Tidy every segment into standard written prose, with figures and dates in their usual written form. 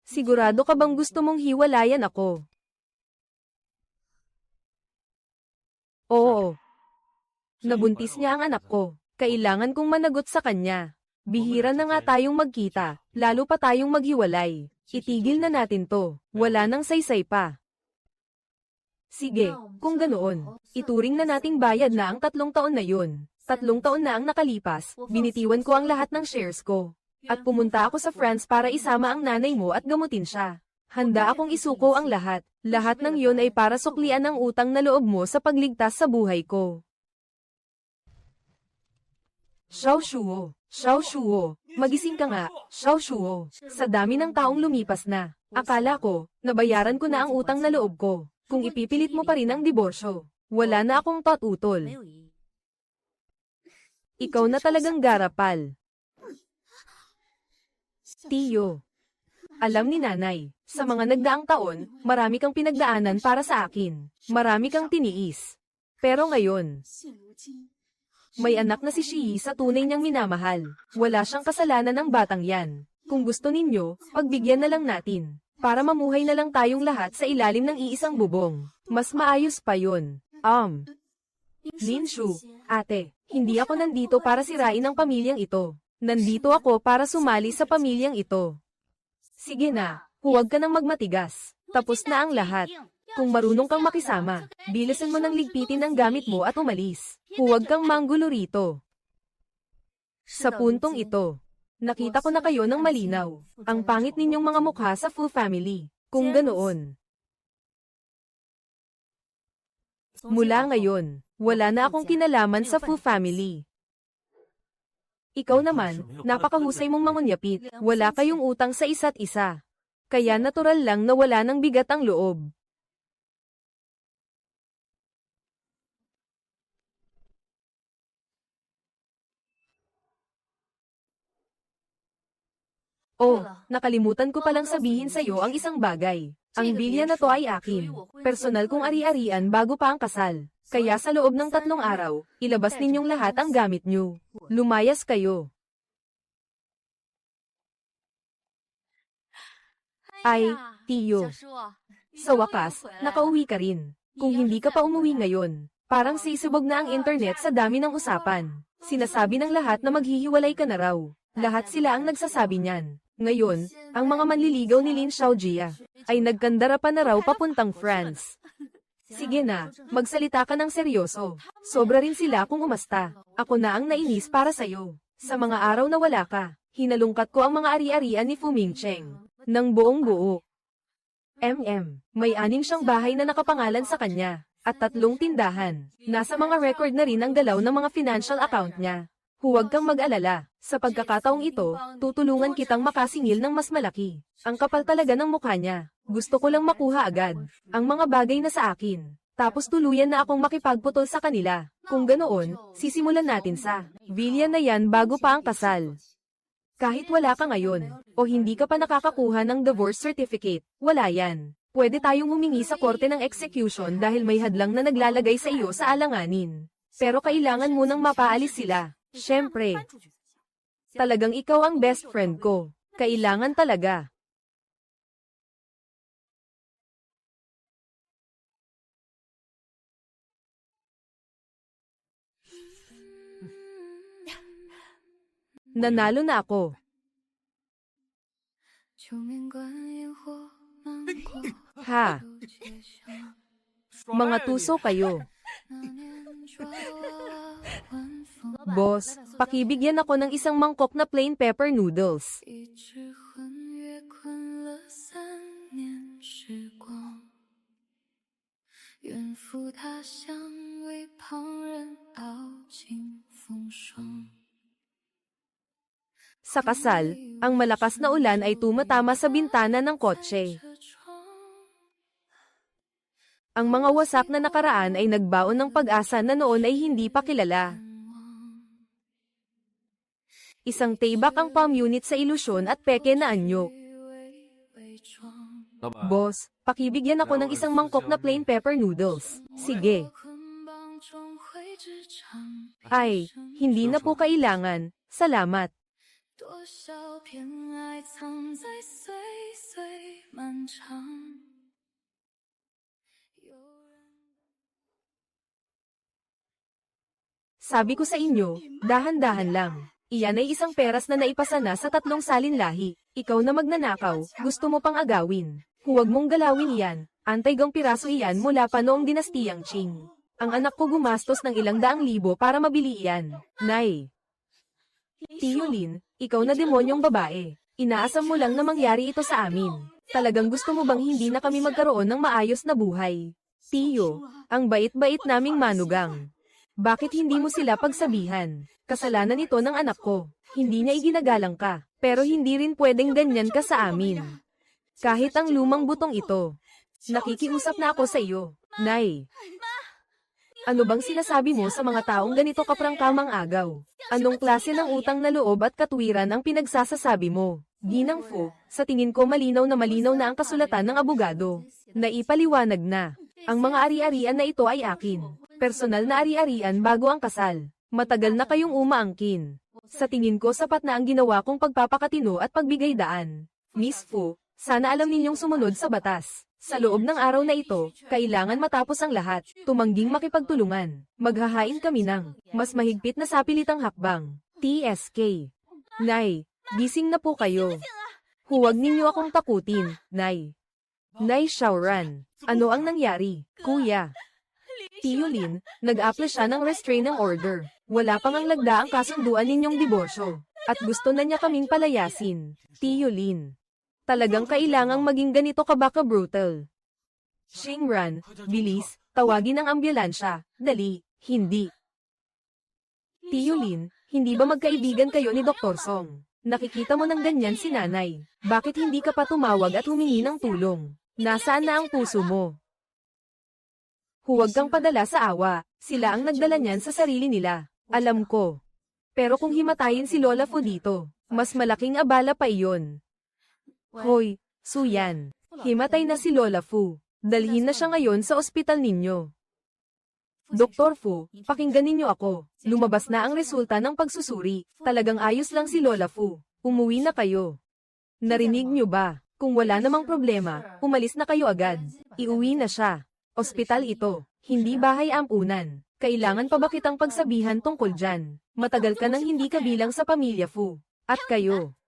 Sigurado ka bang gusto mong hiwalayan ako? Oo. Nabuntis niya ang anak ko. Kailangan kong managot sa kanya. Bihira na nga tayong magkita, lalo pa tayong maghiwalay. Itigil na natin to. Wala nang saysay pa. Sige, kung ganoon, ituring na nating bayad na ang 3 taon na yun. 3 taon na ang nakalipas, binitiwan ko ang lahat ng shares ko. At pumunta ako sa France para isama ang nanay mo at gamutin siya. Handa akong isuko ang lahat. Lahat ng yun ay para suklian ang utang na loob mo sa pagligtas sa buhay ko. Xiao Shuo, Xiao Shuo, magising ka nga, Xiao Shuo. Sa dami ng taong lumipas na, akala ko, nabayaran ko na ang utang na loob ko. Kung ipipilit mo pa rin ang diborsyo, wala na akong patutol. Ikaw na talagang garapal. Tiyo. Alam ni nanay, sa mga nagdaang taon, marami kang pinagdaanan para sa akin. Marami kang tiniis. Pero ngayon, may anak na si Shii sa tunay niyang minamahal. Wala siyang kasalanan ng batang yan. Kung gusto ninyo, pagbigyan na lang natin. Para mamuhay na lang tayong lahat sa ilalim ng iisang bubong. Mas maayos pa yun. Lin Shu, ate, hindi ako nandito para sirain ang pamilyang ito. Nandito ako para sumali sa pamilyang ito. Sige na, huwag ka nang magmatigas. Tapos na ang lahat. Kung marunong kang makisama, bilisan mo nang ligpitin ang gamit mo at umalis. Huwag kang manggulo rito. Sa puntong ito, nakita ko na kayo ng malinaw. Ang pangit ninyong mga mukha sa Fu family. Kung ganoon. Mula ngayon, wala na akong kinalaman sa Fu family. Ikaw naman, napakahusay mong mangunyapit. Wala kayong utang sa isa't isa. Kaya natural lang na wala ng bigat ang loob. Oh, nakalimutan ko palang sabihin sa'yo ang isang bagay. Ang bilya na to ay akin. Personal kong ari-arian bago pa ang kasal. Kaya sa loob ng 3 araw, ilabas ninyong lahat ang gamit nyo. Lumayas kayo. Ay, Tiyo. Sa wakas, nakauwi ka rin. Kung hindi ka pa umuwi ngayon, parang sisibog na ang internet sa dami ng usapan. Sinasabi ng lahat na maghihiwalay ka na raw. Lahat sila ang nagsasabi niyan. Ngayon, ang mga manliligaw ni Lin Xiaojia ay nagkandara pa na raw papuntang France. Sige na, magsalita ka ng seryoso. Sobra rin sila kung umasta. Ako na ang nainis para sa'yo. Sa mga araw na wala ka, hinalungkat ko ang mga ari-arian ni Fu Mingcheng. Nang buong buo. May 6 siyang bahay na nakapangalan sa kanya, at 3 tindahan. Nasa mga record na rin ang galaw ng mga financial account niya. Huwag kang mag-alala. Sa pagkakataong ito, tutulungan kitang makasingil ng mas malaki. Ang kapal talaga ng mukha niya. Gusto ko lang makuha agad ang mga bagay na sa akin. Tapos tuluyan na akong makipagputol sa kanila. Kung ganoon, sisimulan natin sa bilya na yan bago pa ang kasal. Kahit wala ka ngayon, o hindi ka pa nakakakuha ng divorce certificate, wala yan. Pwede tayong humingi sa korte ng execution dahil may hadlang na naglalagay sa iyo sa alanganin. Pero kailangan mo nang mapaalis sila. Siyempre. Talagang ikaw ang best friend ko. Kailangan talaga. Nanalo na ako. Ha? Mga tuso kayo. Boss, pakibigyan ako ng isang mangkok na plain pepper noodles. Sa kasal, ang malakas na ulan ay tumatama sa bintana ng kotse. Ang mga wasak na nakaraan ay nagbaon ng pag-asa na noon ay hindi pa kilala. Isang taybak ang palm unit sa ilusyon at peke na anyo. Boss, pakibigyan ako ng isang mangkok na plain pepper noodles. Sige. Ay, hindi na po kailangan. Salamat. 多少片爱藏在岁岁漫长。Sabi ko sa inyo, dahan-dahan lang. Iyan ay isang peras na naipasa na sa 3 salin lahi. Ikaw na magnanakaw, gusto mo pang agawin. Huwag mong galawin iyan, antay-gang piraso iyan mula pa noong dinastiyang Qing. Ang anak ko gumastos ng ilang daang libo para mabili iyan. Nay! Tiyo Lin, ikaw na demonyong babae. Inaasam mo lang na mangyari ito sa amin. Talagang gusto mo bang hindi na kami magkaroon ng maayos na buhay? Tiyo, ang bait-bait naming manugang. Bakit hindi mo sila pagsabihan? Kasalanan ito ng anak ko. Hindi niya iginagalang ka, pero hindi rin pwedeng ganyan ka sa amin. Kahit ang lumang butong ito. Nakikiusap na ako sa iyo, Nay. Ano bang sinasabi mo sa mga taong ganito kaprangkamang agaw? Anong klase ng utang na loob at katwiran ang pinagsasasabi mo? Ginang Fu, sa tingin ko malinaw na ang kasulatan ng abogado. Naipaliwanag na. Ang mga ari-arian na ito ay akin. Personal na ari-arian bago ang kasal. Matagal na kayong umaangkin. Sa tingin ko sapat na ang ginawa kong pagpapakatino at pagbigay daan. Miss Fu, sana alam ninyong sumunod sa batas. Sa loob ng araw na ito, kailangan matapos ang lahat. Tumangging makipagtulungan. Maghahain kami ng mas mahigpit na sapilitang hakbang. TSK. Nay, gising na po kayo. Huwag ninyo akong takutin, Nay. Nay Xiaoran, ano ang nangyari, Kuya? Tiyo Lin, nag-apply siya ng restraining order. Wala pang ang lagda ang kasunduan ninyong diborsyo. At gusto na niya kaming palayasin. Tiyo Lin. Talagang kailangang maging ganito ka ba ka-brutal? Xingran, bilis, tawagin ang ambulansya. Dali, hindi. Tiyo Lin, hindi ba magkaibigan kayo ni Dr. Song? Nakikita mo ng ganyan si nanay. Bakit hindi ka pa tumawag at humingi ng tulong? Nasaan na ang puso mo? Huwag kang padala sa awa, sila ang nagdala niyan sa sarili nila. Alam ko. Pero kung himatayin si Lola Fu dito, mas malaking abala pa iyon. Hoy, Suyan. Himatay na si Lola Fu. Dalhin na siya ngayon sa ospital ninyo. Dr. Fu, pakinggan ninyo ako. Lumabas na ang resulta ng pagsusuri. Talagang ayos lang si Lola Fu. Umuwi na kayo. Narinig niyo ba? Kung wala namang problema, umalis na kayo agad. Iuwi na siya. Ospital ito, hindi bahay ampunan. Kailangan pa ba kitang pagsabihan tungkol dyan? Matagal ka nang hindi kabilang sa pamilya Fu. At kayo.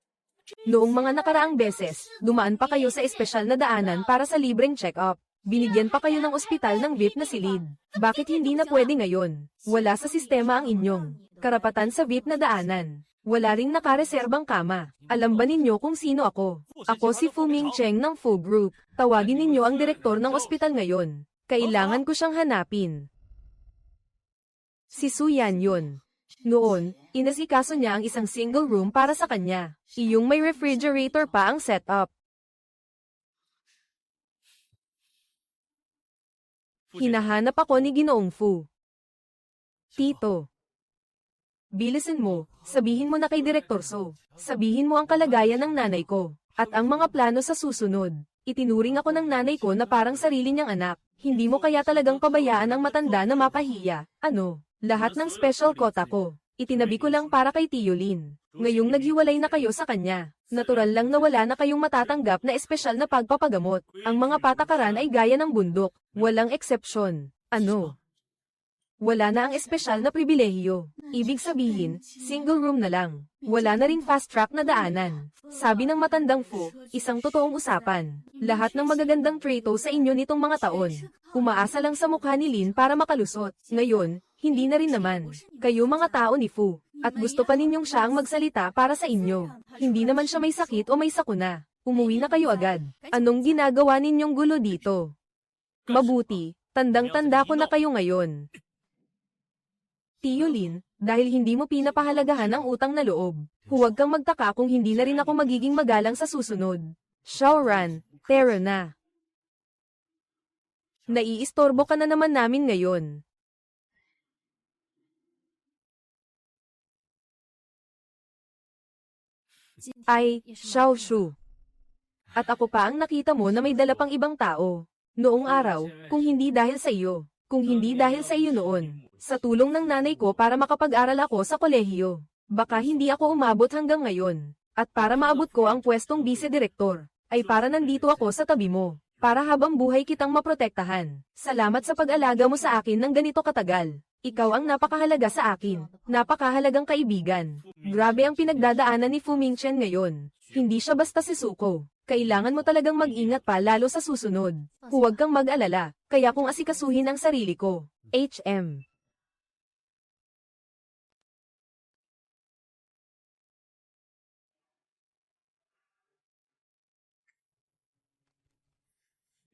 Noong mga nakaraang beses, dumaan pa kayo sa espesyal na daanan para sa libreng check-up. Binigyan pa kayo ng ospital ng VIP na silid. Bakit hindi na pwede ngayon? Wala sa sistema ang inyong karapatan sa VIP na daanan. Wala ring nakareserbang kama. Alam ba ninyo kung sino ako? Ako si Fu Mingcheng ng Fu Group. Tawagin ninyo ang direktor ng ospital ngayon. Kailangan ko siyang hanapin. Si Suyan yun. Noon, inasikaso niya ang isang single room para sa kanya. Iyong may refrigerator pa ang setup. Hinahanap ako ni Ginoong Fu. Tito. Bilisin mo, sabihin mo na kay Direktor So. Sabihin mo ang kalagayan ng nanay ko, at ang mga plano sa susunod. Itinuring ako ng nanay ko na parang sarili niyang anak. Hindi mo kaya talagang pabayaan ang matanda na mapahiya. Ano? Lahat ng special quota ko. Itinabi ko lang para kay Tiyo Lin. Ngayong naghiwalay na kayo sa kanya. Natural lang na wala na kayong matatanggap na espesyal na pagpapagamot. Ang mga patakaran ay gaya ng bundok. Walang eksepsyon. Ano? Wala na ang espesyal na pribilehiyo. Ibig sabihin, single room na lang. Wala na ring fast track na daanan. Sabi ng matandang Fu, isang totoong usapan. Lahat ng magagandang traito sa inyo nitong mga taon. Umaasa lang sa mukha ni Lin para makalusot. Ngayon, hindi na rin naman. Kayo mga tao ni Fu. At gusto pa ninyong siya ang magsalita para sa inyo. Hindi naman siya may sakit o may sakuna. Umuwi na kayo agad. Anong ginagawa ninyong gulo dito? Mabuti, tandang-tanda ko na kayo ngayon. Tiyo Lin, dahil hindi mo pinapahalagahan ang utang na loob, huwag kang magtaka kung hindi na rin ako magiging magalang sa susunod. Xiaoran, tero na. Naiistorbo ka na naman namin ngayon. Ay, Xiao Shu. At ako pa ang nakita mo na may dala pang ibang tao. Noong araw, kung hindi dahil sa iyo, kung hindi dahil sa iyo noon, sa tulong ng nanay ko para makapag-aral ako sa kolehiyo. Baka hindi ako umabot hanggang ngayon. At para maabot ko ang pwestong vice-direktor, ay para nandito ako sa tabi mo. Para habang buhay kitang maprotektahan. Salamat sa pag-alaga mo sa akin ng ganito katagal. Ikaw ang napakahalaga sa akin. Napakahalagang kaibigan. Grabe ang pinagdadaanan ni Fu Mingchen ngayon. Hindi siya basta si Suko. Kailangan mo talagang mag-ingat pa lalo sa susunod. Huwag kang mag-alala, kaya kung asikasuhin ang sarili ko. HM.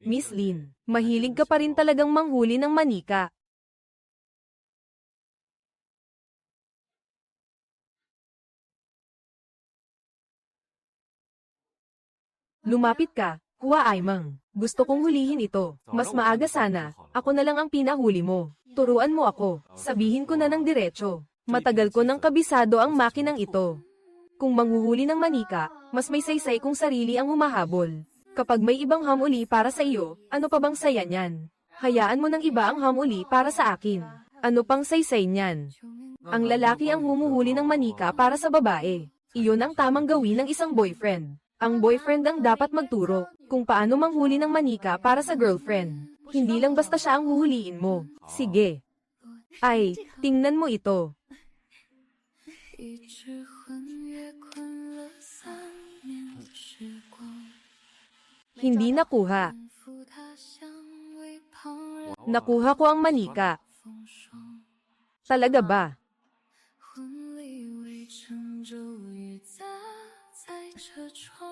Miss Lin, mahilig ka pa rin talagang manghuli ng manika. Lumapit ka, Hua Aimang. Gusto kong hulihin ito. Mas maaga sana, ako na lang ang pinahuli mo. Turuan mo ako, sabihin ko na ng diretso. Matagal ko nang kabisado ang makinang ito. Kung manghuhuli ng manika, mas may saysay kung sarili ang humahabol. Kapag may ibang hamuli para sa iyo, ano pa bang saya niyan? Hayaan mo ng iba ang hamuli para sa akin. Ano pang saysay niyan? Ang lalaki ang humuhuli ng manika para sa babae. Iyon ang tamang gawin ng isang boyfriend. Ang boyfriend ang dapat magturo kung paano manghuli ng manika para sa girlfriend. Hindi lang basta siya ang huhuliin mo. Sige. Ay, tingnan mo ito. 一直魂越困了3年的时光 Hindi nakuha. 奔赴他乡为旁人 Nakuha ko ang manika. 风霜 Talaga ba? 婚礼围成骤雨砸在车窗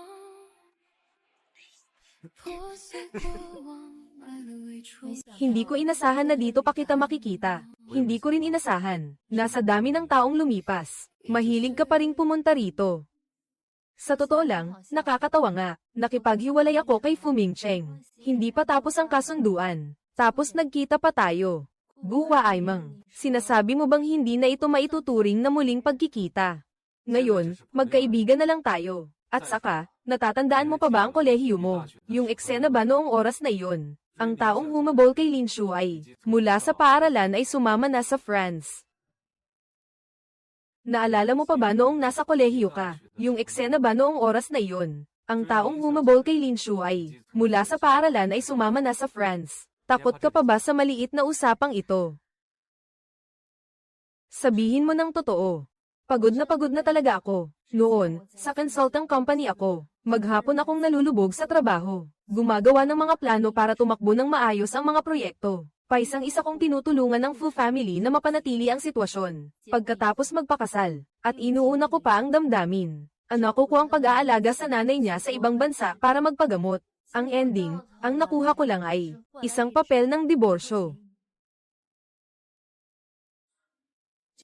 破碎过往买了未出 Hindi ko inasahan na dito pa kita makikita. Hindi ko rin inasahan. Nasa dami ng taong lumipas. Mahilig ka pa rin pumunta rito. Sa totoo lang, nakakatawa nga. Nakipaghiwalay ako kay Fu Mingcheng. Hindi pa tapos ang kasunduan. Tapos nagkita pa tayo. Guwa Aimang, sinasabi mo bang hindi na ito maituturing na muling pagkikita? Ngayon, magkaibigan na lang tayo. At saka, natatandaan mo pa ba ang kolehiyo mo? Yung eksena ba noong oras na iyon? Ang taong humabol kay Lin Shuai, mula sa paaralan ay sumama na sa France. Naalala mo pa ba noong nasa kolehiyo ka? Yung eksena ba noong oras na iyon? Ang taong humabol kay Lin Shuai, mula sa paaralan ay sumama na sa France. Takot ka pa ba sa maliit na usapang ito? Sabihin mo ng totoo. Pagod na talaga ako. Noon, sa consulting company ako. Maghapon akong nalulubog sa trabaho. Gumagawa ng mga plano para tumakbo ng maayos ang mga proyekto. Paisang isa kong tinutulungan ng Fu family na mapanatili ang sitwasyon. Pagkatapos magpakasal, at inuuna ko pa ang damdamin. Anak ko ang pag-aalaga sa nanay niya sa ibang bansa para magpagamot. Ang ending, ang nakuha ko lang ay isang papel ng diborsyo.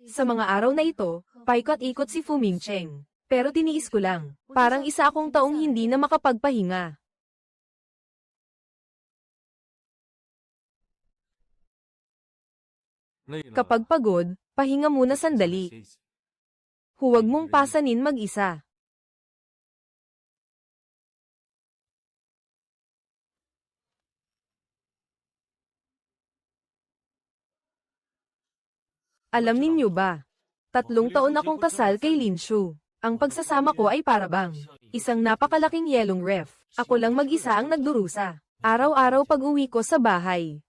Sa mga araw na ito, paikot-ikot si Fu Mingcheng. Pero tiniis ko lang. Parang isa akong taong hindi na makapagpahinga. Kapag pagod, pahinga muna sandali. Huwag mong pasanin mag-isa. Alam ninyo ba? 3 taon akong kasal kay Lin Shu. Ang pagsasama ko ay parabang isang napakalaking yelong ref. Ako lang mag-isa ang nagdurusa. Araw-araw pag-uwi ko sa bahay.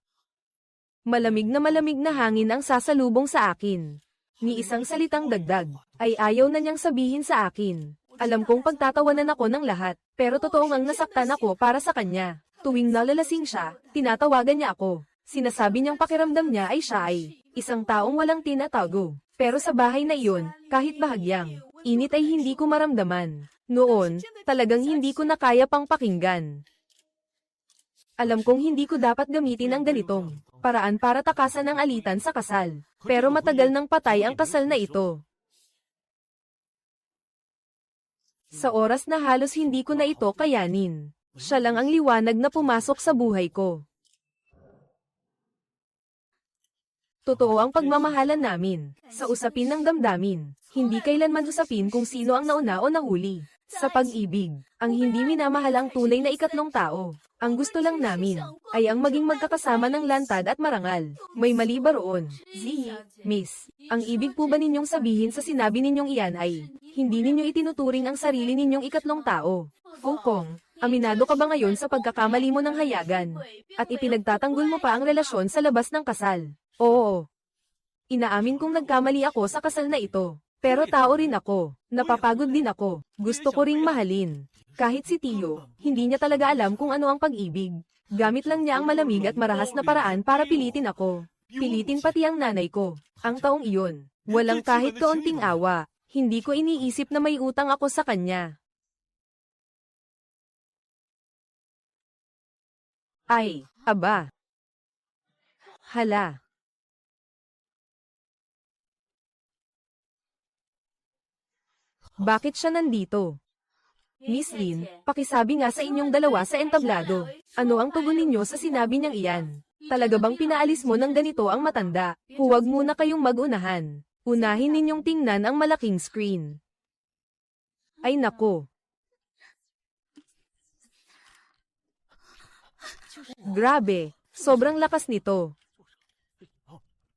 Malamig na hangin ang sasalubong sa akin. Ni isang salitang dagdag, ay ayaw na niyang sabihin sa akin. Alam kong pagtatawanan ako ng lahat, pero totoo ngang nasaktan ako para sa kanya. Tuwing nalalasing siya, tinatawagan niya ako. Sinasabi niyang pakiramdam niya ay siya ay isang taong walang tinatago. Pero sa bahay na iyon, kahit bahagyang init ay hindi ko maramdaman. Noon, talagang hindi ko na kaya pang pakinggan. Alam kong hindi ko dapat gamitin ang ganitong paraan para takasan ang alitan sa kasal. Pero matagal nang patay ang kasal na ito. Sa oras na halos hindi ko na ito kayanin, siya lang ang liwanag na pumasok sa buhay ko. Totoo ang pagmamahalan namin. Sa usapin ng damdamin, hindi kailanman usapin kung sino ang nauna o nahuli. Sa pag-ibig, ang hindi minamahal ang tunay na ikatlong tao. Ang gusto lang namin, ay ang maging magkakasama ng lantad at marangal. May mali ba roon? Miss, ang ibig po ba ninyong sabihin sa sinabi ninyong iyan ay, hindi ninyo itinuturing ang sarili ninyong ikatlong tao? Fukong, aminado ka ba ngayon sa pagkakamali mo ng hayagan? At ipinagtatanggol mo pa ang relasyon sa labas ng kasal? Oo. Inaamin kong nagkamali ako sa kasal na ito. Pero tao rin ako. Napapagod din ako. Gusto ko ring mahalin. Kahit si Tio, hindi niya talaga alam kung ano ang pag-ibig. Gamit lang niya ang malamig at marahas na paraan para pilitin ako. Pilitin pati ang nanay ko. Ang taong iyon. Walang kahit kaunting awa. Hindi ko iniisip na may utang ako sa kanya. Ay, aba. Hala. Bakit siya nandito? Miss Lin, pakisabi nga sa inyong dalawa sa entablado. Ano ang tugon ninyo sa sinabi niyang iyan? Talaga bang pinaalis mo ng ganito ang matanda? Huwag muna kayong mag-unahan. Unahin ninyong tingnan ang malaking screen. Ay nako. Grabe, sobrang lakas nito.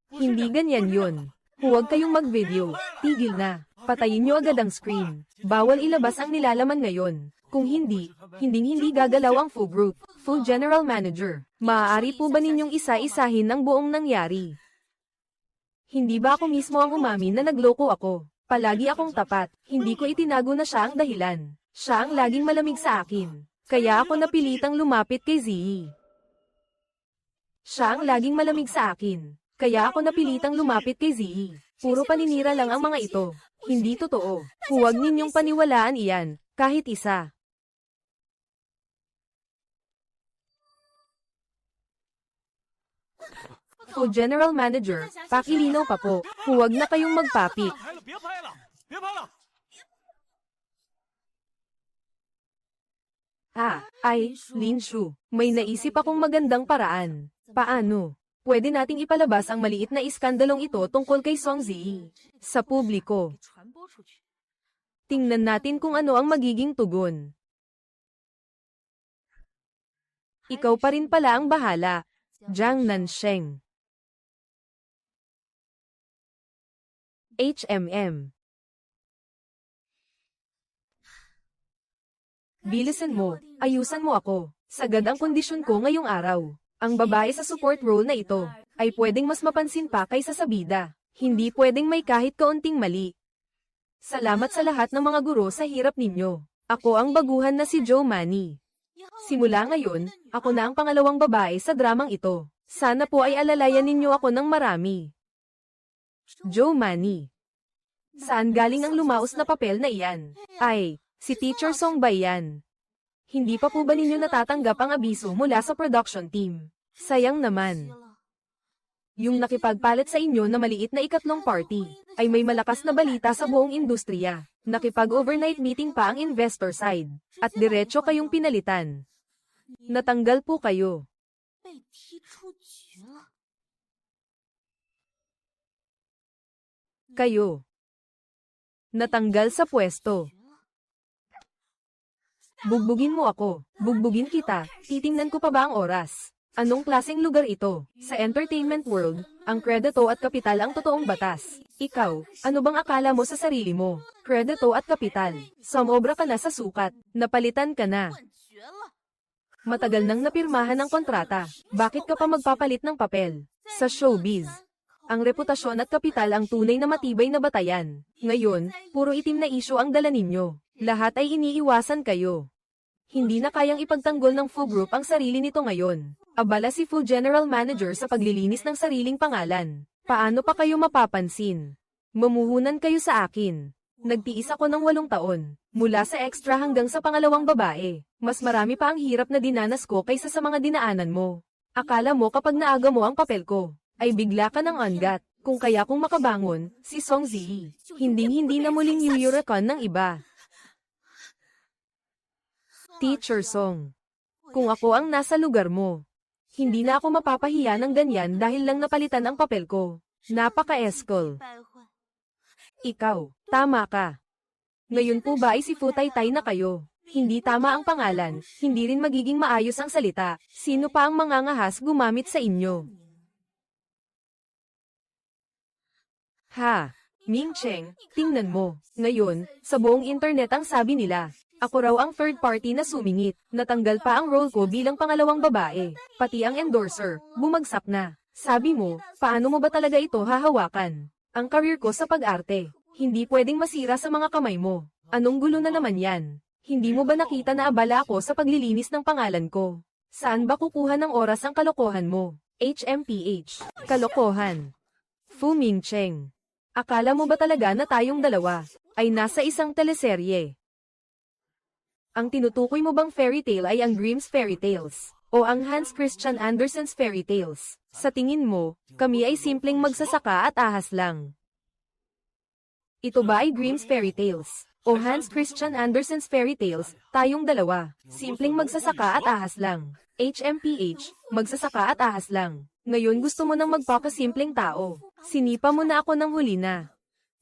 Hindi ganyan yun. Huwag kayong mag-video. Tigil na. Patayin niyo agad ang screen. Bawal ilabas ang nilalaman ngayon. Kung hindi, hindi gagalaw ang full group. Full general manager. Maaari po ba ninyong isa-isahin ang buong nangyari? Hindi ba ako mismo ang umamin na nagloko ako? Palagi akong tapat. Hindi ko itinago na siya ang dahilan. Siya ang laging malamig sa akin. Kaya ako napilitang lumapit kay Zee. Siya ang laging malamig sa akin. Kaya ako napilitang lumapit kay Zee. Puro paninira lang ang mga ito. Hindi totoo. Huwag ninyong paniwalaan iyan, kahit isa. O General Manager, pakilinaw pa po. Huwag na kayong magpapik. Lin Shu, may naisip akong magandang paraan. Paano? Pwede nating ipalabas ang maliit na iskandalong ito tungkol kay Song Zee sa publiko. Tingnan natin kung ano ang magiging tugon. Ikaw pa rin pala ang bahala, Jiang Nansheng. HMM. Bilisan mo, ayusan mo ako. Sagad ang kondisyon ko ngayong araw. Ang babae sa support role na ito, ay pwedeng mas mapansin pa kaysa sa bida. Hindi pwedeng may kahit kaunting mali. Salamat sa lahat ng mga guro sa hirap ninyo. Ako ang baguhan na si Joe Manny. Simula ngayon, ako na ang pangalawang babae sa dramang ito. Sana po ay alalayan ninyo ako ng marami. Joe Manny. Saan galing ang lumaos na papel na iyan? Ay, si Teacher Song ba yan? Hindi pa po ba ninyo natatanggap ang abiso mula sa production team? Sayang naman. Yung nakipagpalit sa inyo na maliit na ikatlong party, ay may malakas na balita sa buong industriya. Nakipag-overnight meeting pa ang investor side, at diretso kayong pinalitan. Natanggal po kayo. Kayo. Natanggal sa pwesto. Bugbugin mo ako. Bugbugin kita. Titingnan ko pa ba ang oras? Anong klaseng lugar ito? Sa entertainment world, ang kredito at kapital ang totoong batas. Ikaw, ano bang akala mo sa sarili mo? Kredito at kapital. Sumobra ka na sa sukat. Napalitan ka na. Matagal nang napirmahan ang kontrata. Bakit ka pa magpapalit ng papel? Sa showbiz, ang reputasyon at kapital ang tunay na matibay na batayan. Ngayon, puro itim na isyu ang dala ninyo. Lahat ay iniiwasan kayo. Hindi na kayang ipagtanggol ng full group ang sarili nito ngayon. Abala si full general manager sa paglilinis ng sariling pangalan. Paano pa kayo mapapansin? Mamuhunan kayo sa akin. Nagtiis ako ng 8 taon. Mula sa extra hanggang sa pangalawang babae. Mas marami pa ang hirap na dinanas ko kaysa sa mga dinaanan mo. Akala mo kapag naaga mo ang papel ko, ay bigla ka ng ongat. Kung kaya kung makabangon, si Song Zee. Hinding-hindi na muling New Eurocon ng iba. Teacher Song. Kung ako ang nasa lugar mo, hindi na ako mapapahiya ng ganyan dahil lang napalitan ang papel ko. Napaka-eskol. Ikaw, tama ka. Ngayon po ba ay si Futaytay na kayo? Hindi tama ang pangalan, hindi rin magiging maayos ang salita. Sino pa ang mangangahas gumamit sa inyo? Ha? Ming Cheng, tingnan mo. Ngayon, sa buong internet ang sabi nila. Ako raw ang third party na sumingit. Natanggal pa ang role ko bilang pangalawang babae. Pati ang endorser, bumagsak na. Sabi mo, paano mo ba talaga ito hahawakan? Ang career ko sa pag-arte. Hindi pwedeng masira sa mga kamay mo. Anong gulo na naman yan? Hindi mo ba nakita na abala ako sa paglilinis ng pangalan ko? Saan ba kukuha ng oras ang kalokohan mo? HMPH. Kalokohan. Fu Ming Cheng. Akala mo ba talaga na tayong dalawa ay nasa isang teleserye? Ang tinutukoy mo bang fairy tale ay ang Grimm's Fairy Tales? O ang Hans Christian Andersen's Fairy Tales? Sa tingin mo, kami ay simpleng magsasaka at ahas lang. Ito ba ay Grimm's Fairy Tales? O Hans Christian Andersen's Fairy Tales? Tayong dalawa, simpleng magsasaka at ahas lang. HMPH, magsasaka at ahas lang. Ngayon gusto mo nang magpakasimpleng tao. Sinipa mo na ako ng huli na.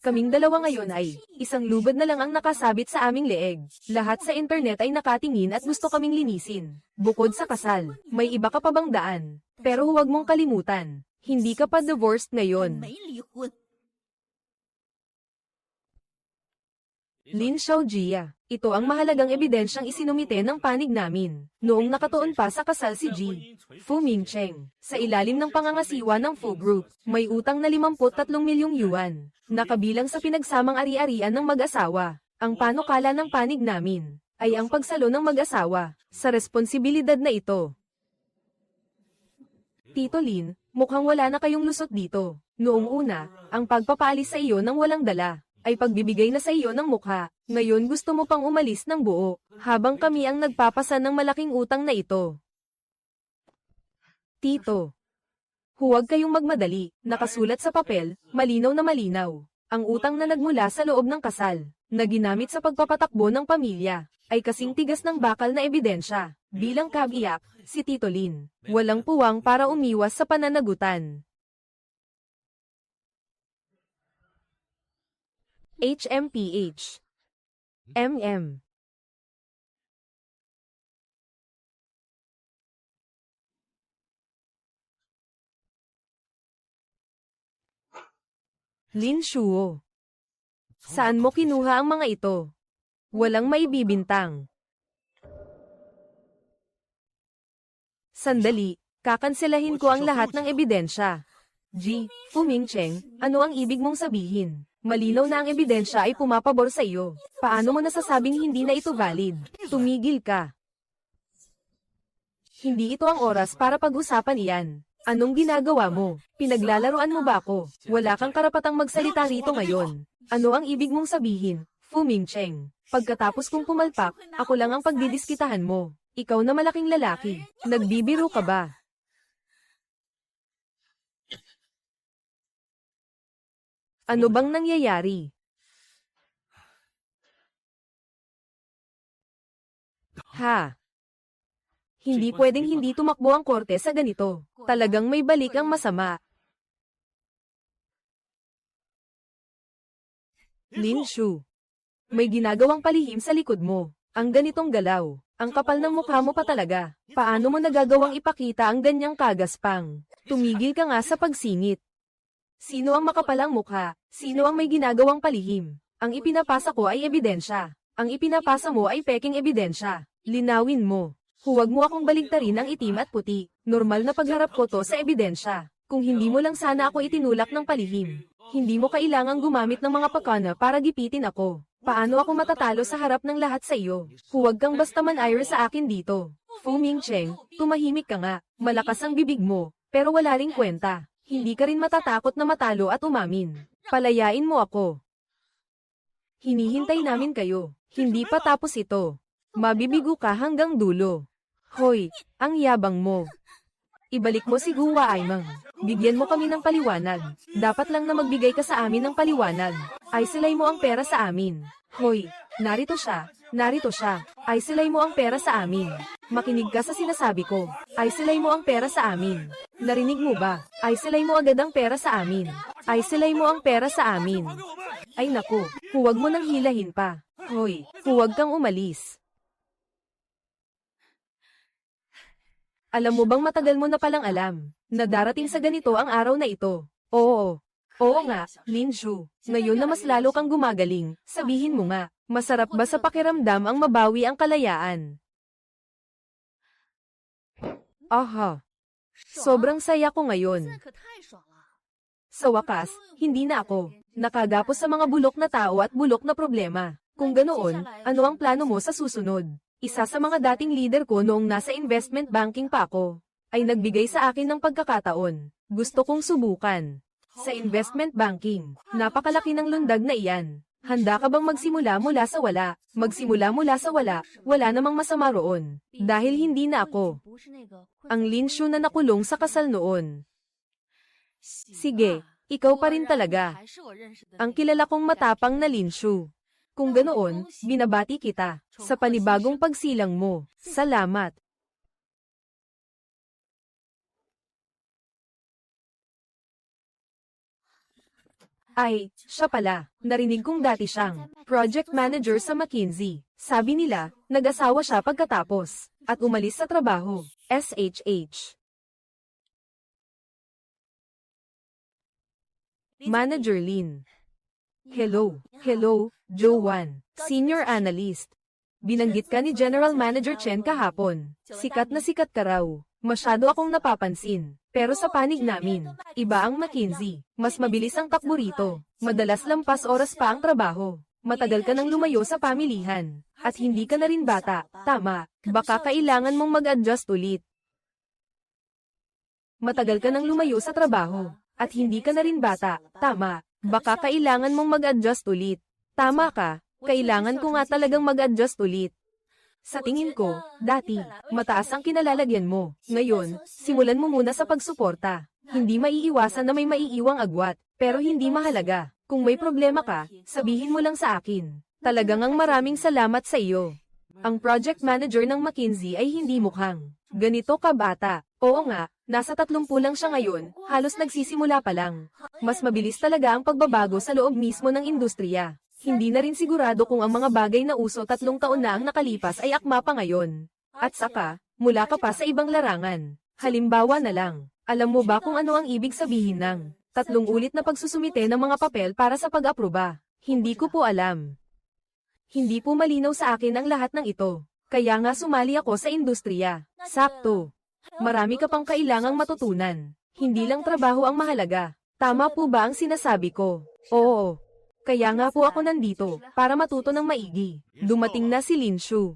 Kaming dalawa ngayon ay, isang lubad na lang ang nakasabit sa aming leeg. Lahat sa internet ay nakatingin at gusto kaming linisin. Bukod sa kasal, may iba ka pa bang daan? Pero huwag mong kalimutan, hindi ka pa divorced ngayon. Lin Xiaojia, ito ang mahalagang ebidensyang isinumite ng panig namin. Noong nakatuon pa sa kasal si Ji, Fu Ming Cheng, sa ilalim ng pangangasiwa ng Fu Group, may utang na 53 milyong yuan, nakabilang sa pinagsamang ari-arian ng mag-asawa. Ang panukala ng panig namin, ay ang pagsalo ng mag-asawa, sa responsibilidad na ito. Tito Lin, mukhang wala na kayong lusot dito. Noong una, ang pagpapaalis sa iyo ng walang dala, ay pagbibigay na sa iyo ng mukha. Ngayon gusto mo pang umalis ng buo, habang kami ang nagpapasan ng malaking utang na ito. Tito, huwag kayong magmadali, nakasulat sa papel, malinaw na malinaw. Ang utang na nagmula sa loob ng kasal, na ginamit sa pagpapatakbo ng pamilya, ay kasing tigas ng bakal na ebidensya. Bilang kabiyak, si Tito Lin, walang puwang para umiwas sa pananagutan. HMPH. MM. Lin Shuo. Saan mo kinuha ang mga ito? Walang maibibintang. Sandali, kakanselahin ko ang lahat ng ebidensya. Ji, Fu Ming Cheng, ano ang ibig mong sabihin? Malinaw na ang ebidensya ay pumapabor sa iyo. Paano mo nasasabing hindi na ito valid? Tumigil ka. Hindi ito ang oras para pag-usapan iyan. Anong ginagawa mo? Pinaglalaruan mo ba ako? Wala kang karapatang magsalita rito ngayon. Ano ang ibig mong sabihin, Fu Ming Cheng? Pagkatapos kong pumalpak, ako lang ang pagdidiskitahan mo. Ikaw na malaking lalaki. Nagbibiro ka ba? Ano bang nangyayari? Ha? Hindi pwedeng hindi tumakbo ang korte sa ganito. Talagang may balik ang masama. Lin Shu. May ginagawang palihim sa likod mo. Ang ganitong galaw. Ang kapal ng mukha mo pa talaga. Paano mo nagagawang ipakita ang ganyang kagaspang? Tumigil ka nga sa pagsingit. Sino ang makapalang mukha? Sino ang may ginagawang palihim? Ang ipinapasa ko ay ebidensya. Ang ipinapasa mo ay peking ebidensya. Linawin mo. Huwag mo akong baligtarin ang itim at puti. Normal na pagharap ko to sa ebidensya. Kung hindi mo lang sana ako itinulak ng palihim. Hindi mo kailangang gumamit ng mga pakana para gipitin ako. Paano ako matatalo sa harap ng lahat sa iyo? Huwag kang basta man-ire sa akin dito. Fu Ming Cheng, tumahimik ka nga. Malakas ang bibig mo, pero wala ring kwenta. Hindi ka rin matatakot na matalo at umamin. Palayain mo ako. Hinihintay namin kayo. Hindi pa tapos ito. Mabibigo ka hanggang dulo. Hoy, ang yabang mo. Ibalik mo si Guwa Aimang. Bigyan mo kami ng paliwanag. Dapat lang na magbigay ka sa amin ng paliwanag. Ay silay mo ang pera sa amin. Hoy, narito siya. Narito siya. Ay silay mo ang pera sa amin. Makinig ka sa sinasabi ko. Ay silay mo ang pera sa amin. Narinig mo ba? Ay silay mo agad ang pera sa amin. Ay silay mo ang pera sa amin. Ay naku, huwag mo nang hilahin pa. Hoy, huwag kang umalis. Alam mo bang matagal mo na palang alam na darating sa ganito ang araw na ito? Oo. Oo nga, Linshu. Ngayon na mas lalo kang gumagaling, sabihin mo nga, masarap ba sa pakiramdam ang mabawi ang kalayaan? Aha. Sobrang saya ko ngayon. Sa wakas, hindi na ako nakagapos sa mga bulok na tao at bulok na problema. Kung ganoon, ano ang plano mo sa susunod? Isa sa mga dating leader ko noong nasa investment banking pa ako, ay nagbigay sa akin ng pagkakataon. Gusto kong subukan. Sa investment banking, napakalaki ng lundag na iyan. Handa ka bang magsimula mula sa wala? Magsimula mula sa wala, wala namang masama roon. Dahil hindi na ako ang Linshu na nakulong sa kasal noon. Sige, ikaw pa rin talaga ang kilala kong matapang na Linshu. Kung ganoon, binabati kita sa panibagong pagsilang mo. Salamat. Ay, siya pala. Narinig kong dati siyang project manager sa McKinsey. Sabi nila, nag-asawa siya pagkatapos at umalis sa trabaho. SHH. Manager Lin. Hello, Joanne, Senior Analyst. Binanggit ka ni General Manager Chen kahapon. Sikat na sikat ka raw. Masyado akong napapansin. Pero sa panig namin, iba ang McKinsey. Mas mabilis ang takbo rito. Madalas lampas oras pa ang trabaho. Matagal ka nang lumayo sa pamilihan. At hindi ka na rin bata. Tama, baka kailangan mong mag-adjust ulit. Matagal ka nang lumayo sa trabaho. At hindi ka na rin bata. Tama, baka kailangan mong mag-adjust ulit. Tama ka, kailangan ko nga talagang mag-adjust ulit. Sa tingin ko, dati, mataas ang kinalalagyan mo. Ngayon, simulan mo muna sa pagsuporta. Hindi maiiwasan na may maiiwang agwat, pero hindi mahalaga. Kung may problema ka, sabihin mo lang sa akin. Talagang ang maraming salamat sa iyo. Ang project manager ng McKinsey ay hindi mukhang ganito ka bata. Oo nga, nasa 30 lang siya ngayon, halos nagsisimula pa lang. Mas mabilis talaga ang pagbabago sa loob mismo ng industriya. Hindi na rin sigurado kung ang mga bagay na uso 3 taon na ang nakalipas ay akma pa ngayon. At saka, mula ka pa sa ibang larangan. Halimbawa na lang, alam mo ba kung ano ang ibig sabihin ng 3 ulit na pagsusumite ng mga papel para sa pag-aproba? Hindi ko po alam. Hindi po malinaw sa akin ang lahat ng ito. Kaya nga sumali ako sa industriya. Sakto. Marami ka pang kailangang matutunan. Hindi lang trabaho ang mahalaga. Tama po ba ang sinasabi ko? Oo. Kaya nga po ako nandito, para matuto ng maigi. Dumating na si Linshu.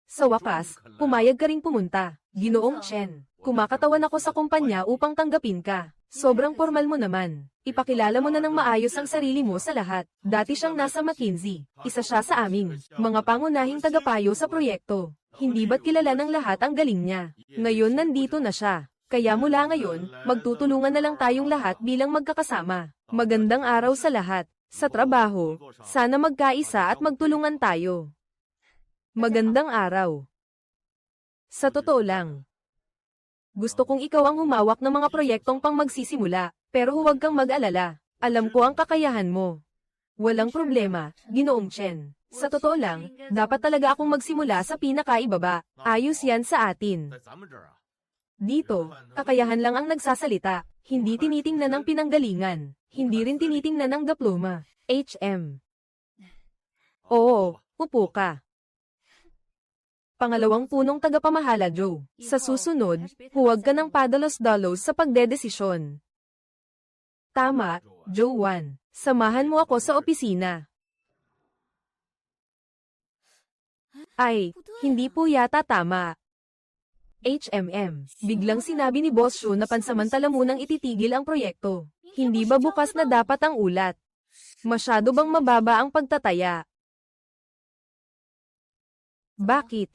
Sa wakas, pumayag ka ring pumunta. Ginoong Chen, kumakatawan ako sa kumpanya upang tanggapin ka. Sobrang formal mo naman. Ipakilala mo na ng maayos ang sarili mo sa lahat. Dati siyang nasa McKinsey. Isa siya sa aming mga pangunahing tagapayo sa proyekto. Hindi ba't kilala ng lahat ang galing niya? Ngayon nandito na siya. Kaya mula ngayon, magtutulungan na lang tayong lahat bilang magkakasama. Magandang araw sa lahat. Sa trabaho, sana magkaisa at magtulungan tayo. Magandang araw. Sa totoo lang, gusto kong ikaw ang humawak ng mga proyektong pang magsisimula, pero huwag kang mag-alala. Alam ko ang kakayahan mo. Walang problema, Ginoong Chen. Sa totoo lang, dapat talaga akong magsimula sa pinakaibaba. Ayos yan sa atin. Dito, kakayahan lang ang nagsasalita. Hindi tinitingnan ng pinanggalingan. Hindi rin tinitingnan ng diploma. HM. Oo, upo ka. Pangalawang punong tagapamahala Joe. Sa susunod, huwag ka ng padalos-dalos sa pagdedesisyon. Tama, Joanne. Samahan mo ako sa opisina. Ay, hindi po yata tama. HMM. Biglang sinabi ni Boss Shu na pansamantala munang ititigil ang proyekto. Hindi ba bukas na dapat ang ulat? Masyado bang mababa ang pagtataya? Bakit?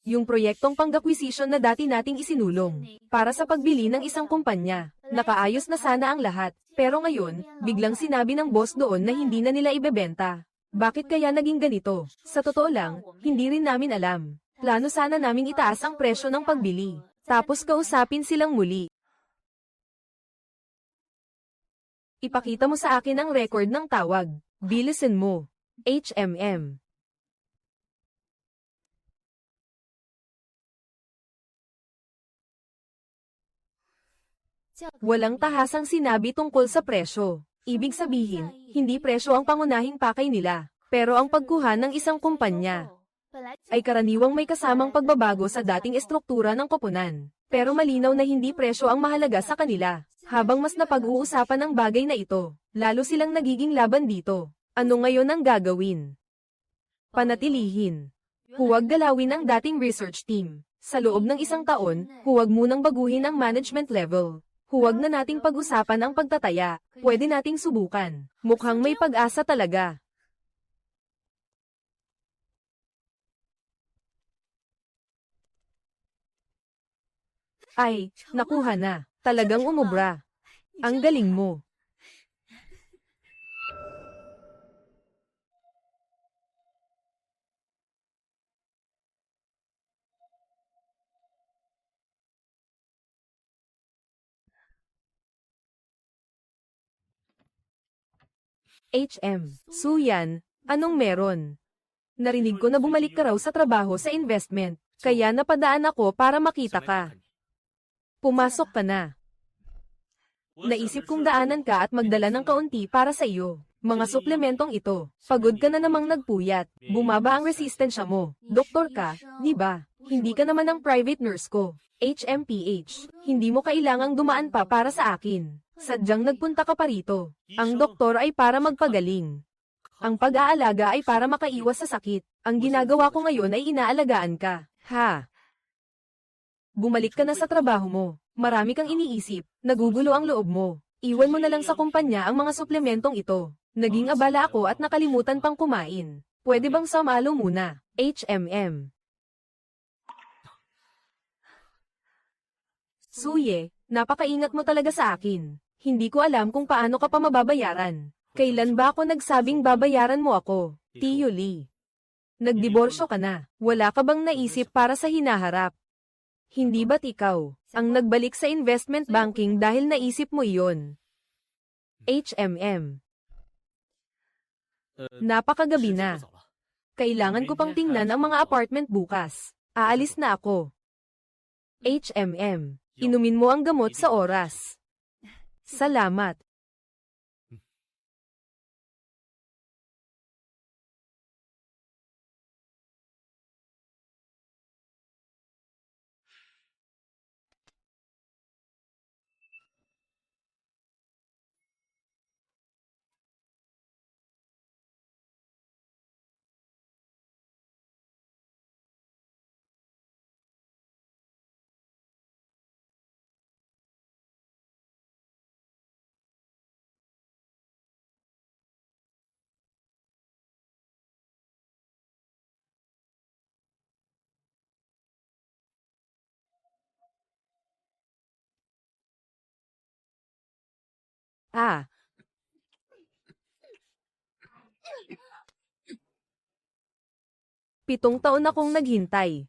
Yung proyektong pang-acquisition na dati nating isinulong para sa pagbili ng isang kumpanya, nakaayos na sana ang lahat. Pero ngayon, biglang sinabi ng boss doon na hindi na nila ibebenta. Bakit kaya naging ganito? Sa totoo lang, hindi rin namin alam. Plano sana naming itaas ang presyo ng pagbili. Tapos kausapin silang muli. Ipakita mo sa akin ang record ng tawag. Bilisan mo. HMM. Walang tahasang sinabi tungkol sa presyo. Ibig sabihin, hindi presyo ang pangunahing pakay nila. Pero ang pagkuha ng isang kumpanya ay karaniwang may kasamang pagbabago sa dating estruktura ng koponan. Pero malinaw na hindi presyo ang mahalaga sa kanila. Habang mas napag-uusapan ang bagay na ito, lalo silang nagiging laban dito. Ano ngayon ang gagawin? Panatilihin. Huwag galawin ang dating research team. Sa loob ng isang taon, huwag munang baguhin ang management level. Huwag na nating pag-usapan ang pagtataya, pwede nating subukan. Mukhang may pag-asa talaga. Ay, nakuha na. Talagang umubra. Ang galing mo. Suyan, anong meron? Narinig ko na bumalik ka raw sa trabaho sa investment, kaya napadaan ako para makita ka. Pumasok ka na. Naisip kong daanan ka at magdala ng kaunti para sa iyo. Mga suplementong ito. Pagod ka na namang nagpuyat. Bumaba ang resistensya mo. Doktor ka, di ba? Hindi ka naman ang private nurse ko. HMPH. Hindi mo kailangang dumaan pa para sa akin. Sadyang nagpunta ka pa rito. Ang doktor ay para magpagaling. Ang pag-aalaga ay para makaiwas sa sakit. Ang ginagawa ko ngayon ay inaalagaan ka. Ha? Bumalik ka na sa trabaho mo. Marami kang iniisip. Nagugulo ang loob mo. Iwan mo na lang sa kumpanya ang mga suplementong ito. Naging abala ako at nakalimutan pang kumain. Pwede bang sumalo muna? HMM. Suye, napakaingat mo talaga sa akin. Hindi ko alam kung paano ka pa mababayaran. Kailan ba ako nagsabing babayaran mo ako, Tio Lee? Nagdiborsyo ka na. Wala ka bang naisip para sa hinaharap? Hindi ba't ikaw ang nagbalik sa investment banking dahil naisip mo iyon? HMM. Napakagabi na. Kailangan ko pang tingnan ang mga apartment bukas. Aalis na ako. HMM. Inumin mo ang gamot sa oras. Salamat. Ah. 7 taon akong naghintay.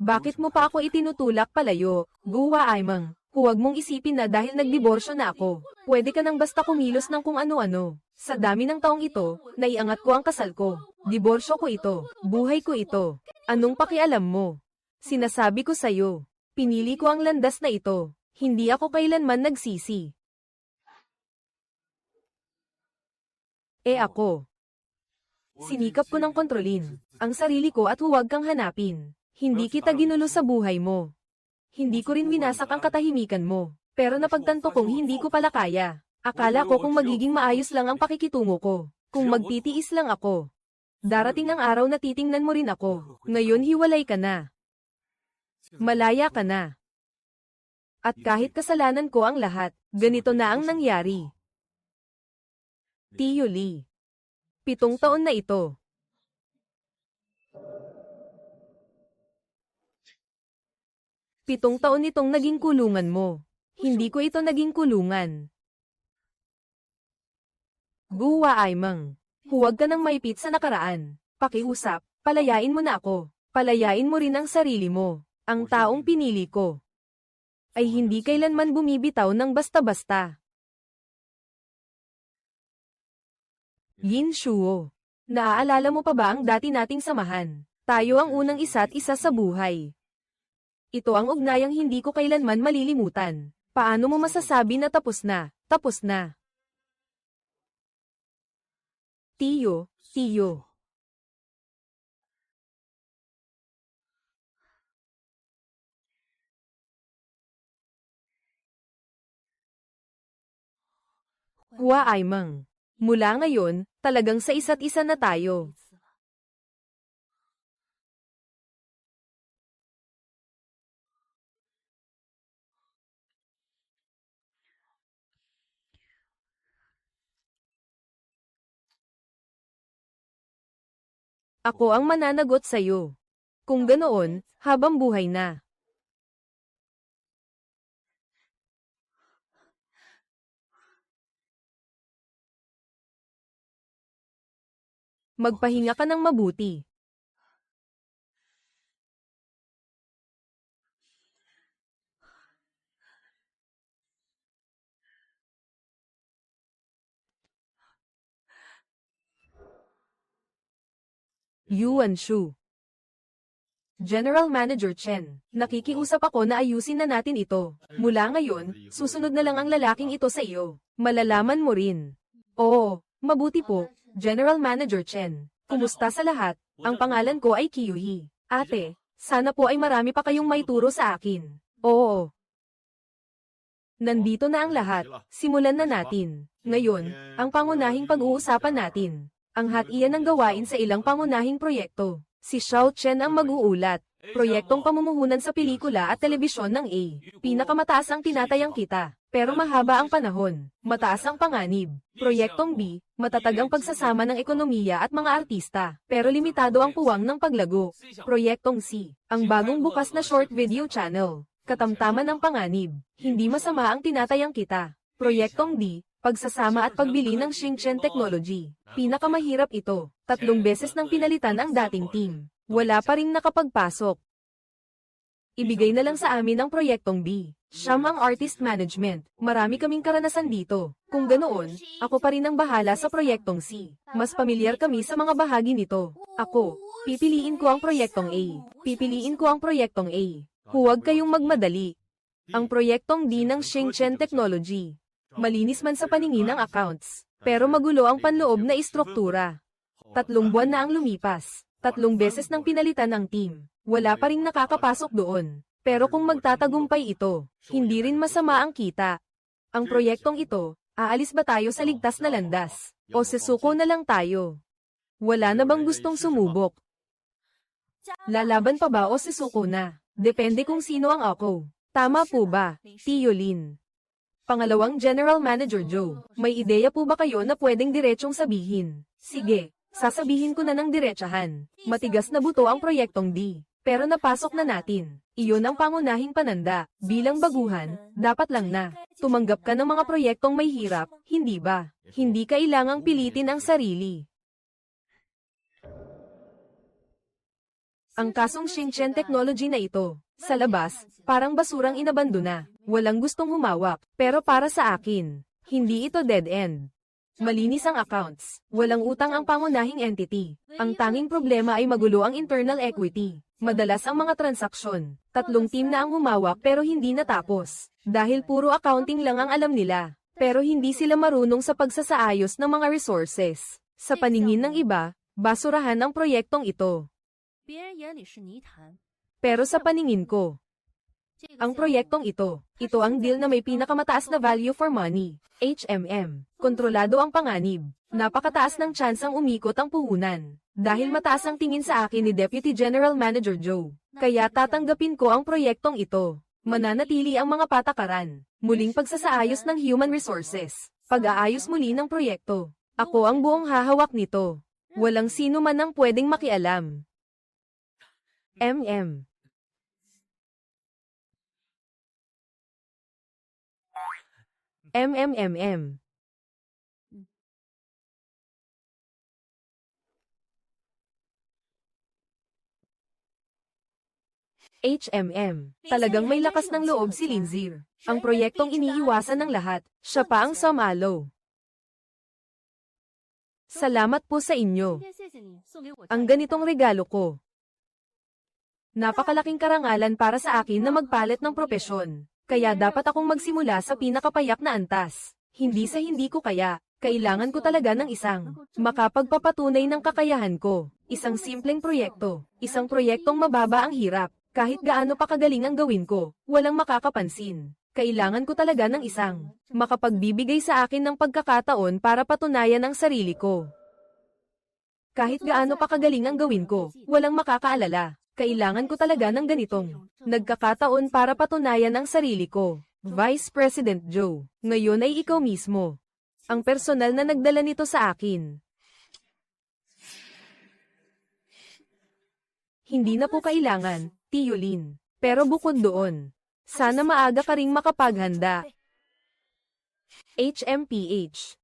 Bakit mo pa ako itinutulak palayo? Guwa Aimang, huwag mong isipin na dahil nagdiborsyo na ako, pwede ka nang basta kumilos ng kung ano-ano. Sa dami ng taong ito, naiangat ko ang kasal ko. Diborsyo ko ito. Buhay ko ito. Anong pakialam mo? Sinasabi ko sa'yo. Pinili ko ang landas na ito. Hindi ako kailanman nagsisi. Ako. Sinikap ko ng kontrolin ang sarili ko at huwag kang hanapin. Hindi kita ginulo sa buhay mo. Hindi ko rin winasak ang katahimikan mo. Pero napagtanto kong hindi ko pala kaya. Akala ko kung magiging maayos lang ang pakikitungo ko. Kung magtitiis lang ako. Darating ang araw na titingnan mo rin ako. Ngayon hiwalay ka na. Malaya ka na. At kahit kasalanan ko ang lahat, ganito na ang nangyari. Tio Lee. 7 taon na ito. Pitong taon itong naging kulungan mo. Hindi ko ito naging kulungan. Guwa Aimang. Huwag ka nang maipit sa nakaraan. Pakiusap, palayain mo na ako. Palayain mo rin ang sarili mo. Ang taong pinili ko ay hindi kailanman bumibitaw ng basta-basta. Yin Shuo. Naaalala mo pa ba ang dati nating samahan? Tayo ang unang isa't isa sa buhay. Ito ang ugnayang hindi ko kailanman malilimutan. Paano mo masasabi na tapos na? Tapos na. Tiyo, Tiyo. Hua Aimang. Mula ngayon, talagang sa isa't isa na tayo. Ako ang mananagot sa'yo. Kung ganoon, habang buhay na. Magpahinga ka ng mabuti. Yuan Shu. General Manager Chen, nakikiusap ako na ayusin na natin ito. Mula ngayon, susunod na lang ang lalaking ito sa iyo. Malalaman mo rin. Oo, mabuti po, General Manager Chen. Kumusta sa lahat? Ang pangalan ko ay Kyuhi. Ate, sana po ay marami pa kayong maituro sa akin. Oo. Nandito na ang lahat. Simulan na natin. Ngayon, ang pangunahing pag-uusapan natin. Ang hatian ng gawain sa ilang pangunahing proyekto. Si Xiao Chen ang mag-uulat. Proyektong pamumuhunan sa pelikula at telebisyon ng A. Pinakamataas ang tinatayang kita. Pero mahaba ang panahon. Mataas ang panganib. Proyektong B, matatag ang pagsasama ng ekonomiya at mga artista. Pero limitado ang puwang ng paglago. Proyektong C, ang bagong bukas na short video channel. Katamtaman ng panganib. Hindi masama ang tinatayang kita. Proyektong D, pagsasama at pagbili ng Xingchen Technology. Pinakamahirap ito. 3 beses nang pinalitan ang dating team. Wala pa ring nakapagpasok. Ibigay na lang sa amin ang proyektong B. Siyam ang artist management. Marami kaming karanasan dito. Kung ganoon, ako pa rin ang bahala sa proyektong C. Mas pamilyar kami sa mga bahagi nito. Ako, pipiliin ko ang proyektong A. Pipiliin ko ang proyektong A. Huwag kayong magmadali. Ang proyektong D ng Xingchen Technology. Malinis man sa paningin ng accounts. Pero magulo ang panloob na istruktura. 3 buwan na ang lumipas. 3 beses nang pinalitan ang team. Wala pa ring nakakapasok doon. Pero kung magtatagumpay ito, hindi rin masama ang kita. Ang proyektong ito, aalis ba tayo sa ligtas na landas? O sesuko na lang tayo? Wala na bang gustong sumubok? Lalaban pa ba o sesuko na? Depende kung sino ang ako. Tama po ba, Tio Lin? Pangalawang General Manager Joe, may ideya po ba kayo na pwedeng diretsong sabihin? Sige, sasabihin ko na ng diretsahan. Matigas na buto ang proyektong D. Pero napasok na natin. Iyon ang pangunahing pananda. Bilang baguhan, dapat lang na. Tumanggap ka ng mga proyektong may hirap, hindi ba? Hindi kailangang pilitin ang sarili. Ang kasong Xingchen Technology na ito, sa labas, parang basurang inabandona. Walang gustong humawak, pero para sa akin, hindi ito dead end. Malinis ang accounts, walang utang ang pangunahing entity. Ang tanging problema ay magulo ang internal equity. Madalas ang mga transaksyon, 3 team na ang humawak pero hindi natapos. Dahil puro accounting lang ang alam nila, pero hindi sila marunong sa pagsasaayos ng mga resources. Sa paningin ng iba, basurahan ang proyektong ito. Pero sa paningin ko, ang proyektong ito ang deal na may pinakamataas na value for money, HMM. Kontrolado ang panganib. Napakataas ng tsansang umikot ang puhunan. Dahil mataas ang tingin sa akin ni Deputy General Manager Joe, kaya tatanggapin ko ang proyektong ito. Mananatili ang mga patakaran. Muling pagsasaayos ng human resources. Pag-aayos muli ng proyekto. Ako ang buong hahawak nito. Walang sino man ang pwedeng makialam. MM. MMMM. HMM. Talagang may lakas ng loob si Linzir. Ang proyektong iniiwasan ng lahat, siya pa ang sumalo. Salamat po sa inyo. Ang ganitong regalo ko. Napakalaking karangalan para sa akin na magpalit ng propesyon. Kaya dapat akong magsimula sa pinakapayak na antas. Hindi sa hindi ko kaya. Kailangan ko talaga ng isang makapagpapatunay ng kakayahan ko. Isang simpleng proyekto. Isang proyektong mababa ang hirap. Kahit gaano pa kagaling ang gawin ko, walang makakapansin. Kailangan ko talaga ng isang makapagbibigay sa akin ng pagkakataon para patunayan ang sarili ko. Kahit gaano pa kagaling ang gawin ko, walang makakaalala. Kailangan ko talaga ng ganitong nagkakataon para patunayan ang sarili ko. Vice President Joe, ngayon ay ikaw mismo ang personal na nagdala nito sa akin. Hindi na po kailangan, Tio Lin. Pero bukod doon, sana maaga ka ring makapaghanda. HMPH.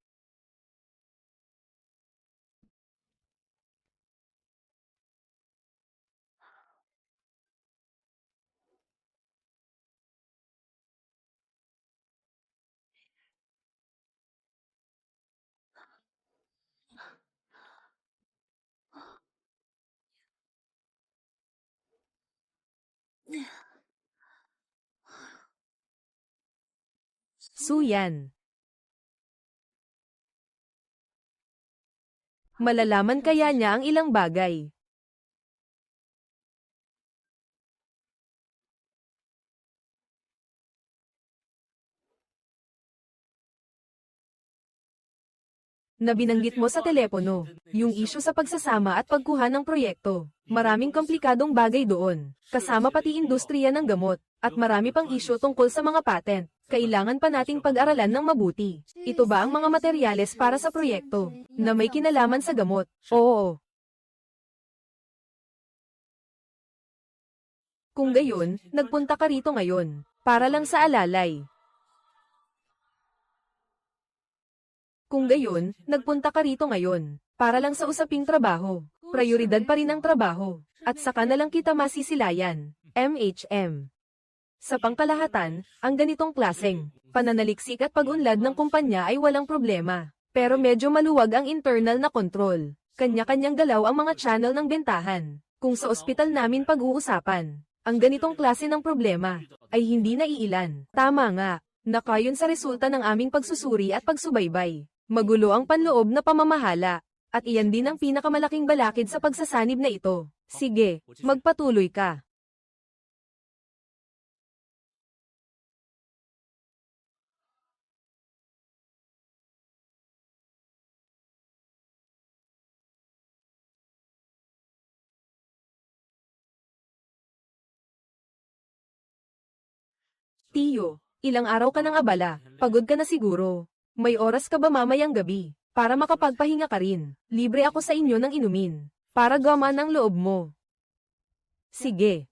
Suyan. Malalaman kaya niya ang ilang bagay. Na binanggit mo sa telepono, yung issue sa pagsasama at pagkuha ng proyekto. Maraming komplikadong bagay doon, kasama pati industriya ng gamot, at marami pang issue tungkol sa mga patent. Kailangan pa nating pag-aralan ng mabuti. Ito ba ang mga materyales para sa proyekto, na may kinalaman sa gamot? Oo. Kung gayon, nagpunta ka rito ngayon, para lang sa alalay. Kung gayon, nagpunta ka rito ngayon, para lang sa usaping trabaho. Prioridad pa rin ang trabaho, at saka na lang kita masisilayan. MHM. Sa pangkalahatan, ang ganitong klaseng pananaliksik at pag-unlad ng kumpanya ay walang problema. Pero medyo maluwag ang internal na kontrol. Kanya-kanyang galaw ang mga channel ng bentahan. Kung sa ospital namin pag-uusapan, ang ganitong klase ng problema ay hindi naiilan. Tama nga, nakayon sa resulta ng aming pagsusuri at pagsubaybay. Magulo ang panloob na pamamahala, at iyan din ang pinakamalaking balakid sa pagsasanib na ito. Sige, magpatuloy ka. Tiyo, ilang araw ka nang abala, pagod ka na siguro. May oras ka ba mamayang gabi, para makapagpahinga ka rin? Libre ako sa inyo ng inumin, para gamaan ang loob mo. Sige.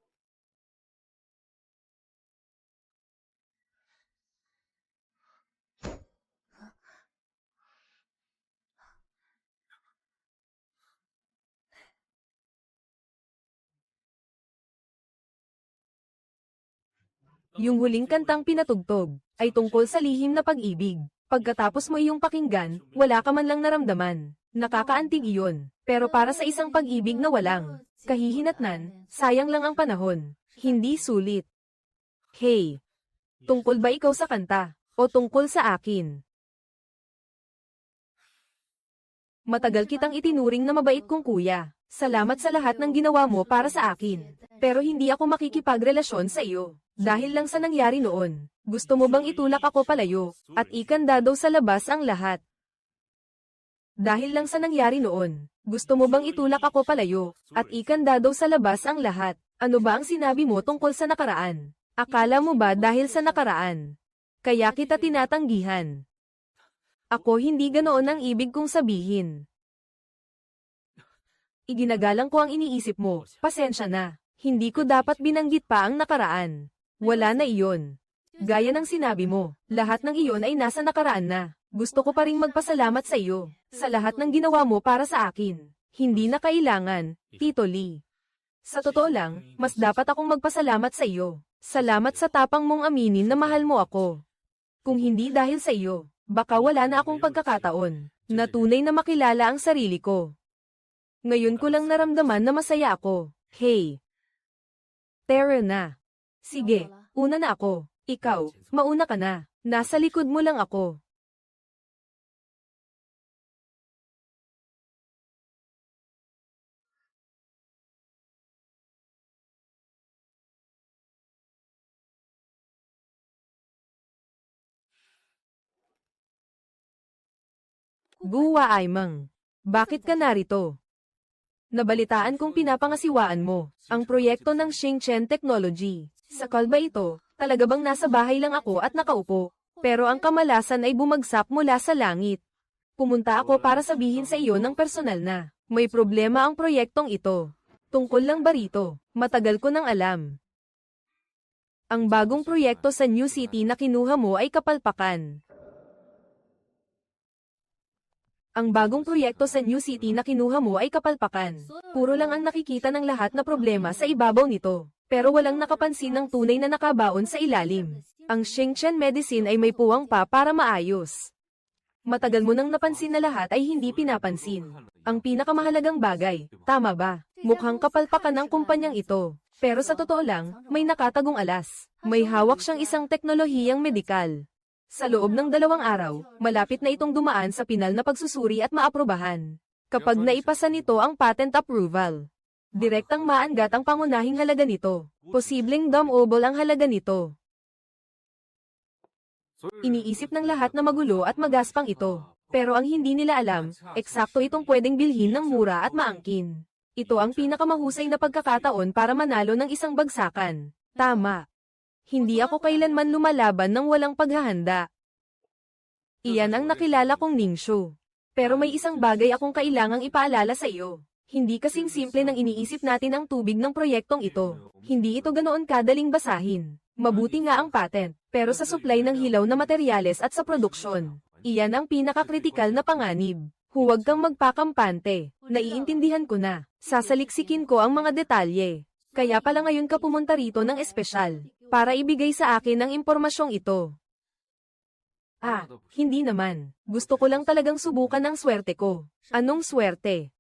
Yung huling kantang pinatugtog, ay tungkol sa lihim na pag-ibig. Pagkatapos mo iyong pakinggan, wala ka man lang naramdaman. Nakakaantig iyon, pero para sa isang pag-ibig na walang kahihinatnan, sayang lang ang panahon. Hindi sulit. Hey! Tungkol ba ikaw sa kanta, o tungkol sa akin? Matagal kitang itinuring na mabait kong kuya. Salamat sa lahat ng ginawa mo para sa akin. Pero hindi ako makikipagrelasyon sa iyo. Dahil lang sa nangyari noon. Gusto mo bang itulak ako palayo, at ikanda daw sa labas ang lahat? Dahil lang sa nangyari noon. Gusto mo bang itulak ako palayo, at ikanda daw sa labas ang lahat? Ano ba ang sinabi mo tungkol sa nakaraan? Akala mo ba dahil sa nakaraan? Kaya kita tinatanggihan. Ako hindi ganoon ang ibig kong sabihin. Iginagalang ko ang iniisip mo, pasensya na. Hindi ko dapat binanggit pa ang nakaraan. Wala na iyon. Gaya ng sinabi mo, lahat ng iyon ay nasa nakaraan na. Gusto ko pa ring magpasalamat sa iyo, sa lahat ng ginawa mo para sa akin. Hindi na kailangan, Tito Lee. Sa totoo lang, mas dapat akong magpasalamat sa iyo. Salamat sa tapang mong aminin na mahal mo ako. Kung hindi dahil sa iyo, baka wala na akong pagkakataon na tunay na makilala ang sarili ko. Ngayon ko lang naramdaman na masaya ako. Hey! Tara na. Sige, una na ako. Ikaw, mauna ka na. Nasa likod mo lang ako. Guwa Aimang. Bakit ka narito? Nabalitaan kong pinapangasiwaan mo ang proyekto ng Shingchen Technology. Sa kalba ito, talaga bang nasa bahay lang ako at nakaupo? Pero ang kamalasan ay bumagsak mula sa langit. Pumunta ako para sabihin sa iyo ng personal na may problema ang proyektong ito. Tungkol lang ba rito? Matagal ko nang alam. Ang bagong proyekto sa New City na kinuha mo ay kapalpakan. Ang bagong proyekto sa New City na kinuha mo ay kapalpakan. Puro lang ang nakikita ng lahat na problema sa ibabaw nito. Pero walang nakapansin ng tunay na nakabaon sa ilalim. Ang Shingchen Medicine ay may puwang pa para maayos. Matagal mo nang napansin na lahat ay hindi pinapansin. Ang pinakamahalagang bagay, tama ba? Mukhang kapalpakan ng kumpanyang ito. Pero sa totoo lang, may nakatagong alas. May hawak siyang isang teknolohiyang medikal. Sa loob ng 2 araw, malapit na itong dumaan sa pinal na pagsusuri at maaprubahan. Kapag naipasa nito ang patent approval, direktang maanggat ang pangunahing halaga nito. Posibleng double ang halaga nito. Iniisip ng lahat na magulo at magaspang ito. Pero ang hindi nila alam, eksakto itong pwedeng bilhin ng mura at maangkin. Ito ang pinakamahusay na pagkakataon para manalo ng isang bagsakan. Tama. Hindi ako kailanman lumalaban ng walang paghahanda. Iyan ang nakilala kong Ningxu. Pero may isang bagay akong kailangang ipaalala sa iyo. Hindi kasing simple nang iniisip natin ang tubig ng proyektong ito. Hindi ito ganoon kadaling basahin. Mabuti nga ang patent, pero sa supply ng hilaw na materyales at sa produksyon, iyan ang pinakakritikal na panganib. Huwag kang magpakampante. Naiintindihan ko na. Sasaliksikin ko ang mga detalye. Kaya pala ngayon ka pumunta rito ng espesyal, para ibigay sa akin ang impormasyong ito. Hindi naman. Gusto ko lang talagang subukan ang swerte ko. Anong swerte?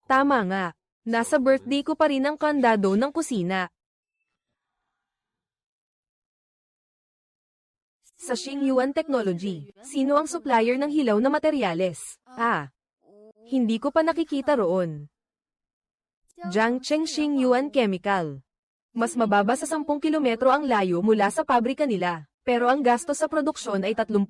Tama nga. Nasa birthday ko pa rin ang kandado ng kusina. Sa Xingyuan Technology, sino ang supplier ng hilaw na materyales? Hindi ko pa nakikita roon. Jiangcheng Xingyuan Chemical. Mas mababa sa 10 kilometro ang layo mula sa pabrika nila, pero ang gastos sa produksyon ay 30%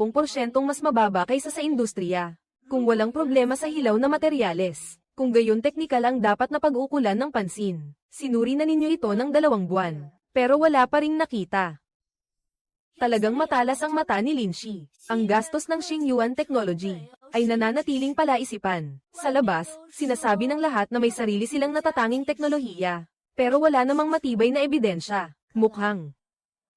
mas mababa kaysa sa industriya. Kung walang problema sa hilaw na materyales, kung gayon teknikal ang dapat na pag-ukulan ng pansin, sinuri na ninyo ito ng 2 buwan, pero wala pa ring nakita. Talagang matalas ang mata ni Linshi. Ang gastos ng Xingyuan Technology ay nananatiling palaisipan. Sa labas, sinasabi ng lahat na may sarili silang natatanging teknolohiya. Pero wala namang matibay na ebidensya. Mukhang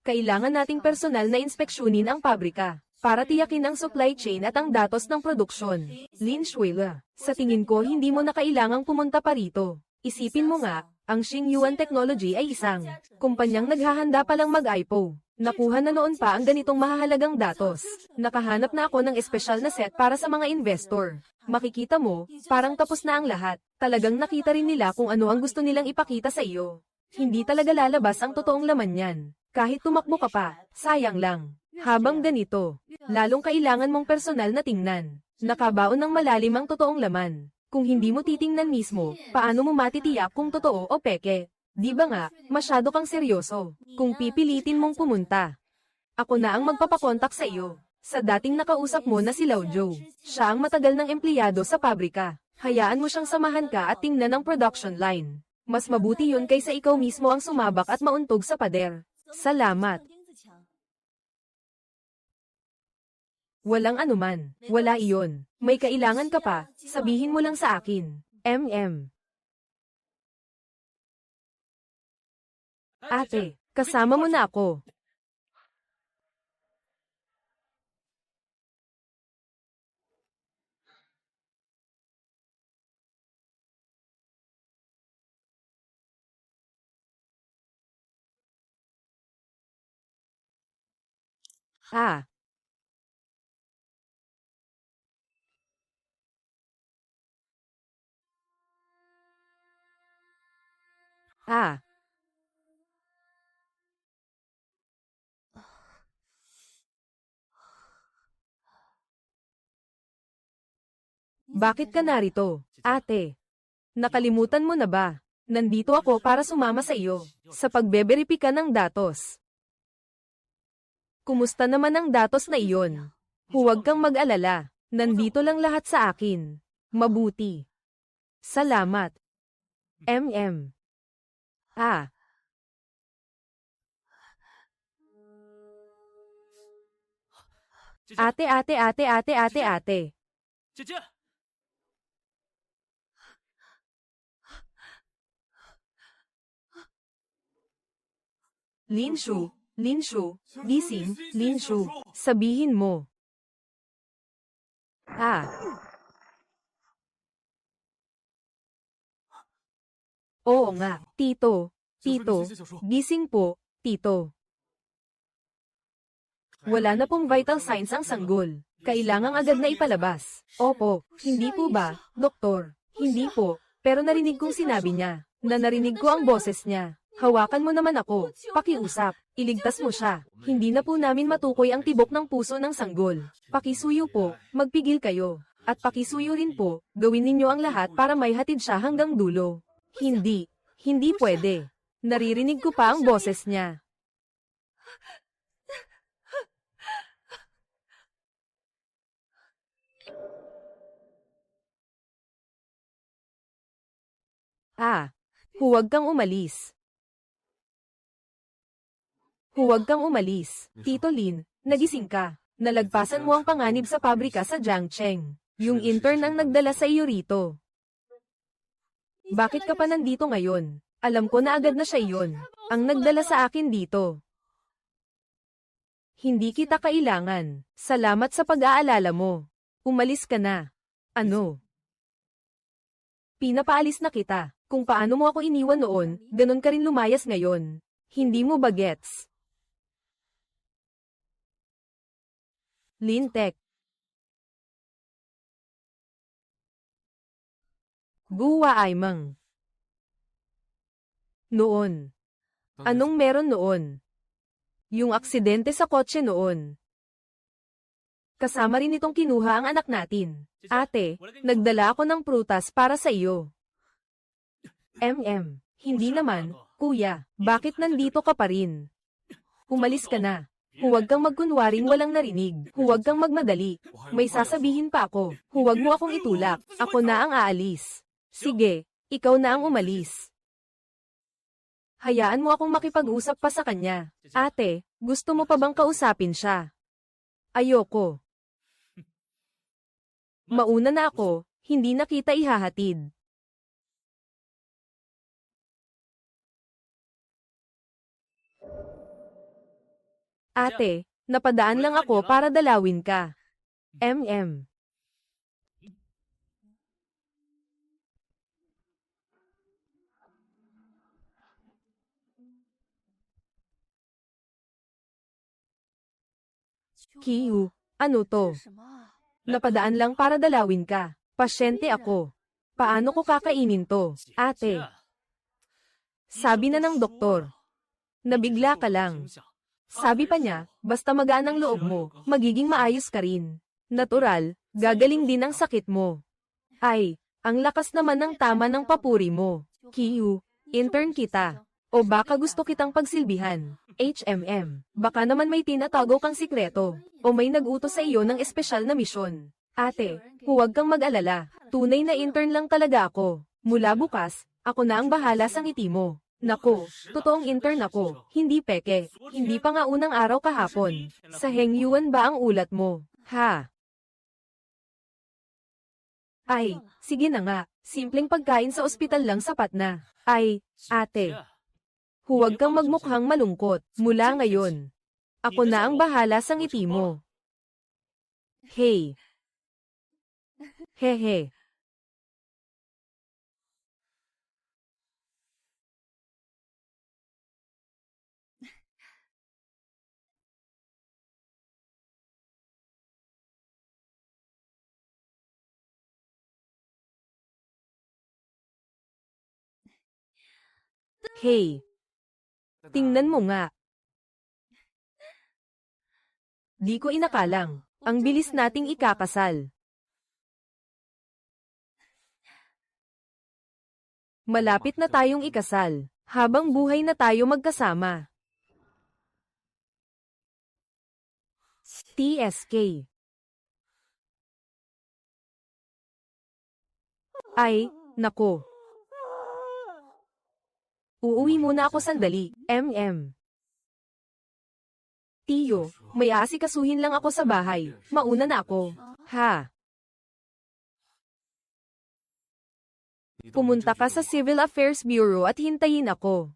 kailangan nating personal na inspeksyonin ang pabrika para tiyakin ang supply chain at ang datos ng produksyon. Lin Shuila, sa tingin ko hindi mo na kailangang pumunta pa rito. Isipin mo nga, ang Xingyuan Technology ay isang kumpanyang naghahanda palang mag-IPO. Nakuha na noon pa ang ganitong mahahalagang datos. Nakahanap na ako ng espesyal na set para sa mga investor. Makikita mo, parang tapos na ang lahat. Talagang nakita rin nila kung ano ang gusto nilang ipakita sa iyo. Hindi talaga lalabas ang totoong laman yan. Kahit tumakbo ka pa, sayang lang. Habang ganito, lalong kailangan mong personal na tingnan. Nakabaon ng malalim ang totoong laman. Kung hindi mo titingnan mismo, paano mo matitiyak kung totoo o peke? Di ba nga, masyado kang seryoso. Kung pipilitin mong pumunta, ako na ang magpapakontak sa iyo. Sa dating nakausap mo na si Lao Zhou, siya ang matagal ng empleyado sa pabrika. Hayaan mo siyang samahan ka at tingnan ang production line. Mas mabuti yun kaysa ikaw mismo ang sumabak at mauntog sa pader. Salamat. Walang anuman. Wala iyon. May kailangan ka pa, sabihin mo lang sa akin. Ate, kasama mo na ako. Ah. Ah. Bakit ka narito, ate? Nakalimutan mo na ba? Nandito ako para sumama sa iyo, sa pagbeberipika ng datos. Kumusta naman ang datos na iyon? Huwag kang mag-alala, nandito lang lahat sa akin. Mabuti. Salamat. Ah. Ate. 姐姐， Linshu, gising, Linshu, sabihin mo. Ah. Oo nga, Tito, gising po, Tito. Wala na pong vital signs ang sanggol. Kailangang agad na ipalabas. Opo, hindi po ba, Doktor? Hindi po, pero narinig kong sinabi niya, na narinig ko ang boses niya. Hawakan mo naman ako, pakiusap, iligtas mo siya. Hindi na po namin matukoy ang tibok ng puso ng sanggol. Pakisuyo po, magpigil kayo. At pakisuyo rin po, gawin ninyo ang lahat para may hatid siya hanggang dulo. Hindi pwede. Naririnig ko pa ang boses niya. Ah, huwag kang umalis. Huwag kang umalis. Tito Lin, nagising ka. Nalagpasan mo ang panganib sa pabrika sa Jiangcheng. Yung intern ang nagdala sa iyo rito. Bakit ka pa nandito ngayon? Alam ko na agad na siya iyon. Ang nagdala sa akin dito. Hindi kita kailangan. Salamat sa pag-aalala mo. Umalis ka na. Ano? Pinapaalis na kita. Kung paano mo ako iniwan noon, ganun ka rin lumayas ngayon. Hindi mo ba gets? Lintek. Guwa Aimang. Noon. Anong meron noon? Yung aksidente sa kotse noon. Kasama rin itong kinuha ang anak natin. Ate, nagdala ako ng prutas para sa iyo. Hindi naman, kuya, bakit nandito ka pa rin? Umalis ka na. Huwag kang magkunwaring walang narinig. Huwag kang magmadali. May sasabihin pa ako. Huwag mo akong itulak. Ako na ang aalis. Sige, ikaw na ang umalis. Hayaan mo akong makipag-usap pa sa kanya. Ate, gusto mo pa bang kausapin siya? Ayoko. Mauna na ako, hindi na kita ihahatid. Ate, napadaan lang ako para dalawin ka. Kiyu, ano to? Napadaan lang para dalawin ka. Pasyente ako. Paano ko kakainin to, ate? Sabi na ng doktor. Nabigla ka lang. Sabi pa niya, basta magaan ang loob mo, magiging maayos ka rin. Natural, gagaling din ang sakit mo. Ay, ang lakas naman ng tama ng papuri mo. Kiyu, intern kita. O baka gusto kitang pagsilbihan. Baka naman may tinatago kang sikreto. O may nag-utos sa iyo ng espesyal na misyon. Ate, huwag kang mag-alala. Tunay na intern lang talaga ako. Mula bukas, ako na ang bahala sa ngiti mo. Nako, totoong intern ako, hindi peke. Hindi pa nga unang araw kahapon. Sa Hengyuan ba ang ulat mo? Ha? Ay, sige na nga. Simpleng pagkain sa ospital lang sapat na. Ay, ate. Huwag kang magmukhang malungkot. Mula ngayon, ako na ang bahala sa ngiti mo. Hey. Hehe. Hey, tingnan mo nga. Di ko inakalang. Ang bilis nating ikakasal. Malapit na tayong ikasal. Habang buhay na tayo magkasama. TSK. Ay, nako. Uuwi muna ako sandali, Tiyo, may aasikasuhin lang ako sa bahay. Mauna na ako. Ha? Pumunta ka sa Civil Affairs Bureau at hintayin ako.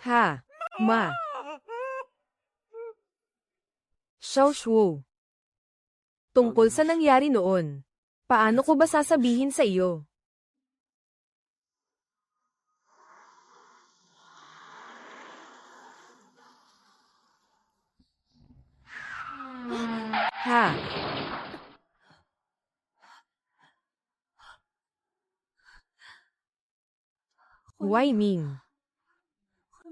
Ha? Ma? Xiao Shuo. Tungkol sa nangyari noon. Paano ko ba sasabihin sa iyo? Ha? Wai Ming.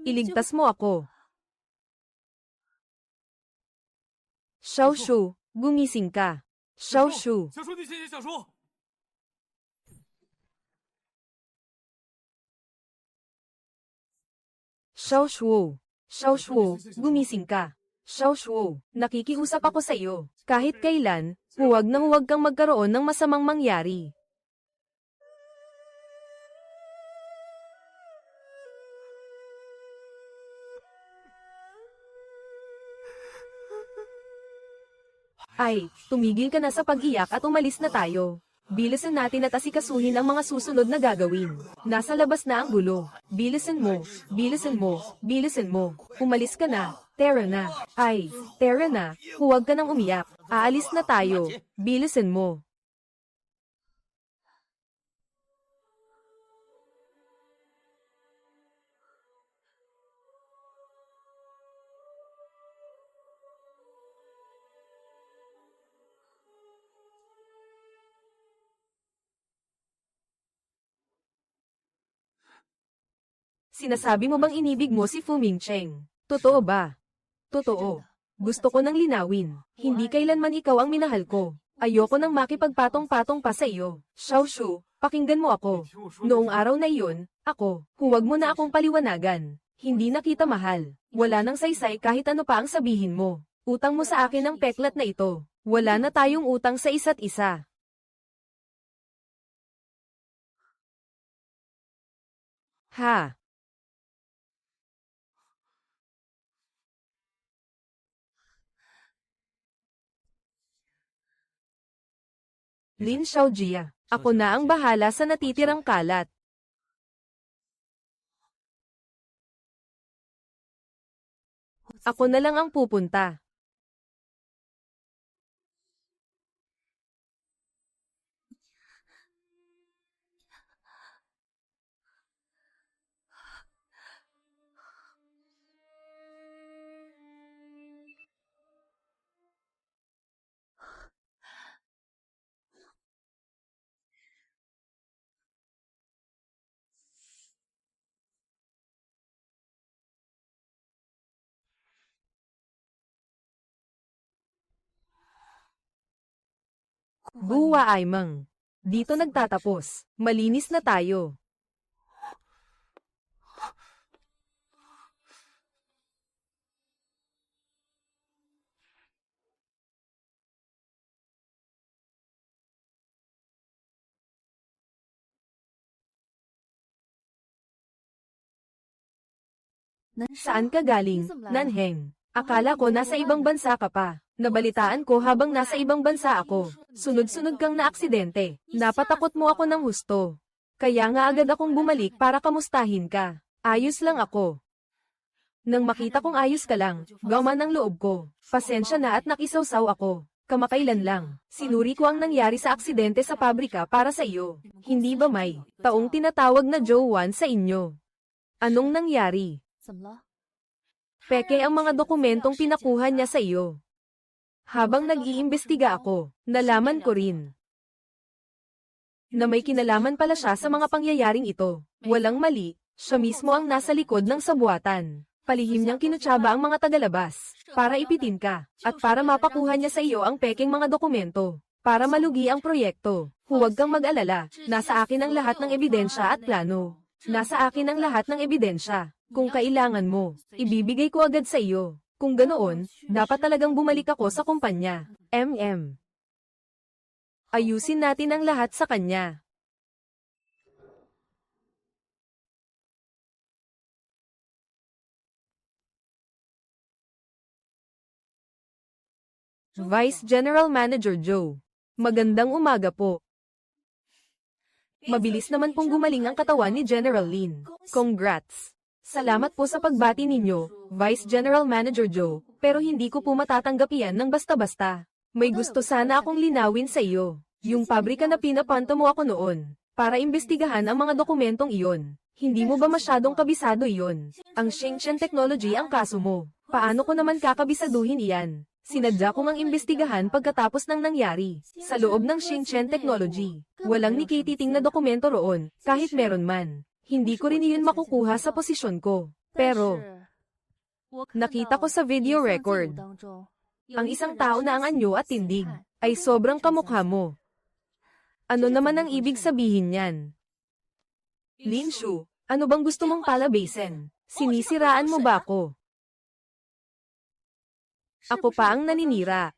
Iligtas mo ako. Xiao Shu, gumising ka. Xiao Shu. 小叔，你谢谢小叔。 Xiao Shu. Xiao Shu, gumising ka. Xiao Shu, nakikiusap ako sa iyo. Kahit kailan, huwag nang huwag kang magkaroon ng masamang mangyari. Ay, tumigil ka na sa pag-iyak at umalis na tayo. Bilisan natin at asikasuhin ang mga susunod na gagawin. Nasa labas na ang gulo. Bilisan mo, bilisan mo, bilisan mo. Umalis ka na, Tara na. Ay, Tara na, huwag ka nang umiyak. Aalis na tayo. Bilisan mo. Sinasabi mo bang inibig mo si Fu Mingcheng? Totoo ba? Totoo. Gusto ko nang linawin. Hindi kailanman ikaw ang minahal ko. Ayoko nang makipagpatong-patong pa sa iyo. Xiao Shu, pakinggan mo ako. Noong araw na iyon, huwag mo na akong paliwanagan. Hindi na kita mahal. Wala nang saysay kahit ano pa ang sabihin mo. Utang mo sa akin ang peklat na ito. Wala na tayong utang sa isa't isa. Ha? Lin Xiaojia, ako na ang bahala sa natitirang kalat. Ako na lang ang pupunta. Buwa Aimang. Dito nagtatapos. Malinis na tayo. Saan ka galing, Nanheng? Akala ko nasa ibang bansa ka pa. Nabalitaan ko habang nasa ibang bansa ako. Sunod-sunod kang naaksidente. Napatakot mo ako ng husto. Kaya nga agad akong bumalik para kamustahin ka. Ayos lang ako. Nang makita kong ayos ka lang, gaman ang loob ko. Pasensya na at nakisawsaw ako. Kamakailan lang, sinuri ko ang nangyari sa aksidente sa pabrika para sa iyo. Hindi ba may taong tinatawag na Joe 1 sa inyo? Anong nangyari? Peke ang mga dokumentong pinakuha niya sa iyo. Habang nag-iimbestiga ako, nalaman ko rin na may kinalaman pala siya sa mga pangyayaring ito. Walang mali, siya mismo ang nasa likod ng sabuatan. Palihim niyang kinutsaba ang mga tagalabas, para ipitin ka, at para mapakuha niya sa iyo ang pekeng mga dokumento, para malugi ang proyekto. Huwag kang mag-alala, nasa akin ang lahat ng ebidensya at plano. Nasa akin ang lahat ng ebidensya. Kung kailangan mo, ibibigay ko agad sa iyo. Kung ganoon, dapat talagang bumalik ako sa kumpanya. Ayusin natin ang lahat sa kanya. Vice General Manager Joe. Magandang umaga po. Mabilis naman pong gumaling ang katawan ni General Lin. Congrats! Salamat po sa pagbati ninyo, Vice General Manager Joe, pero hindi ko po matatanggap yan ng basta-basta. May gusto sana akong linawin sa iyo. Yung pabrika na pinapanto mo ako noon, para imbestigahan ang mga dokumentong iyon. Hindi mo ba masyadong kabisado iyon? Ang Shenzhen Technology ang kaso mo. Paano ko naman kakabisaduhin iyan? Sinadya ko ngang imbestigahan pagkatapos ng nangyari. Sa loob ng Shenzhen Technology, walang nikititing na dokumento roon, kahit meron man. Hindi ko rin iyon makukuha sa posisyon ko. Pero, nakita ko sa video record. Ang isang tao na ang anyo at tindig, ay sobrang kamukha mo. Ano naman ang ibig sabihin niyan? Lin Shu, ano bang gusto mong palabasin? Sinisiraan mo ba ako? Ako pa ang naninira.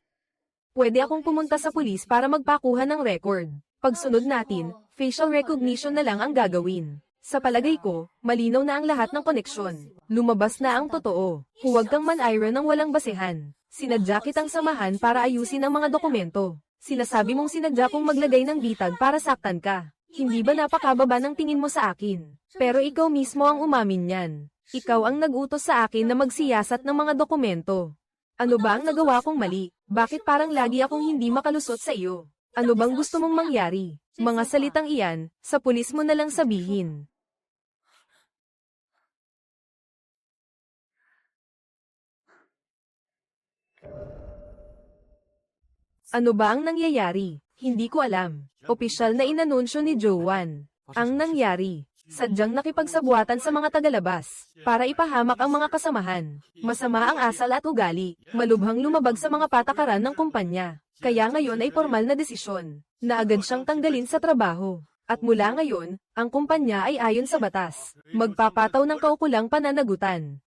Pwede akong pumunta sa pulis para magpakuha ng record. Pagsunod natin, facial recognition na lang ang gagawin. Sa palagay ko, malinaw na ang lahat ng koneksyon. Lumabas na ang totoo. Huwag kang man-ira ng walang basehan. Sinadya kitang samahan para ayusin ang mga dokumento. Sinasabi mong sinadya kong maglagay ng bitag para saktan ka. Hindi ba napakababa ng tingin mo sa akin? Pero ikaw mismo ang umamin niyan. Ikaw ang nag-utos sa akin na magsiyasat ng mga dokumento. Ano ba ang nagawa kong mali? Bakit parang lagi akong hindi makalusot sa iyo? Ano bang gusto mong mangyari? Mga salitang iyan, sa pulis mo na lang sabihin. Ano ba ang nangyayari? Hindi ko alam. Opisyal na inanunsyo ni Joanne. Ang nangyari, sadyang nakipagsabuatan sa mga tagalabas, para ipahamak ang mga kasamahan. Masama ang asal at ugali, malubhang lumabag sa mga patakaran ng kumpanya. Kaya ngayon ay formal na desisyon, na agad siyang tanggalin sa trabaho. At mula ngayon, ang kumpanya ay ayon sa batas. Magpapataw ng kaukulang pananagutan.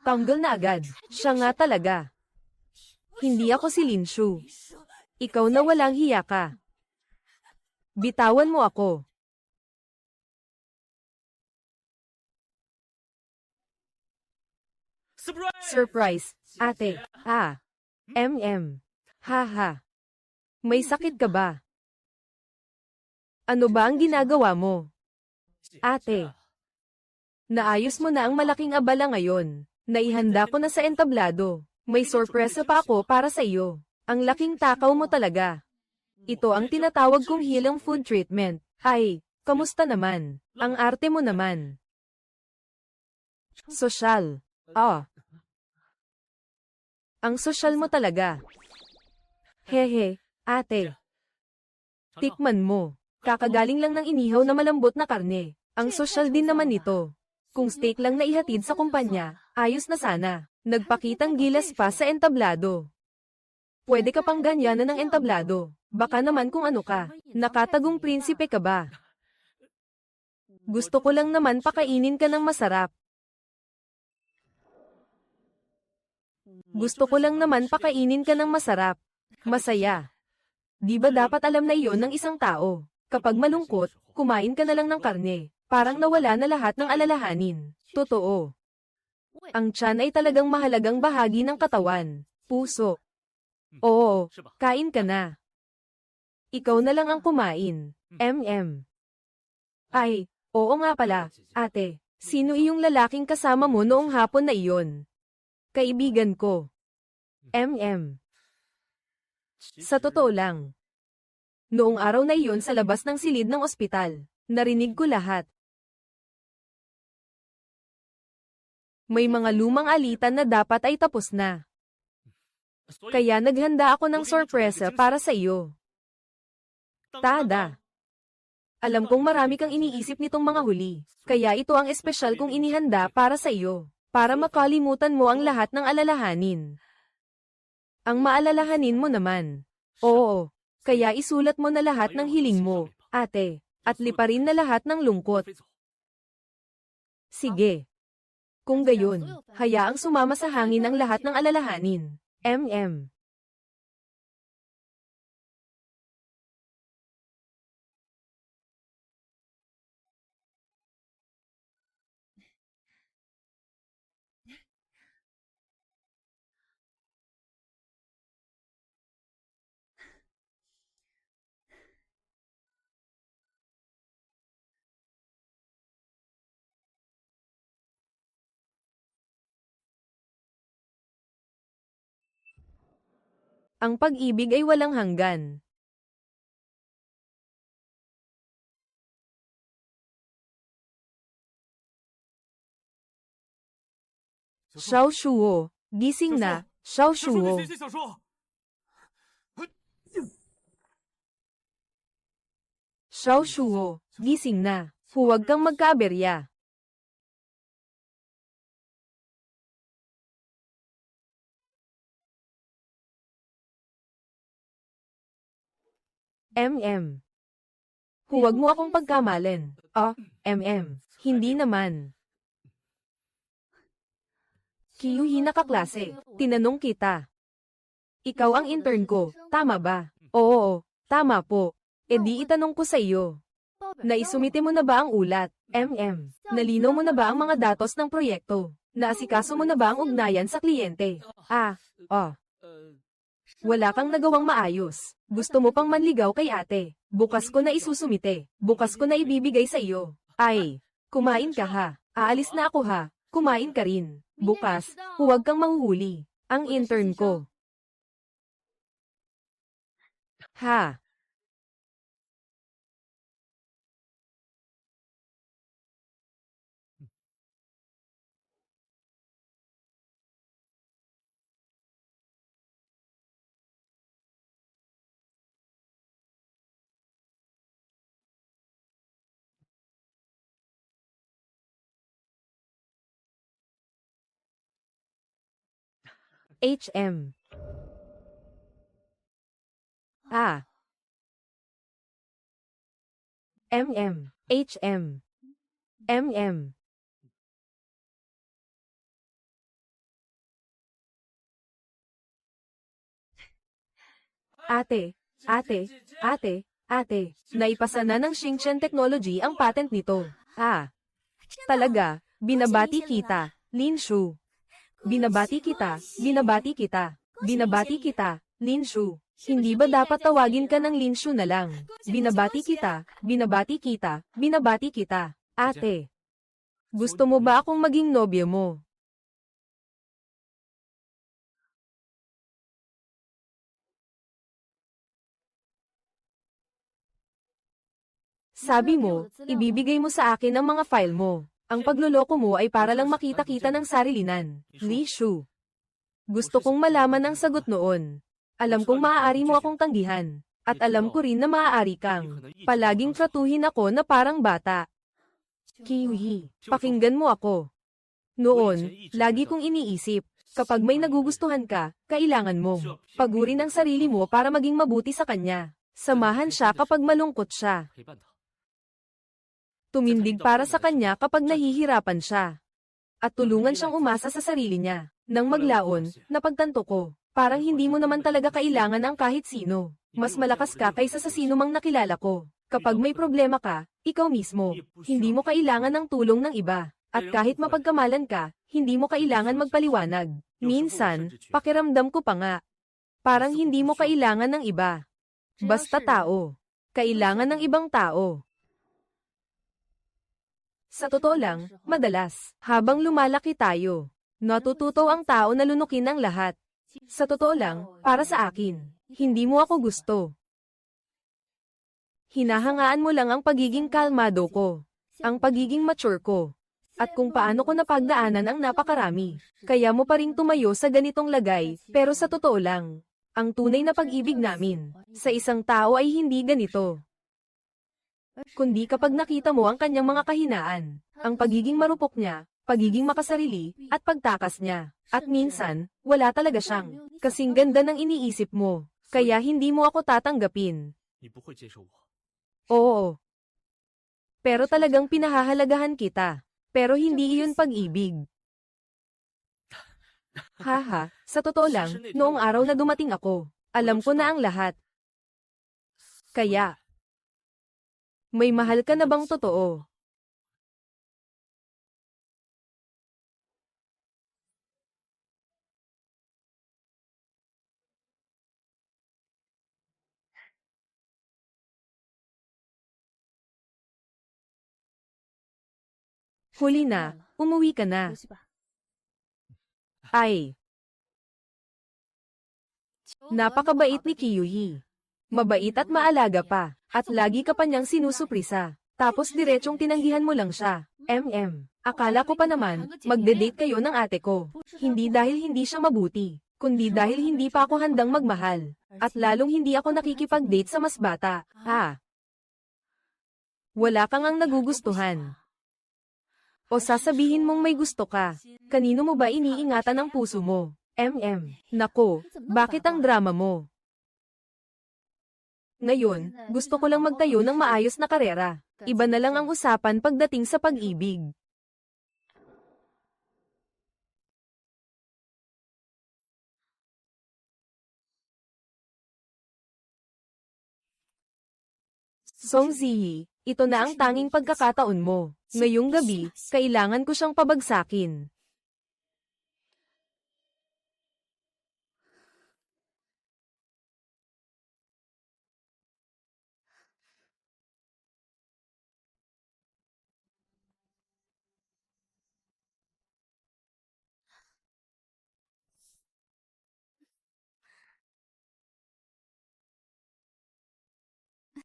Tanggal na agad. Siya nga talaga. Hindi ako si Lin Shu. Ikaw na walang hiya ka. Bitawan mo ako. Surprise, ate. Haha. May sakit ka ba? Ano ba ang ginagawa mo? Ate. Naayos mo na ang malaking abala ngayon. Naihanda ko na sa entablado. May sorpresa pa ako para sa iyo. Ang laking takaw mo talaga. Ito ang tinatawag kong healing food treatment. Ay, kamusta naman? Ang arte mo naman. Sosyal. Ang sosyal mo talaga. Hehe, ate. Tikman mo. Kakagaling lang ng inihaw na malambot na karne. Ang sosyal din naman nito. Kung steak lang na ihatid sa kumpanya, ayos na sana. Nagpakitang gilas pa sa entablado. Pwede ka pang ganyanan ng entablado. Baka naman kung ano ka. Nakatagong prinsipe ka ba? Gusto ko lang naman pakainin ka ng masarap. Gusto ko lang naman pakainin ka ng masarap. Masaya. Di ba dapat alam na iyon ng isang tao? Kapag malungkot, kumain ka na lang ng karne. Parang nawala na lahat ng alalahanin. Totoo. Ang tiyan ay talagang mahalagang bahagi ng katawan. Puso. Oo, kain ka na. Ikaw na lang ang kumain. Ay, oo nga pala, ate. Sino iyong lalaking kasama mo noong hapon na iyon? Kaibigan ko. Sa totoo lang. Noong araw na iyon sa labas ng silid ng ospital, narinig ko lahat. May mga lumang alitan na dapat ay tapos na. Kaya naghanda ako ng sorpresa para sa iyo. Tada! Alam kong marami kang iniisip nitong mga huli, kaya ito ang espesyal kong inihanda para sa iyo, para makalimutan mo ang lahat ng alalahanin. Ang maalalahanin mo naman. Oo, kaya isulat mo na lahat ng hiling mo, ate, at liparin na lahat ng lungkot. Sige. Kung gayon, hayaang sumama sa hangin ang lahat ng alalahanin. MM. Ang pag-ibig ay walang hanggan. Xiao Shuo, gising na, Xiao Shuo. Xiao Shuo, gising na, huwag kang magkaaberya. MM. Huwag mo akong pagkamalin. MM. Hindi naman. Kiyuhi na kaklase, tinanong kita. Ikaw ang intern ko, tama ba? Oo, tama po. E di itanong ko sa iyo. Naisumite mo na ba ang ulat? MM. Nalinaw mo na ba ang mga datos ng proyekto? Naasikaso mo na ba ang ugnayan sa kliyente? Wala kang nagawang maayos. Gusto mo pang manligaw kay ate. Bukas ko na isusumite. Bukas ko na ibibigay sa iyo. Ay, kumain ka ha. Aalis na ako ha. Kumain ka rin. Bukas, huwag kang mahuhuli. Ang intern ko. Ha? HM. MM. HM. MM. Ate, naipasa na ng Xingchen Technology ang patent nito. Talaga, binabati kita, Lin Shu. Binabati kita, Lin Shu. Hindi ba dapat tawagin ka ng Lin Shu na lang? Binabati kita. Ate, gusto mo ba akong maging nobyo mo? Sabi mo, ibibigay mo sa akin ang mga file mo. Ang pagluloko mo ay para lang makita-kita ng sarilinan. Li Shu. Gusto kong malaman ang sagot noon. Alam kong maaari mo akong tanggihan. At alam ko rin na maaari kang palaging tratuhin ako na parang bata. Kiyuhi, pakinggan mo ako. Noon, lagi kong iniisip, kapag may nagugustuhan ka, kailangan mong pagurin ang sarili mo para maging mabuti sa kanya. Samahan siya kapag malungkot siya. Tumindig para sa kanya kapag nahihirapan siya. At tulungan siyang umasa sa sarili niya. Nang maglaon, napagtanto ko, parang hindi mo naman talaga kailangan ang kahit sino. Mas malakas ka kaysa sa sino mang nakilala ko. Kapag may problema ka, ikaw mismo. Hindi mo kailangan ng tulong ng iba. At kahit mapagkamalan ka, hindi mo kailangan magpaliwanag. Minsan, pakiramdam ko pa nga. Parang hindi mo kailangan ng iba. Basta tao. Kailangan ng ibang tao. Sa totoo lang, madalas, habang lumalaki tayo, natututo ang tao na lunukin ang lahat. Sa totoo lang, para sa akin, hindi mo ako gusto. Hinahangaan mo lang ang pagiging kalmado ko, ang pagiging mature ko. At kung paano ko napagdaanan ang napakarami. Kaya mo pa ring tumayo sa ganitong lagay, pero sa totoo lang, ang tunay na pag-ibig namin sa isang tao ay hindi ganito. Kundi kapag nakita mo ang kanyang mga kahinaan, ang pagiging marupok niya, pagiging makasarili, at pagtakas niya. At minsan, wala talaga siyang kasing ganda ng iniisip mo. Kaya hindi mo ako tatanggapin. 你不会接受我。 Oo. Pero talagang pinahahalagahan kita. Pero hindi iyon pag-ibig. Haha, sa totoo lang, noong araw na dumating ako, alam ko na ang lahat. Kaya, may mahal ka na bang totoo? Huli na, umuwi ka na. Ay. Napakabait ni Kiyuhi. Mabait at maalaga pa, at lagi ka pa niyang sinusuprisa. Tapos diretsong tinanggihan mo lang siya. Akala ko pa naman, magde-date kayo ng ate ko. Hindi dahil hindi siya mabuti, kundi dahil hindi pa ako handang magmahal. At lalong hindi ako nakikipag-date sa mas bata. Ha? Wala kang ang nagugustuhan. O sasabihin mong may gusto ka. Kanino mo ba iniingatan ang puso mo? Nako, bakit ang drama mo? Ngayon, gusto ko lang magtayo ng maayos na karera. Iba na lang ang usapan pagdating sa pag-ibig. Song Ziyi, ito na ang tanging pagkakataon mo. Ngayong gabi, kailangan ko siyang pabagsakin.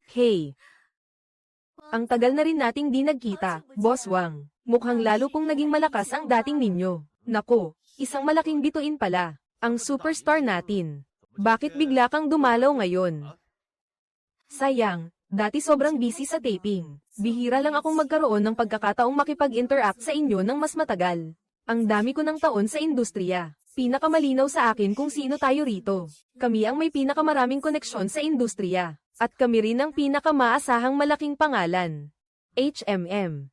Hey! Ang tagal na rin nating di nagkita, Boss Wang. Mukhang lalo pong naging malakas ang dating ninyo. Nako, isang malaking bituin pala. Ang superstar natin. Bakit bigla kang dumalaw ngayon? Sayang, dati sobrang busy sa taping. Bihira lang akong magkaroon ng pagkakataong makipag-interact sa inyo ng mas matagal. Ang dami ko ng taon sa industriya. Pinakamalinaw sa akin kung sino tayo rito. Kami ang may pinakamaraming koneksyon sa industriya. At kami rin ang pinakamaasahang malaking pangalan. HMM.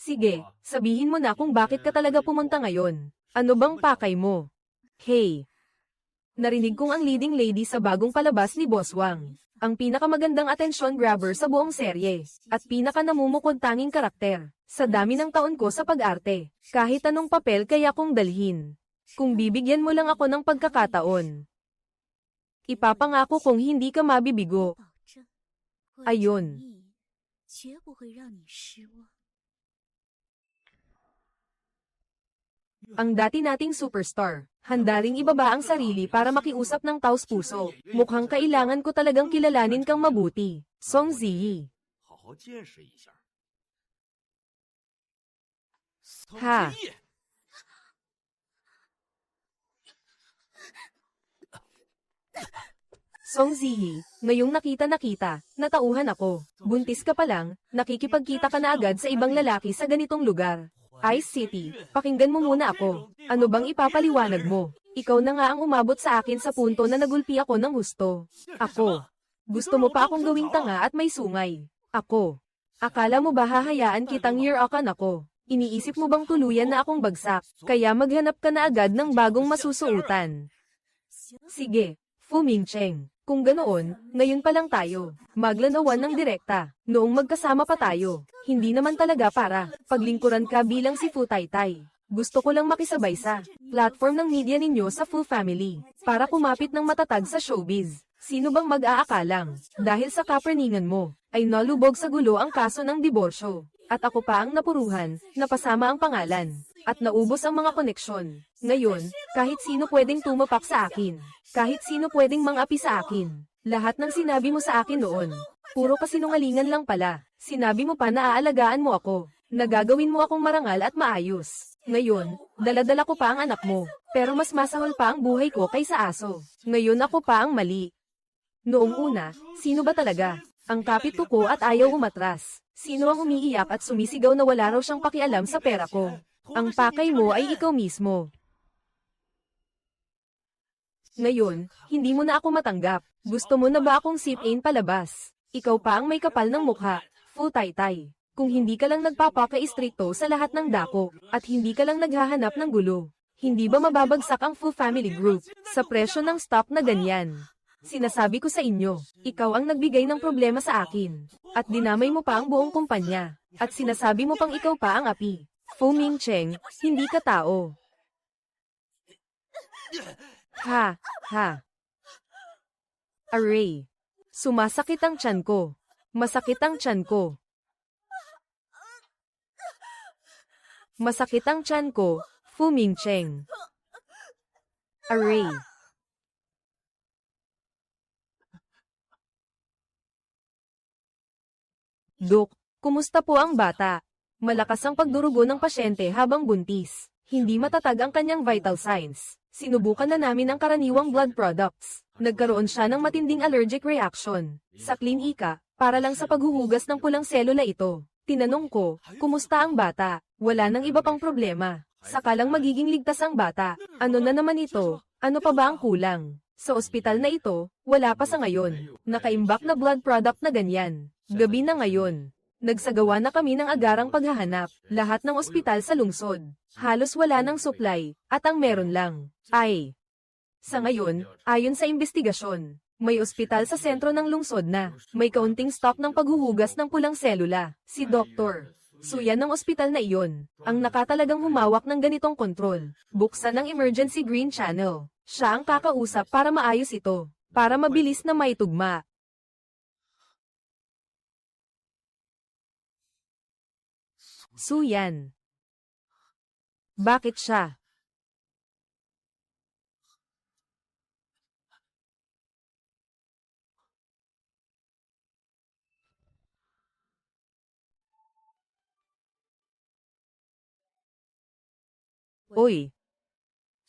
Sige, sabihin mo na kung bakit ka talaga pumunta ngayon. Ano bang pakay mo? Hey! Narinig kong ang leading lady sa bagong palabas ni Boss Wang. Ang pinakamagandang atensyon grabber sa buong serye. At pinakanamumukod tanging karakter. Sa dami ng taon ko sa pag-arte. Kahit anong papel kaya kong dalhin. Kung bibigyan mo lang ako ng pagkakataon. Ipapangako kong hindi ka mabibigo. Ayun. Ang dati nating superstar, handa ring ibaba ang sarili para makiusap ng taos puso. Mukhang kailangan ko talagang kilalanin kang mabuti. Song Ziyi. 好好见识一下。 Ha? Song Ziyi, ngayong nakita, natauhan ako. Buntis ka pa lang, nakikipagkita ka na agad sa ibang lalaki sa ganitong lugar. Ice City, pakinggan mo muna ako. Ano bang ipapaliwanag mo? Ikaw na nga ang umabot sa akin sa punto na nagulpi ako ng husto. Ako. Gusto mo pa akong gawing tanga at may sungay. Ako. Akala mo ba hahayaan kitang year-akan ako? Iniisip mo bang tuluyan na akong bagsak? Kaya maghanap ka na agad ng bagong masusuotan. Sige, Fu Mingcheng. Kung ganoon, ngayon pa lang tayo. Maglanawan ng direkta. Noong magkasama pa tayo. Hindi naman talaga para paglingkuran ka bilang si Fu Taytay. Gusto ko lang makisabay sa platform ng media ninyo sa Fu Family. Para kumapit ng matatag sa showbiz. Sino bang mag-aakalang, dahil sa kaperningan mo, ay nalubog sa gulo ang kaso ng diborsyo. At ako pa ang napuruhan, napasama ang pangalan, at naubos ang mga koneksyon. Ngayon, kahit sino pwedeng tumapak sa akin, kahit sino pwedeng mang-api sa akin. Lahat ng sinabi mo sa akin noon, Puro kasinungalingan lang pala. Sinabi mo pa na aalagaan mo ako. Nagagawin mo akong marangal at maayos. Ngayon, daladala ko pa ang anak mo. Pero mas masahol pa ang buhay ko kaysa aso. Ngayon ako pa ang mali. Noong una, sino ba talaga? Ang kapit ko at ayaw umatras. Sino ang umiiyak at sumisigaw na wala raw siyang pakialam sa pera ko? Ang pakay mo ay ikaw mismo. Ngayon, hindi mo na ako matanggap. Gusto mo na ba akong sip-in palabas? Ikaw pa ang may kapal ng mukha, fu-tay-tay. Kung hindi ka lang nagpapaka-istrikto sa lahat ng dako, at hindi ka lang naghahanap ng gulo, hindi ba mababagsak ang full family group sa presyo ng stock na ganyan? Sinasabi ko sa inyo, ikaw ang nagbigay ng problema sa akin, at dinamay mo pa ang buong kumpanya, at sinasabi mo pang ikaw pa ang api. Fu Mingcheng, hindi ka tao. Ha, ha. Aray. Sumasakit ang tiyan ko. Masakit ang tiyan ko. Masakit ang tiyan ko, Fu Mingcheng. Aray. Dok, kumusta po ang bata? Malakas ang pagdurugo ng pasyente habang buntis. Hindi matatag ang kanyang vital signs. Sinubukan na namin ang karaniwang blood products. Nagkaroon siya ng matinding allergic reaction. Sa klinika, para lang sa paghuhugas ng pulang selula ito. Tinanong ko, kumusta ang bata? Wala nang iba pang problema. Sakalang magiging ligtas ang bata. Ano na naman ito? Ano pa ba ang kulang? Sa ospital na ito, wala pa sa ngayon. Nakaimbak na blood product na ganyan. Gabi na ngayon. Nagsagawa na kami ng agarang paghahanap. Lahat ng ospital sa lungsod. Halos wala ng supply, at ang meron lang ay. Sa ngayon, ayon sa investigasyon, may ospital sa sentro ng lungsod na may kaunting stock ng paghuhugas ng pulang selula. Si Dr. Suyan ng ospital na iyon, ang nakatalagang humawak ng ganitong kontrol. Buksan ang emergency green channel. Siya ang kakausap para maayos ito, para mabilis na maitugma. Suyan. Bakit siya? Oy.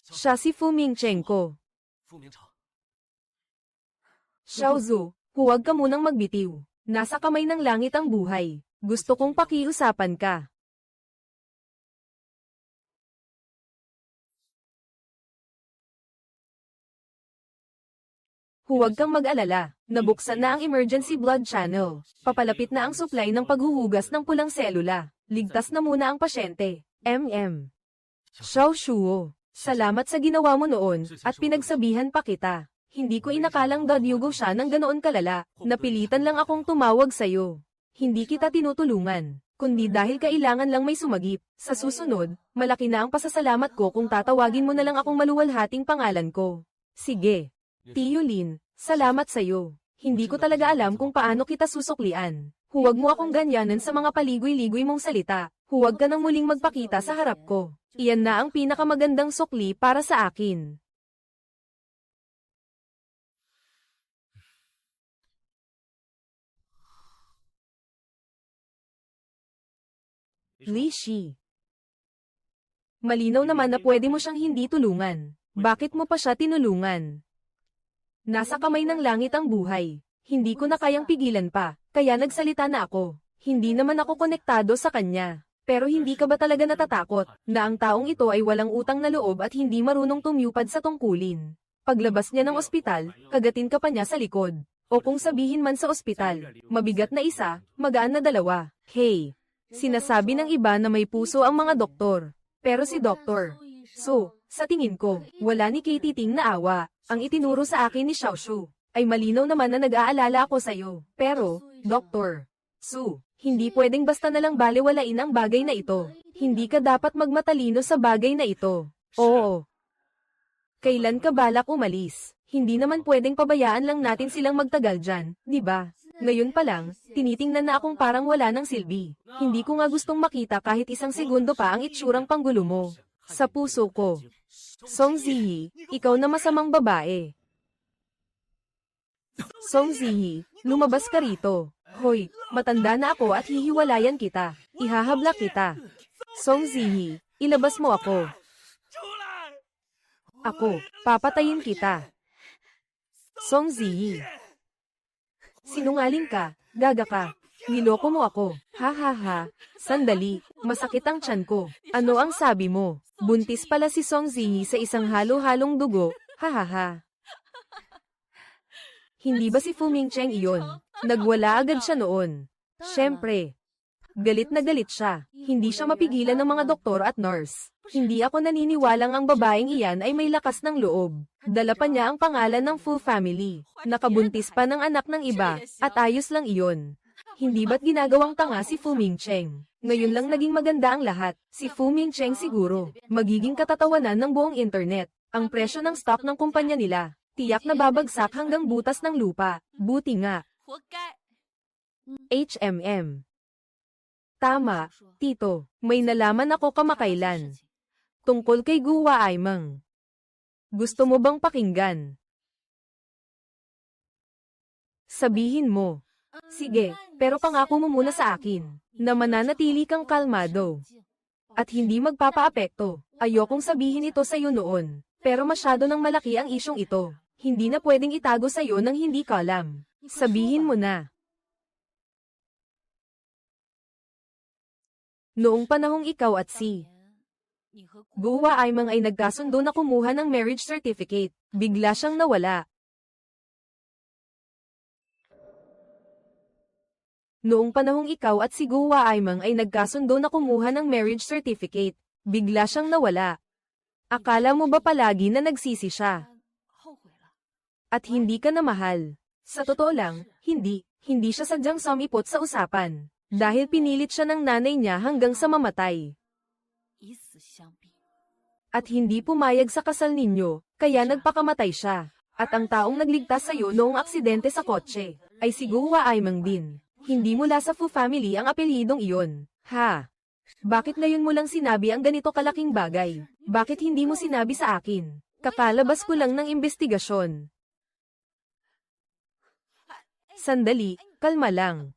Siya si Fu Mingcheng ko. 傅明成， Xiaozu, huwag ka munang magbitiw. Nasa kamay ng langit ang buhay. Gusto kong pakiusapan ka. Huwag kang mag-alala. Nabuksan na ang emergency blood channel. Papalapit na ang supply ng paghuhugas ng pulang selula. Ligtas na muna ang pasyente. Xiao Shuo, salamat sa ginawa mo noon, at pinagsabihan pa kita. Hindi ko inakalang dadyugo siya ng ganoon kalala. Napilitan lang akong tumawag sa'yo. Hindi kita tinutulungan, kundi dahil kailangan lang may sumagip. Sa susunod, malaki na ang pasasalamat ko kung tatawagin mo na lang akong maluwalhating pangalan ko. Sige. Tio Lin, salamat sa'yo. Hindi ko talaga alam kung paano kita susuklian. Huwag mo akong ganyanan sa mga paligoy-ligoy mong salita. Huwag ka nang muling magpakita sa harap ko. Iyan na ang pinakamagandang sukli para sa akin. Li Shi. Malinaw naman na pwede mo siyang hindi tulungan. Bakit mo pa siya tinulungan? Nasa kamay ng langit ang buhay. Hindi ko na kayang pigilan pa, kaya nagsalita na ako. Hindi naman ako konektado sa kanya. Pero hindi ka ba talaga natatakot, na ang taong ito ay walang utang na loob at hindi marunong tumyupad sa tungkulin? Paglabas niya ng ospital, kagatin ka pa niya sa likod. O kung sabihin man sa ospital, mabigat na isa, magaan na dalawa. Hey! Sinasabi ng iba na may puso ang mga doktor. Pero si Dr. So, sa tingin ko, wala ni Katie Ting na awa. Ang itinuro sa akin ni Xiaoshu ay malinaw naman na nag-aalala ako sa'yo. Pero, Dr. Su, hindi pwedeng basta na lang balewalain ang bagay na ito. Hindi ka dapat magmatalino sa bagay na ito. Oo. Kailan ka balak umalis? Hindi naman pwedeng pabayaan lang natin silang magtagal dyan, di ba? Ngayon pa lang, tinitingnan na akong parang wala ng silbi. Hindi ko nga gustong makita kahit isang segundo pa ang itsurang panggulo mo. Sa puso ko. Song Ziyi, ikaw na masamang babae. Song Ziyi, lumabas ka rito. Hoy, matanda na ako at hihiwalayan kita. Ihahabla kita. Song Ziyi, ilabas mo ako. Ako, papatayin kita. Song Ziyi. Sinungaling ka, gaga ka. Niloko mo ako. Ha ha ha. Sandali, masakit ang tiyan ko. Ano ang sabi mo? Buntis pala si Song Ziyi sa isang halo-halong dugo. Ha ha ha. Hindi ba si Fu Mingcheng iyon? Nagwala agad siya noon. Siyempre. Galit na galit siya. Hindi siya mapigilan ng mga doktor at nurse. Hindi ako naniniwalang ang babaeng iyan ay may lakas ng loob. Dala pa niya ang pangalan ng Fu family. Nakabuntis pa ng anak ng iba, at ayos lang iyon. Hindi ba't ginagawang tanga si Fu Mingcheng? Ngayon lang naging maganda ang lahat. Si Fu Mingcheng siguro, magiging katatawanan ng buong internet. Ang presyo ng stock ng kumpanya nila, tiyak na babagsak hanggang butas ng lupa. Buti nga. HMM. Tama, Tito. May nalaman ako kamakailan. Tungkol kay Guwa Aimeng. Gusto mo bang pakinggan? Sabihin mo. Sige, pero pangako mo muna sa akin, na mananatili kang kalmado. At hindi magpapaapekto. Ayokong sabihin ito sa iyo noon, pero masyado nang malaki ang isyong ito. Hindi na pwedeng itago sa iyo nang hindi ka alam. Sabihin mo na. Noong panahong ikaw at si Guwa Aimeng ay nagkasundo na kumuha ng marriage certificate, bigla siyang nawala. Noong panahong ikaw at si Guwa Aimeng ay nagkasundo na kumuha ng marriage certificate, bigla siyang nawala. Akala mo ba palagi na nagsisi siya? At hindi ka na mahal? Sa totoo lang, hindi siya sadyang sumipot sa usapan. Dahil pinilit siya ng nanay niya hanggang sa mamatay. At hindi pumayag sa kasal ninyo, kaya nagpakamatay siya. At ang taong nagligtas sa iyo noong aksidente sa kotse, ay si Guwa Aimeng din. Hindi mula sa Fu family ang apelyidong iyon. Ha? Bakit ngayon mo lang sinabi ang ganito kalaking bagay? Bakit hindi mo sinabi sa akin? Kakalabas ko lang ng investigasyon. Sandali, kalma lang.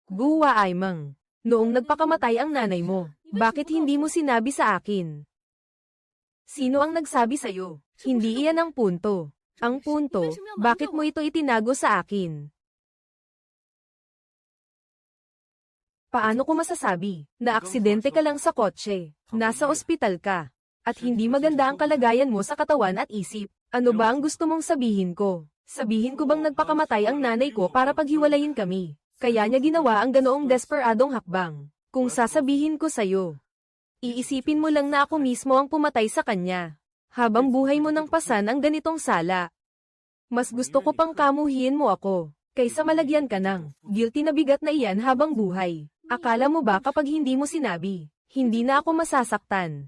Guwa Aimeng, noong nagpakamatay ang nanay mo, bakit hindi mo sinabi sa akin? Sino ang nagsabi sa'yo? Hindi iyan ang punto. Ang punto, bakit mo ito itinago sa akin? Paano ko masasabi na aksidente ka lang sa kotse, nasa ospital ka, at hindi maganda ang kalagayan mo sa katawan at isip? Ano ba ang gusto mong sabihin ko? Sabihin ko bang nagpakamatay ang nanay ko para paghiwalayin kami? Kaya niya ginawa ang ganoong desperadong hakbang. Kung sasabihin ko sa'yo, iisipin mo lang na ako mismo ang pumatay sa kanya. Habang buhay mo nang pasan ang ganitong sala. Mas gusto ko pang kamuhiin mo ako, kaysa malagyan ka ng guilty na bigat na iyan habang buhay. Akala mo ba kapag hindi mo sinabi, hindi na ako masasaktan?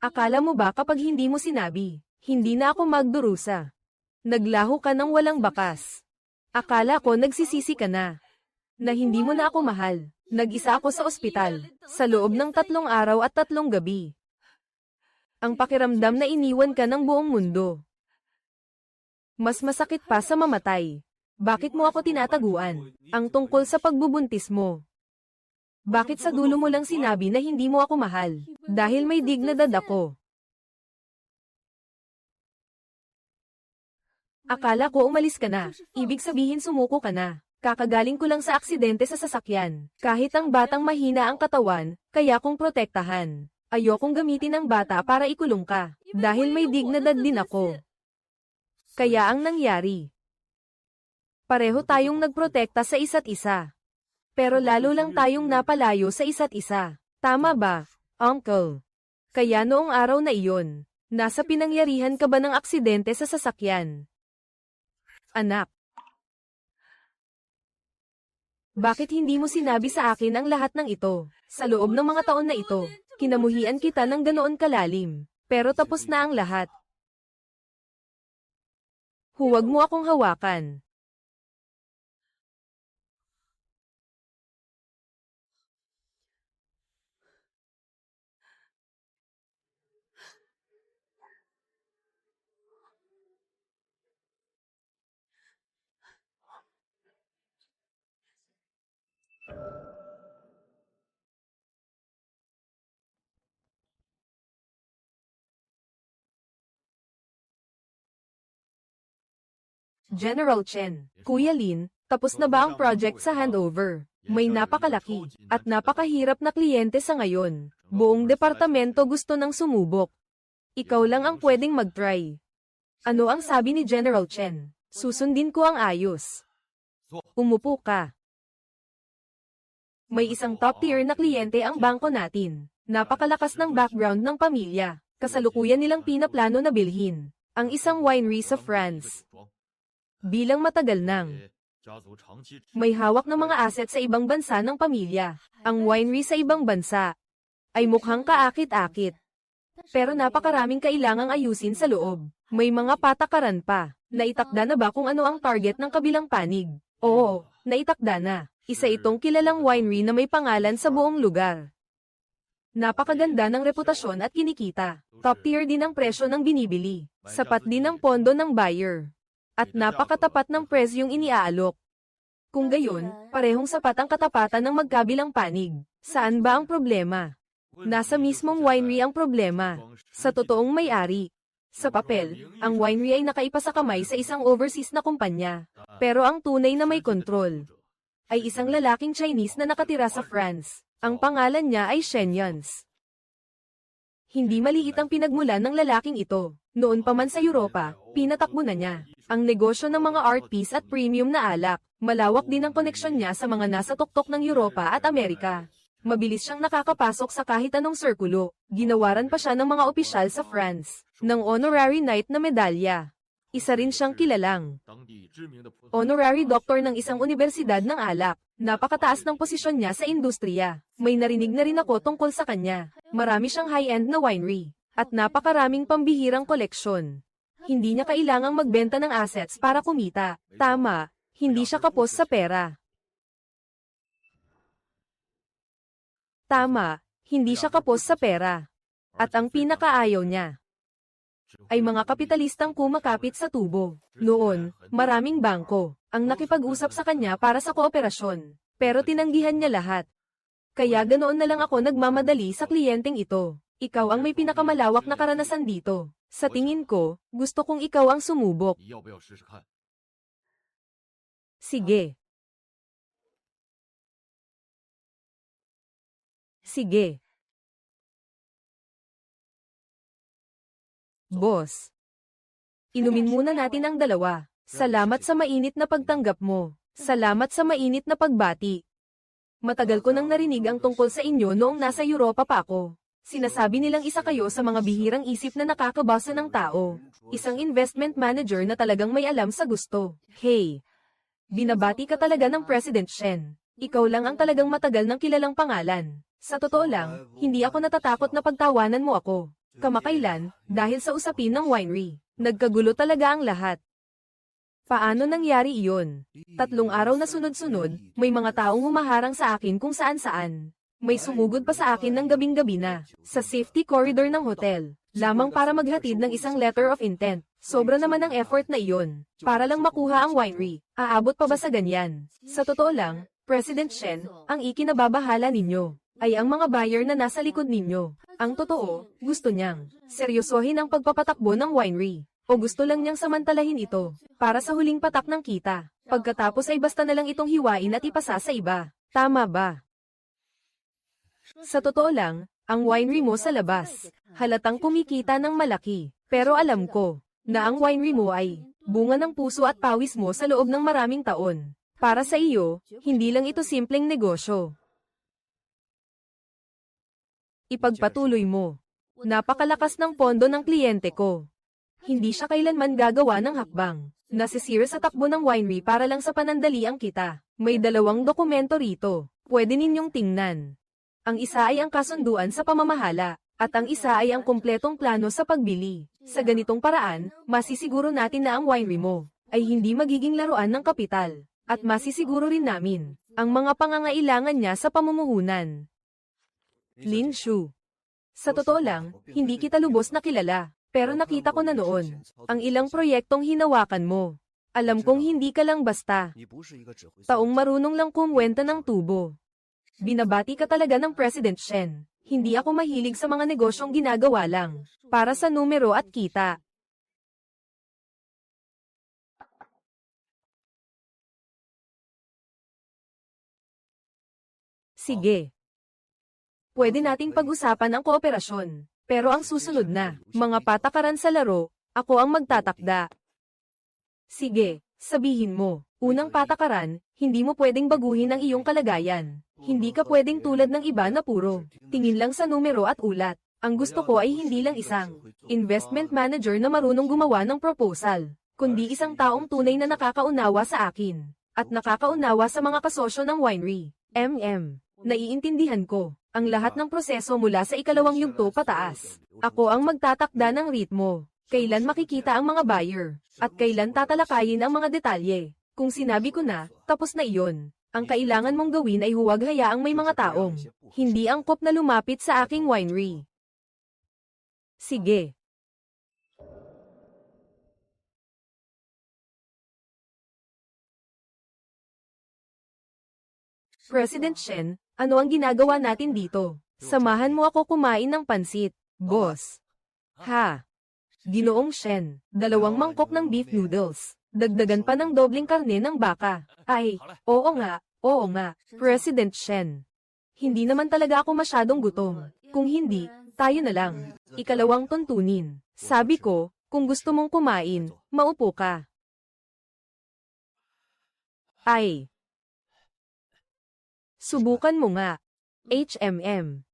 Akala mo ba kapag hindi mo sinabi, hindi na ako magdurusa? Naglaho ka ng walang bakas. Akala ko nagsisisi ka na hindi mo na ako mahal. Nag-isa ako sa ospital, sa loob ng 3 araw at 3 gabi. Ang pakiramdam na iniwan ka ng buong mundo. Mas masakit pa sa mamatay. Bakit mo ako tinataguan? Ang tungkol sa pagbubuntis mo. Bakit sa dulo mo lang sinabi na hindi mo ako mahal? Dahil may dignidad ako. Akala ko umalis ka na, ibig sabihin sumuko ka na. Kakagaling ko lang sa aksidente sa sasakyan. Kahit ang batang mahina ang katawan, kaya kong protektahan. Ayokong gamitin ang bata para ikulong ka, dahil may dignidad din ako. Kaya ang nangyari, pareho tayong nagprotekta sa isa't isa. Pero lalo lang tayong napalayo sa isa't isa. Tama ba, Uncle? Kaya noong araw na iyon, nasa pinangyarihan ka ba ng aksidente sa sasakyan? Anak. Bakit hindi mo sinabi sa akin ang lahat ng ito? Sa loob ng mga taon na ito, kinamuhian kita ng ganoon kalalim. Pero tapos na ang lahat. Huwag mo akong hawakan. General Chen, Kuya Lin, tapos na ba ang project sa handover? May napakalaki at napakahirap na kliyente sa ngayon. Buong departamento gusto nang sumubok. Ikaw lang ang pwedeng mag-try. Ano ang sabi ni General Chen? Susundin ko ang ayos. Umupo ka. May isang top-tier na kliyente ang bangko natin. Napakalakas ng background ng pamilya. Kasalukuyan nilang pinaplano na bilhin ang isang winery sa France. Bilang matagal nang may hawak ng mga asset sa ibang bansa ng pamilya. Ang winery sa ibang bansa ay mukhang kaakit-akit. Pero napakaraming kailangang ayusin sa loob. May mga patakaran pa. Naitakda na ba kung ano ang target ng kabilang panig? Oo, naitakda na. Isa itong kilalang winery na may pangalan sa buong lugar. Napakaganda ng reputasyon at kinikita. Top tier din ang presyo ng binibili. Sapat din ang pondo ng buyer. At napakatapat ng presyong iniaalok. Kung gayon, parehong sapat ang katapatan ng magkabilang panig. Saan ba ang problema? Nasa mismong winery ang problema. Sa totoong may-ari. Sa papel, ang winery ay nakaipa sa kamay sa isang overseas na kumpanya. Pero ang tunay na may kontrol ay isang lalaking Chinese na nakatira sa France. Ang pangalan niya ay Shen Yans. Hindi maliit ang pinagmulan ng lalaking ito. Noon pa man sa Europa, pinatakbo na niya ang negosyo ng mga art piece at premium na alak. Malawak din ang koneksyon niya sa mga nasa tuktok ng Europa at Amerika. Mabilis siyang nakakapasok sa kahit anong sirkulo. Ginawaran pa siya ng mga opisyal sa France ng honorary knight na medalya. Isa rin siyang kilalang honorary doctor ng isang universidad ng alak. Napakataas ng posisyon niya sa industriya. May narinig na rin ako tungkol sa kanya. Marami siyang high-end na winery at napakaraming pambihirang koleksyon. Hindi niya kailangang magbenta ng assets para kumita. Tama, hindi siya kapos sa pera. Tama, hindi siya kapos sa pera. At ang pinakaayaw niya ay mga kapitalistang kumakapit sa tubo. Noon, maraming bangko ang nakipag-usap sa kanya para sa kooperasyon. Pero tinanggihan niya lahat. Kaya ganoon na lang ako nagmamadali sa kliyenteng ito. Ikaw ang may pinakamalawak na karanasan dito. Sa tingin ko, gusto kong ikaw ang sumubok. Sige. Sige. Boss. Inumin muna natin ang dalawa. Salamat sa mainit na pagtanggap mo. Salamat sa mainit na pagbati. Matagal ko nang narinig ang tungkol sa inyo noong nasa Europa pa ako. Sinasabi nilang isa kayo sa mga bihirang isip na nakakabasa ng tao. Isang investment manager na talagang may alam sa gusto. Hey! Binabati ka talaga ng President Shen. Ikaw lang ang talagang matagal ng kilalang pangalan. Sa totoo lang, hindi ako natatakot na pagtawanan mo ako. Kamakailan, dahil sa usapin ng winery, nagkagulo talaga ang lahat. Paano nangyari iyon? 3 araw na sunod-sunod, may mga taong humaharang sa akin kung saan-saan. May sumugod pa sa akin ng gabing-gabi na, sa safety corridor ng hotel, lamang para maghatid ng isang letter of intent. Sobra naman ang effort na iyon, para lang makuha ang winery. Aabot pa ba sa ganyan? Sa totoo lang, President Shen, ang ikinababahala ninyo ay ang mga buyer na nasa likod ninyo. Ang totoo, gusto niyang seryosohin ang pagpapatakbo ng winery. O gusto lang niyang samantalahin ito, para sa huling patak ng kita. Pagkatapos ay basta na lang itong hiwain at ipasa sa iba. Tama ba? Sa totoo lang, ang winery mo sa labas, halatang kumikita ng malaki. Pero alam ko, na ang winery mo ay bunga ng puso at pawis mo sa loob ng maraming taon. Para sa iyo, hindi lang ito simpleng negosyo. Ipagpatuloy mo. Napakalakas ng pondo ng kliyente ko. Hindi siya kailanman gagawa ng hakbang. Nasisira sa takbo ng winery para lang sa panandaliang kita. May 2 dokumento rito. Pwede ninyong tingnan. Ang isa ay ang kasunduan sa pamamahala, at ang isa ay ang kumpletong plano sa pagbili. Sa ganitong paraan, masisiguro natin na ang winery mo ay hindi magiging laruan ng kapital. At masisiguro rin namin ang mga pangangailangan niya sa pamumuhunan. Lin Shu. Sa totoo lang, hindi kita lubos na kilala, pero nakita ko na noon ang ilang proyektong hinawakan mo. Alam kong hindi ka lang basta taong marunong lang kumwenta ng tubo. Binabati ka talaga ng President Shen. Hindi ako mahilig sa mga negosyong ginagawa lang para sa numero at kita. Sige. Pwede nating pag-usapan ang kooperasyon. Pero ang susunod na, mga patakaran sa laro, ako ang magtatakda. Sige, sabihin mo. Unang patakaran, hindi mo pwedeng baguhin ang iyong kalagayan. Hindi ka pwedeng tulad ng iba na puro tingin lang sa numero at ulat. Ang gusto ko ay hindi lang isang investment manager na marunong gumawa ng proposal, kundi isang taong tunay na nakakaunawa sa akin, at nakakaunawa sa mga kasosyo ng winery. Naiintindihan ko ang lahat ng proseso mula sa ikalawang yugto pataas. Ako ang magtatakda ng ritmo, kailan makikita ang mga buyer, at kailan tatalakayin ang mga detalye. Kung sinabi ko na, tapos na iyon. Ang kailangan mong gawin ay huwag hayaang may mga taong hindi angkop na lumapit sa aking winery. Sige. President Shen, ano ang ginagawa natin dito? Samahan mo ako kumain ng pansit, boss. Ha? Ginoong Shen, 2 mangkok ng beef noodles. Dagdagan pa ng dobling karne ng baka. Ay, oo nga, President Shen. Hindi naman talaga ako masyadong gutom. Kung hindi, tayo na lang. Ikalawang tuntunin. Sabi ko, kung gusto mong kumain, maupo ka. Ay. Subukan mo nga. HMM.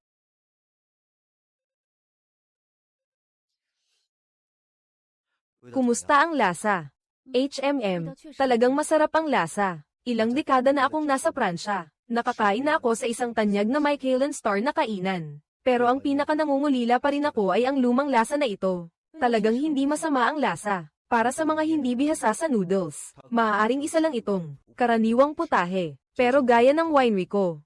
Kumusta ang lasa? HMM, talagang masarap ang lasa. Ilang dekada na akong nasa Pransya. Nakakain na ako sa isang tanyag na Michelin star na kainan. Pero ang pinaka nangungulila pa rin ako ay ang lumang lasa na ito. Talagang hindi masama ang lasa. Para sa mga hindi bihasa sa noodles, maaaring isa lang itong karaniwang putahe. Pero gaya ng winery ko,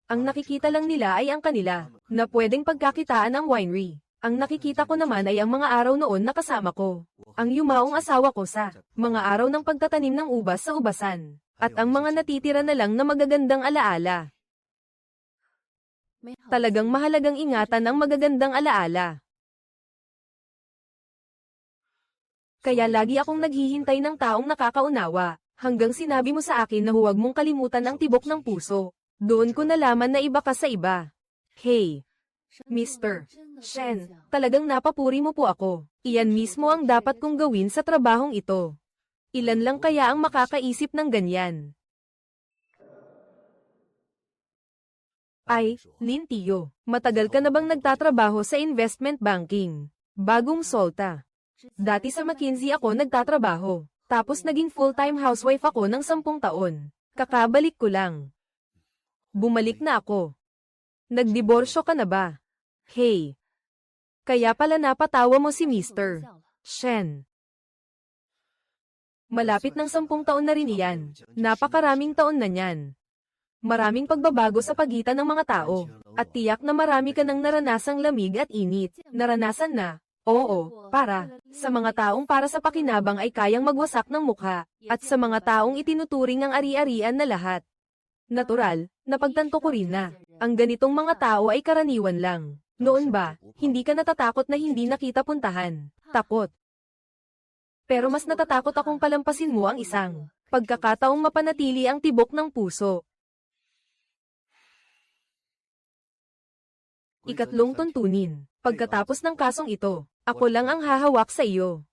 ang nakikita lang nila ay ang kanila, na pwedeng pagkakitaan ng winery. Ang nakikita ko naman ay ang mga araw noon na kasama ko. Ang yumaong asawa ko sa mga araw ng pagtatanim ng ubas sa ubasan. At ang mga natitira na lang na magagandang alaala. Talagang mahalagang ingatan ang magagandang alaala. Kaya lagi akong naghihintay ng taong nakakaunawa, hanggang sinabi mo sa akin na huwag mong kalimutan ang tibok ng puso. Doon ko nalaman na iba ka sa iba. Hey, Mr. Shen, talagang napapuri mo po ako. Iyan mismo ang dapat kong gawin sa trabahong ito. Ilan lang kaya ang makakaisip ng ganyan? Ay, Lin Tio, matagal ka na bang nagtatrabaho sa investment banking? Bagong solta. Dati sa McKinsey ako nagtatrabaho. Tapos naging full-time housewife ako ng 10 taon. Kakabalik ko lang. Bumalik na ako. Nagdiborsyo ka na ba? Hey. Kaya pala napatawa mo si Mr. Shen. Malapit ng 10 taon na rin iyan. Napakaraming taon na niyan. Maraming pagbabago sa pagitan ng mga tao. At tiyak na marami ka nang naranasang lamig at init. Naranasan na. Oo, sa mga taong para sa pakinabang ay kayang magwasak ng mukha. At sa mga taong itinuturing ang ari-arian na lahat. Natural, napagtanto ko rin na, ang ganitong mga tao ay karaniwan lang. Noon ba, hindi ka natatakot na hindi nakita puntahan? Takot. Pero mas natatakot akong palampasin mo ang isang pagkakataong mapanatili ang tibok ng puso. Ikatlong tuntunin. Pagkatapos ng kasong ito, ako lang ang hahawak sa iyo.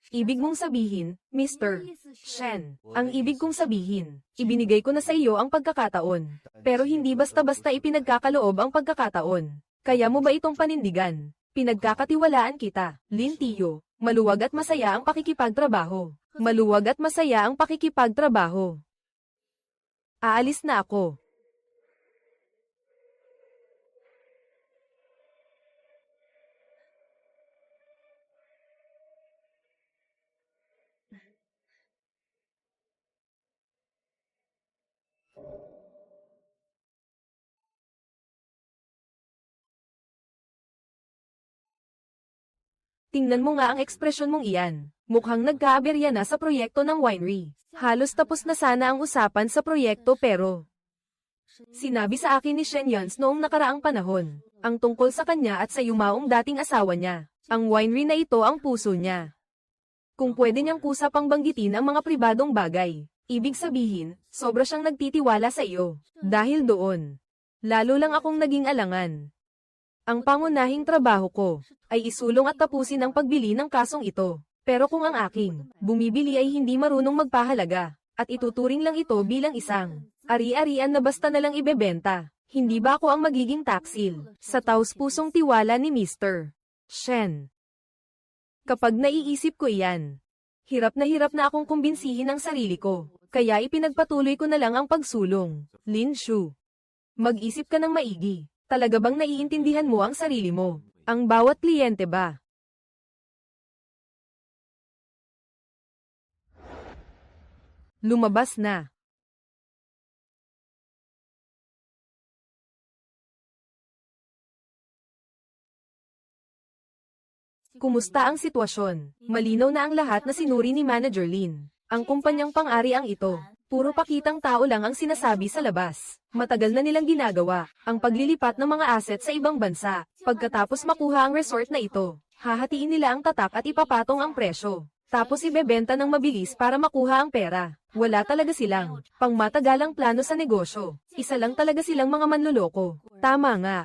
Ibig mong sabihin, Mr. Shen, ang ibig kong sabihin, ibinigay ko na sa iyo ang pagkakataon. Pero hindi basta-basta ipinagkakaloob ang pagkakataon. Kaya mo ba itong panindigan? Pinagkakatiwalaan kita, Lin Tio. Maluwag at masaya ang pakikipagtrabaho. Maluwag at masaya ang pakikipagtrabaho. Aalis na ako. Tingnan mo nga ang ekspresyon mong iyan. Mukhang nagkaaberya na sa proyekto ng winery. Halos tapos na sana ang usapan sa proyekto pero sinabi sa akin ni Shen Yans noong nakaraang panahon, ang tungkol sa kanya at sa yumaong dating asawa niya. Ang winery na ito ang puso niya. Kung pwede niyang kusapang banggitin ang mga pribadong bagay, ibig sabihin, Sobra siyang nagtitiwala sa iyo. Dahil doon, lalo lang akong naging alangan. Ang pangunahing trabaho ko ay isulong at tapusin ang pagbili ng kasong ito. Pero kung ang aking bumibili ay hindi marunong magpahalaga, at ituturing lang ito bilang isang ari-arian na basta na lang ibebenta, hindi ba ako ang magiging taksil sa taus-pusong tiwala ni Mr. Shen? Kapag naiisip ko iyan, hirap na akong kumbinsihin ang sarili ko. Kaya ipinagpatuloy ko na lang ang pagsulong. Lin Shu, mag-isip ka ng maigi. Talaga bang naiintindihan mo ang sarili mo? Ang bawat kliyente ba? Lumabas na. Kumusta ang sitwasyon? Malinaw na ang lahat na sinuri ni Manager Lin. Ang kumpanyang pang-ari ang ito. Puro pakitang tao lang ang sinasabi sa labas. Matagal na nilang ginagawa ang paglilipat ng mga asset sa ibang bansa. Pagkatapos makuha ang resort na ito, hahatiin nila ang tatak at ipapatong ang presyo. Tapos ibebenta ng mabilis para makuha ang pera. Wala talaga silang pangmatagalang plano sa negosyo. Isa lang talaga silang mga manloloko. Tama nga.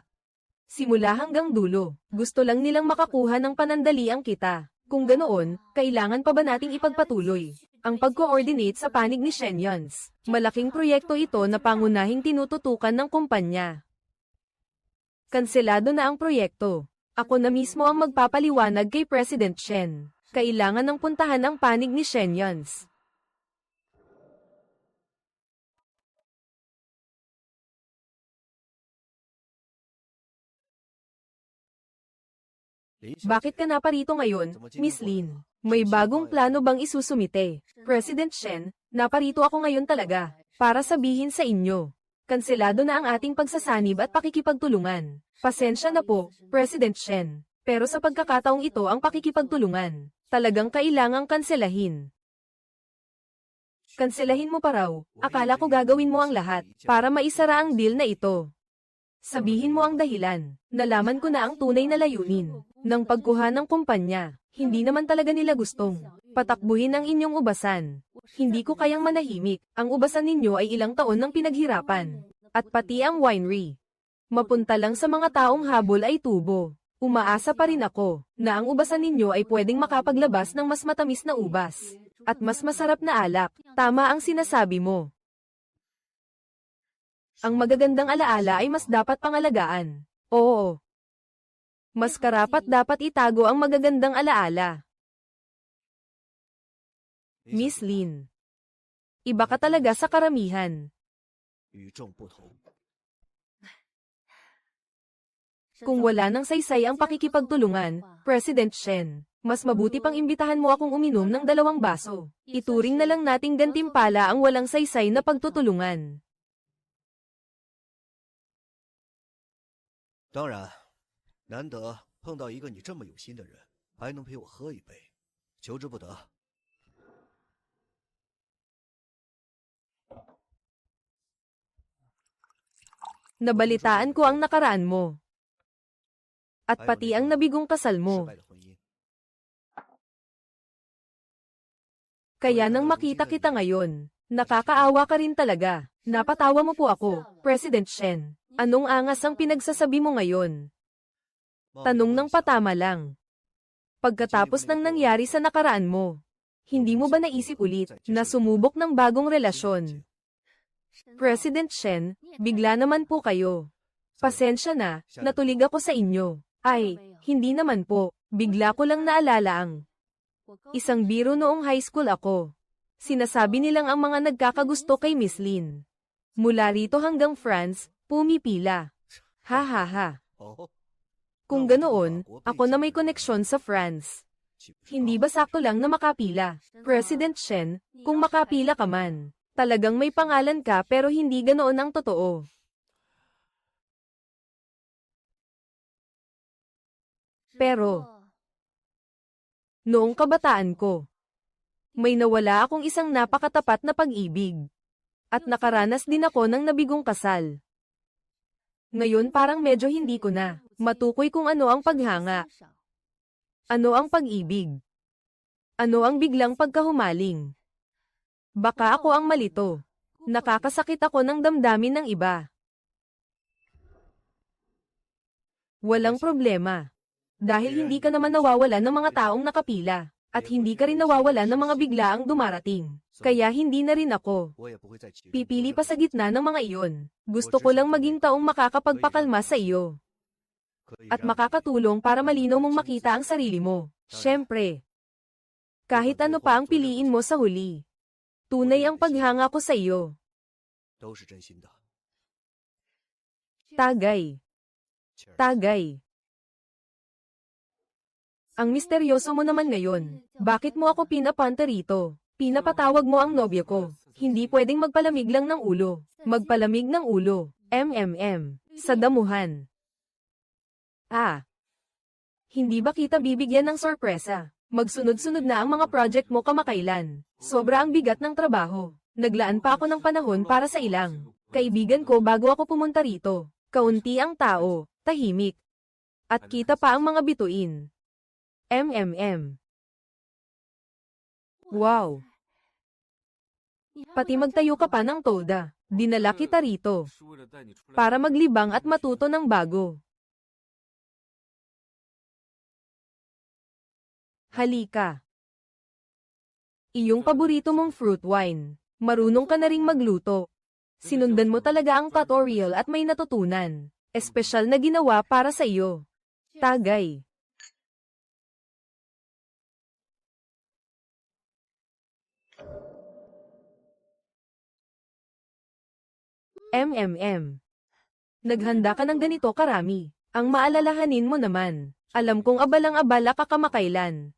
Simula hanggang dulo, gusto lang nilang makakuha ng panandaliang kita. Kung ganoon, kailangan pa ba nating ipagpatuloy ang pag-coordinate sa panig ni Shenyans? Malaking proyekto ito na pangunahing tinututukan ng kumpanya. Kanselado na ang proyekto. Ako na mismo ang magpapaliwanag kay President Shen. Kailangan ng puntahan ang panig ni Shenyans. Bakit ka naparito ngayon, Miss Lin? May bagong plano bang isusumite? President Shen, naparito ako ngayon talaga, para sabihin sa inyo. Kanselado na ang ating pagsasanib at pakikipagtulungan. Pasensya na po, President Shen. Pero sa pagkakataong ito ang pakikipagtulungan, talagang kailangang kanselahin. Kanselahin mo pa raw, akala ko gagawin mo ang lahat, para maisara ang deal na ito. Sabihin mo ang dahilan. Nalaman ko na ang tunay na layunin ng pagkuha ng kumpanya. Hindi naman talaga nila gustong patakbuhin ang inyong ubasan. Hindi ko kayang manahimik. Ang ubasan ninyo ay ilang taon ng pinaghirapan. At pati ang winery. Mapunta lang sa mga taong habol ay tubo. Umaasa pa rin ako na ang ubasan ninyo ay pwedeng makapaglabas ng mas matamis na ubas. At mas masarap na alak. Tama ang sinasabi mo. Ang magagandang alaala ay mas dapat pangalagaan. Oo. Mas karapat dapat itago ang magagandang alaala. Miss Lin. Iba ka talaga sa karamihan. Kung wala nang saysay ang pakikipagtulungan, President Shen, mas mabuti pang imbitahan mo akong uminom ng 2 baso. Ituring na lang nating gantimpala ang walang saysay na pagtutulungan. 当然，难得碰到一个你这么有心的人，还能陪我喝一杯，求之不得。 Nabalitaan ko ang nakaraan mo. At pati ang nabigong kasal mo. Kaya nang makita kita ngayon, nakakaawa ka rin talaga. Napatawa mo po ako, President Shen. Anong angas ang pinagsasabi mo ngayon? Tanong ng patama lang. Pagkatapos ng nangyari sa nakaraan mo, hindi mo ba naisip ulit na sumubok ng bagong relasyon? President Shen, bigla naman po kayo. Pasensya na, natulig ako sa inyo. Ay, hindi naman po, bigla ko lang naalala ang isang biro noong high school ako. Sinasabi nilang ang mga nagkakagusto kay Miss Lin. Mula rito hanggang France, pumipila. Ha ha ha. Kung ganoon, ako na may koneksyon sa France. Hindi ba sakto lang na makapila? President Shen, kung makapila ka man, talagang may pangalan ka pero hindi ganoon ang totoo. Pero, noong kabataan ko, may nawala akong isang napakatapat na pag-ibig. At nakaranas din ako ng nabigong kasal. Ngayon parang medyo hindi ko na matukoy kung ano ang paghanga. Ano ang pag-ibig? Ano ang biglang pagkahumaling? Baka ako ang malito. Nakakasakit ako ng damdamin ng iba. Walang problema. Dahil hindi ka naman nawawalan ng mga taong nakapila. At hindi ka rin nawawalan ng mga biglaang dumarating. Kaya hindi na rin ako 我也不会再起。 pipili pa sa gitna ng mga iyon. Gusto ko lang maging taong makakapagpakalma sa iyo. 可以 At 让 makakatulong para malinaw mong makita ang sarili mo. Siyempre. Kahit ano pa ang piliin mo sa huli. Tunay ang paghanga ko sa iyo. 都是真心的。 Tagay. 切尔 Tagay. Ang misteryoso mo naman ngayon. Bakit mo ako pinapunta rito? Pinapatawag mo ang nobyo ko. Hindi pwedeng magpalamig lang ng ulo. Magpalamig ng ulo. Sa damuhan. Ah. Hindi ba kita bibigyan ng sorpresa? Magsunod-sunod na ang mga project mo kamakailan. Sobra ang bigat ng trabaho. Naglaan pa ako ng panahon para sa ilang kaibigan ko bago ako pumunta rito. Kaunti ang tao, tahimik. At kita pa ang mga bituin. Wow. Pati magtayo ka pa ng toda. Dinala kita rito. 是为了带你出来 Para maglibang at matuto ng bago. Halika. Iyong paborito mong fruit wine. Marunong ka na ring magluto. Sinundan mo talaga ang tutorial at may natutunan. Espesyal na ginawa para sa iyo. Tagay. Naghanda ka ng ganito karami. Ang maalalahanin mo naman. Alam kong abalang-abala ka kamakailan.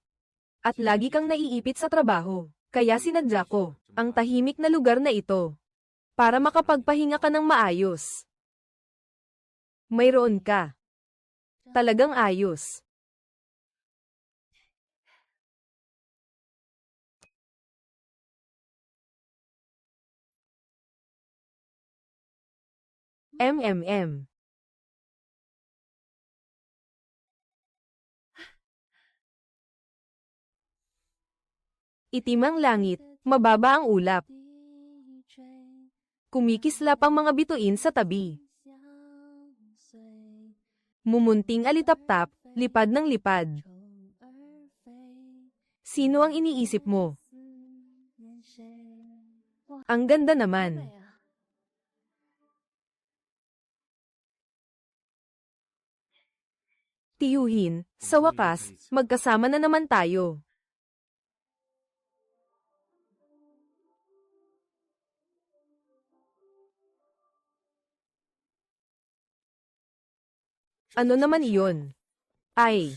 At lagi kang naiipit sa trabaho. Kaya sinadya ko ang tahimik na lugar na ito. Para makapagpahinga ka ng maayos. Mayroon ka. Talagang ayos. MMM. Itim ang langit, mababa ang ulap. Kumikislap ang mga bituin sa tabi. Mumunting alitap-tap, lipad ng lipad. Sino ang iniisip mo? Ang ganda naman. Tiyuhin, sa wakas, magkasama na naman tayo. Ano naman iyon? Ay.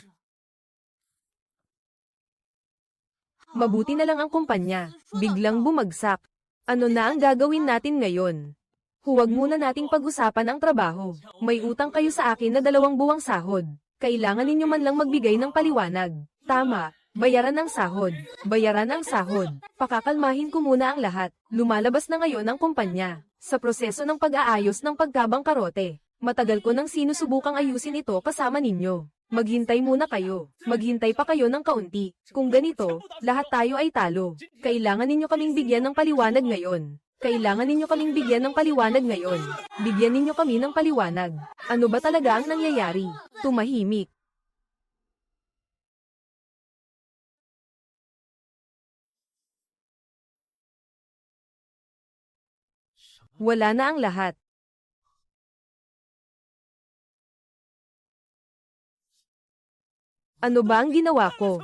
Mabuti na lang ang kumpanya, biglang bumagsak. Ano na ang gagawin natin ngayon? Huwag muna nating pag-usapan ang trabaho. May utang kayo sa akin na 2 buwang sahod. Kailangan ninyo man lang magbigay ng paliwanag. Tama, bayaran ang sahod. Bayaran ang sahod. Pakakalmahin ko muna ang lahat. Lumalabas na ngayon ang kumpanya. Sa proseso ng pag-aayos ng pagkabangkarote. Matagal ko nang sinusubukang ayusin ito kasama ninyo. Maghintay muna kayo. Maghintay pa kayo ng kaunti. Kung ganito, lahat tayo ay talo. Kailangan ninyo kaming bigyan ng paliwanag ngayon. Kailangan ninyo kaming bigyan ng paliwanag ngayon. Bigyan ninyo kami ng paliwanag. Ano ba talaga ang nangyayari? Tumahimik. Wala na ang lahat. Ano ba ang ginawa ko?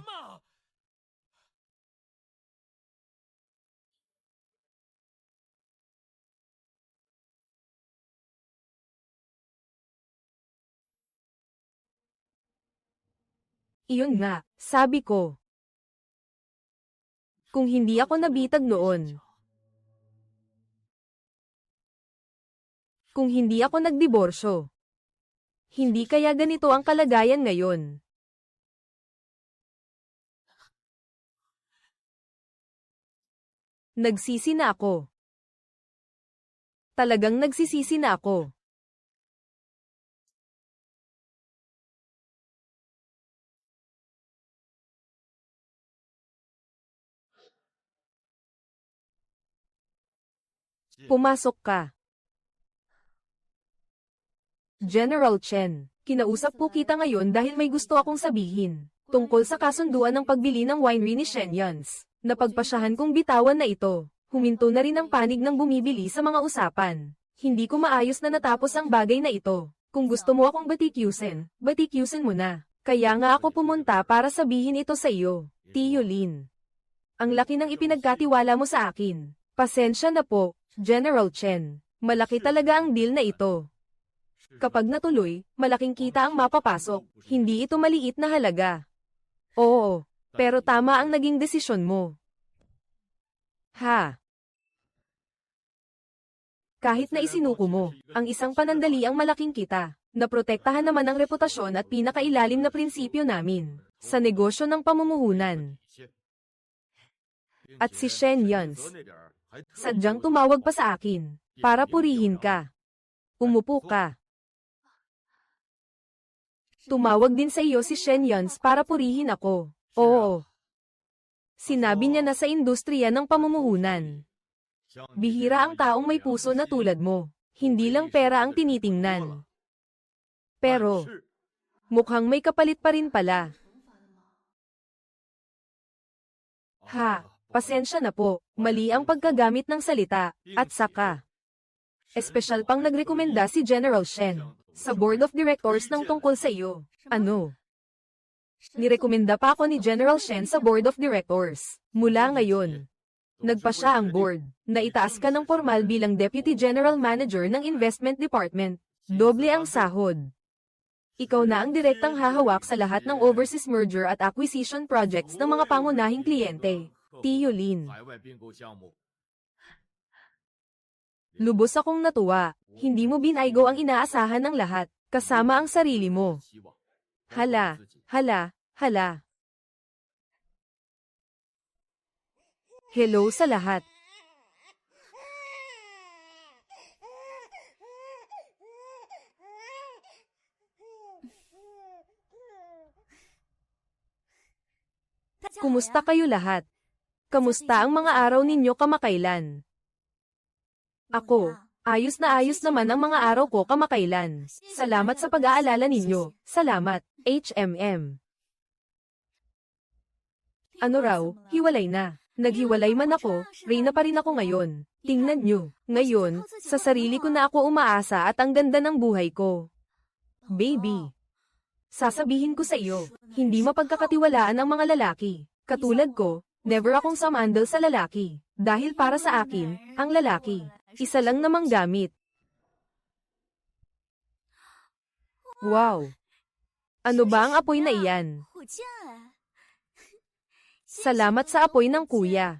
Iyon nga, sabi ko. Kung hindi ako nabitag noon. Kung hindi ako nagdiborsyo. Hindi kaya ganito ang kalagayan ngayon. Nagsisi na ako. Talagang nagsisisi na ako. Pumasok ka. General Chen, kinausap po kita ngayon dahil may gusto akong sabihin. Tungkol sa kasunduan ng pagbili ng winery ni Shenyans. Napagpasyahan kong bitawan na ito. Huminto na rin ang panig ng bumibili sa mga usapan. Hindi ko maayos na natapos ang bagay na ito. Kung gusto mo akong batikyusin mo na. Kaya nga ako pumunta para sabihin ito sa iyo, Tio Lin. Ang laki ng ipinagkatiwala mo sa akin. Pasensya na po, General Chen. Malaki talaga ang deal na ito. Kapag natuloy, malaking kita ang mapapasok. Hindi ito maliit na halaga. Oo, pero tama ang naging desisyon mo. Ha? Kahit na isinuko mo, ang isang panandali ang malaking kita. Naprotektahan naman ang reputasyon at pinakailalim na prinsipyo namin sa negosyo ng pamumuhunan. At si Shenyans, sadyang tumawag pa sa akin para purihin ka. Umupo ka. Tumawag din sa iyo si Shenyans para purihin ako. Oo. Sinabi niya na sa industriya ng pamumuhunan. Bihira ang taong may puso na tulad mo. Hindi lang pera ang tinitingnan. Pero, mukhang may kapalit pa rin pala. Ha, pasensya na po. Mali ang pagkagamit ng salita. At saka, espesyal pang nagrekomenda si General Shen sa Board of Directors ng tungkol sa iyo. Ano? Nirekomenda pa ako ni General Shen sa Board of Directors. Mula ngayon, nagpa siya ang board. Naitaas ka ng formal bilang Deputy General Manager ng Investment Department. Doble ang sahod. Ikaw na ang direktang hahawak sa lahat ng overseas merger at acquisition projects ng mga pangunahing kliyente. Tio Lin. Lubos akong natuwa. Hindi mo binaygo ang inaasahan ng lahat, kasama ang sarili mo. Hala, hala, hala. Hello sa lahat. Kumusta kayo lahat? Kamusta ang mga araw ninyo kamakailan? Ako, ayos naman ang mga araw ko kamakailan. Salamat sa pag-aalala ninyo. Salamat, HMM. Ano raw, hiwalay na. Naghiwalay man ako, Reyna pa rin ako ngayon. Tingnan nyo, ngayon, sa sarili ko na ako umaasa at ang ganda ng buhay ko. Baby. Sasabihin ko sa iyo, hindi mapagkakatiwalaan ang mga lalaki. Katulad ko, never akong sumandal sa lalaki. Dahil para sa akin, ang lalaki, isa lang namang gamit. Wow! Ano ba ang apoy na iyan? Salamat sa apoy ng kuya.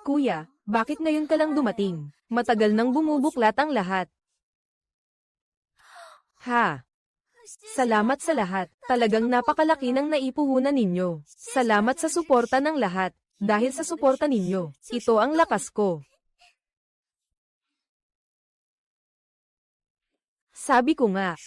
Kuya, bakit ngayon ka lang dumating? Matagal nang bumubuklat ang lahat. Ha? Salamat sa lahat. Talagang napakalaki ng naipuhunan ninyo. Salamat sa suporta ng lahat. Dahil sa suporta ninyo, ito ang lakas ko. Sabi ko nga,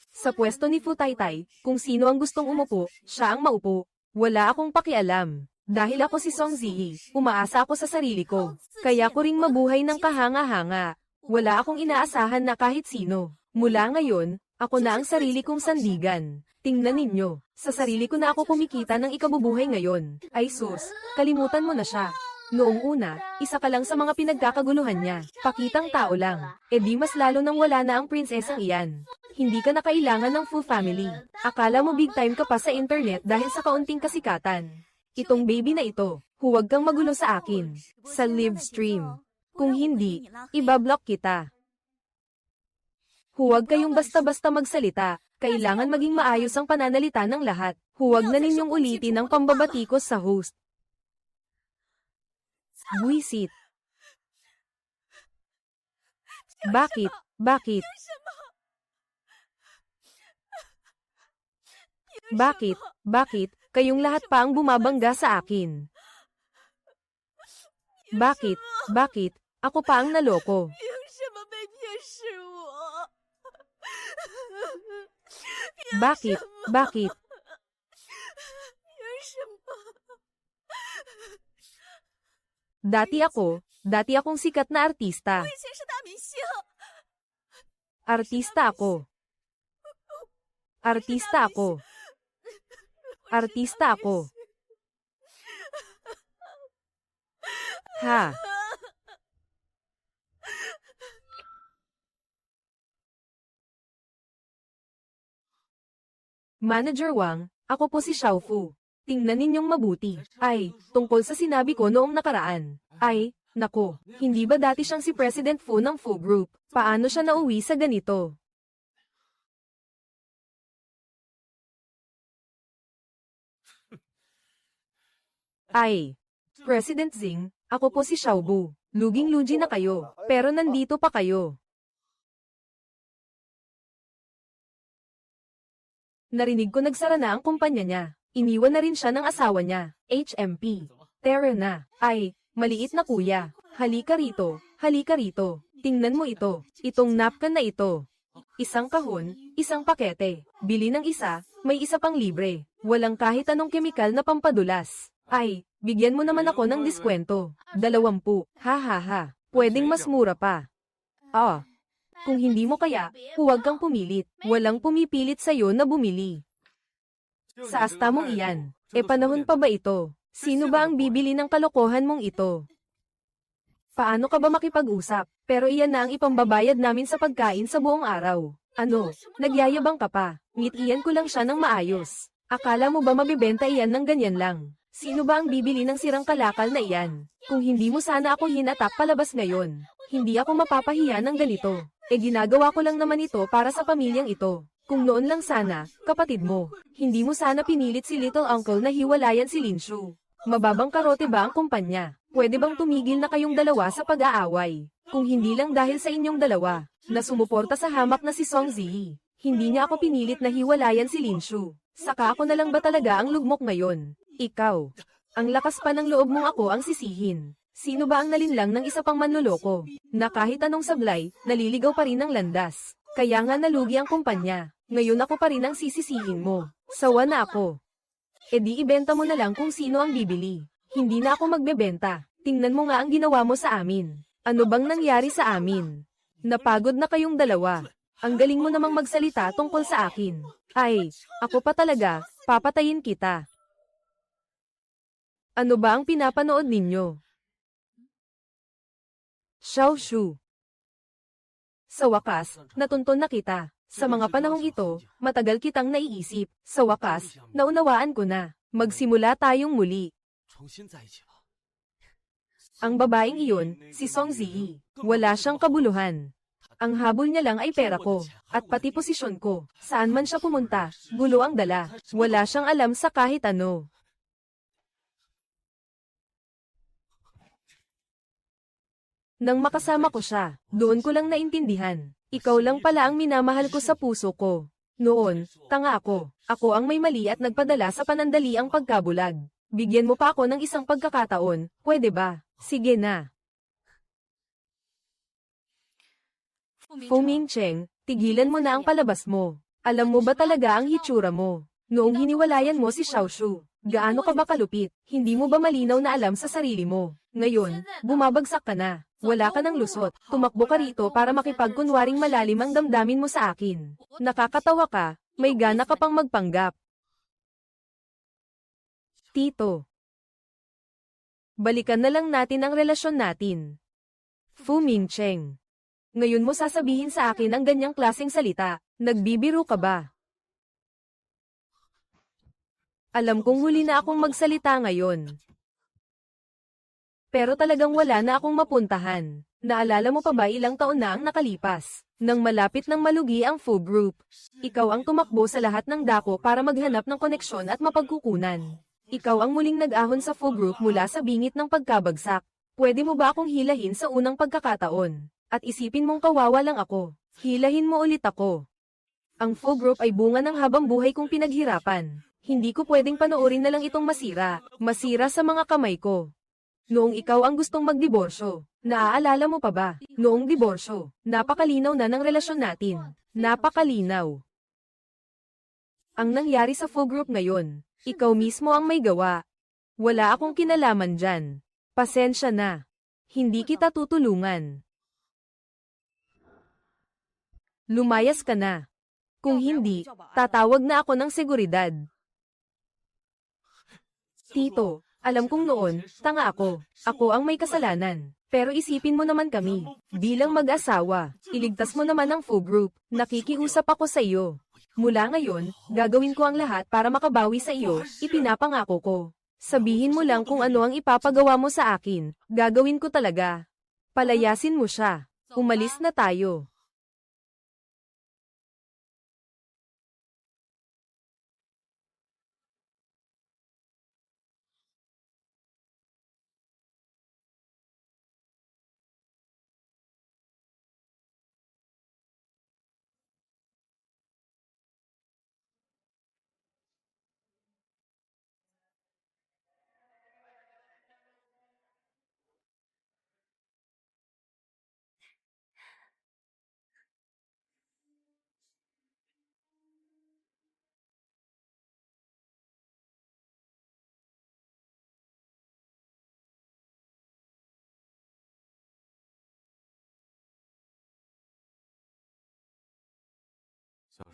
sa pwesto ni Fu Taytay, kung sino ang gustong umupo, siya ang maupo. Wala akong pakialam. Dahil ako si Song Ziyi, umaasa ako sa sarili ko. Kaya ko ring mabuhay ng kahanga-hanga. Wala akong inaasahan na kahit sino. Mula ngayon, ako na ang sarili kong sandigan. Tingnan ninyo, sa sarili ko na ako kumikita ng ikabubuhay ngayon. Ay sus, kalimutan mo na siya. Noong una, isa ka lang sa mga pinagkakaguluhan niya. Pakitang tao lang. E di mas lalo nang wala na ang prinsesang iyan. Hindi ka na kailangan ng full family. Akala mo big time ka pa sa internet dahil sa kaunting kasikatan. Itong baby na ito, huwag kang magulo sa akin. Sa live stream. Kung hindi, ibablock kita. Huwag kayong basta-basta magsalita. Kailangan maging maayos ang pananalita ng lahat. Huwag na ninyong ulitin ang pambabatikos sa host. Buisit. Bakit? Bakit? Bakit? Bakit? Kayong lahat pa ang bumabangga sa akin. Bakit? Bakit? Ako pa ang naloko. Bakit? Bakit? Dati ako, Dati akong sikat na artista. Artista ako. Artista ako. Artista ako. Ha. Manager Wang, ako po si Xiaofu. Tingnan ninyong mabuti. Ay, tungkol sa sinabi ko noong nakaraan. Ay, nako, hindi ba dati siyang si President Fu ng Fu Group? Paano siya nauwi sa ganito? Ay, President Zing, ako po si Xiaobu. Luging-lugi na kayo, pero nandito pa kayo. Narinig ko nagsara na ang kumpanya niya. Iniwan na rin siya ng asawa niya, HMP. Terror na. Ay, maliit na kuya. Halika rito, halika rito. Tingnan mo ito, itong napkin na ito. Isang kahon, isang pakete. Bili ng isa, may isa pang libre. Walang kahit anong kemikal na pampadulas. Ay, bigyan mo naman ako ng diskwento. 20. Ha ha ha. Pwedeng mas mura pa. Ah. Kung hindi mo kaya, huwag kang pumilit. Walang pumipilit sa'yo na bumili. Sa asta mong iyan, panahon pa ba ito? Sino ba ang bibili ng kalokohan mong ito? Paano ka ba makipag-usap? Pero iyan na ang ipambabayad namin sa pagkain sa buong araw. Ano, nagyayabang ka pa? Ngit-iyan ko lang siya ng maayos. Akala mo ba mabibenta iyan ng ganyan lang? Sino ba ang bibili ng sirang kalakal na iyan? Kung hindi mo sana ako hinatak palabas ngayon, hindi ako mapapahiya ng ganito. Ginagawa ko lang naman ito para sa pamilyang ito. Kung noon lang sana, kapatid mo, hindi mo sana pinilit si Little Uncle na hiwalayan si Linshu. Mababang karote ba ang kumpanya? Pwede bang tumigil na kayong dalawa sa pag-aaway? Kung hindi lang dahil sa inyong dalawa, na sumuporta sa hamak na si Song Ziyi, hindi niya ako pinilit na hiwalayan si Linshu. Saka ako na lang ba talaga ang lugmok ngayon? Ikaw. Ang lakas pa ng loob mong ako ang sisihin. Sino ba ang nalinlang ng isa pang manloloko? Na kahit anong sablay, naliligaw pa rin ng landas. Kaya nga nalugi ang kumpanya. Ngayon ako pa rin ang sisisihin mo. Sawa na ako. Di ibenta mo na lang kung sino ang bibili. Hindi na ako magbebenta. Tingnan mo nga ang ginawa mo sa amin. Ano bang nangyari sa amin? Napagod na kayong dalawa. Ang galing mo namang magsalita tungkol sa akin. Ay, ako pa talaga, papatayin kita. Ano ba ang pinapanood ninyo? Xiaoshu. Sa wakas, natuntun na kita. Sa mga panahong ito, matagal kitang naiisip. Sa wakas, naunawaan ko na. Magsimula tayong muli. Ang babaeng iyon, si Song Ziyi, wala siyang kabuluhan. Ang habol niya lang ay pera ko, at pati posisyon ko. Saan man siya pumunta, gulo ang dala. Wala siyang alam sa kahit ano. Nang makasama ko siya, doon ko lang naintindihan. Ikaw lang pala ang minamahal ko sa puso ko. Noon, tanga ako. Ako ang may mali at nagpadala sa panandaliang pagkabulag. Bigyan mo pa ako ng isang pagkakataon, pwede ba? Sige na. Fu Mingcheng, tigilan mo na ang palabas mo. Alam mo ba talaga ang hitsura mo? Noong hiniwalayan mo si Xiaoshu, gaano ka ba kalupit? Hindi mo ba malinaw na alam sa sarili mo? Ngayon, bumabagsak ka na. Wala ka ng lusot. Tumakbo ka rito para makipagkunwaring malalim ang damdamin mo sa akin. Nakakatawa ka, may gana ka pang magpanggap. Tito. Balikan na lang natin ang relasyon natin. Fu Mingcheng. Ngayon mo sasabihin sa akin ang ganyang klaseng salita. Nagbibiro ka ba? Alam kong huli na akong magsalita ngayon. Pero talagang wala na akong mapuntahan. Naalala mo pa ba ilang taon na ang nakalipas? Nang malapit ng malugi ang Fu Group. Ikaw ang tumakbo sa lahat ng dako para maghanap ng koneksyon at mapagkukunan. Ikaw ang muling nag-ahon sa Fu Group mula sa bingit ng pagkabagsak. Pwede mo ba akong hilahin sa unang pagkakataon? At isipin mong kawawa lang ako. Hilahin mo ulit ako. Ang Fu Group ay bunga ng habang buhay kong pinaghirapan. Hindi ko pwedeng panoorin na lang itong masira. Masira sa mga kamay ko. Noong ikaw ang gustong magdiborsyo, naaalala mo pa ba? Noong diborsyo, napakalinaw na ng relasyon natin. Napakalinaw. Ang nangyari sa Fu Group ngayon, ikaw mismo ang may gawa. Wala akong kinalaman dyan. Pasensya na. Hindi kita tutulungan. Lumayas ka na. Kung hindi, tatawag na ako ng seguridad. Tito, alam kong noon, tanga ako. Ako ang may kasalanan. Pero isipin mo naman kami. Bilang mag-asawa, iligtas mo naman ang Fu Group. Nakikiusap ako sa iyo. Mula ngayon, gagawin ko ang lahat para makabawi sa iyo, ipinapangako ko. Sabihin mo lang kung ano ang ipapagawa mo sa akin, gagawin ko talaga. Palayasin mo siya. Umalis na tayo.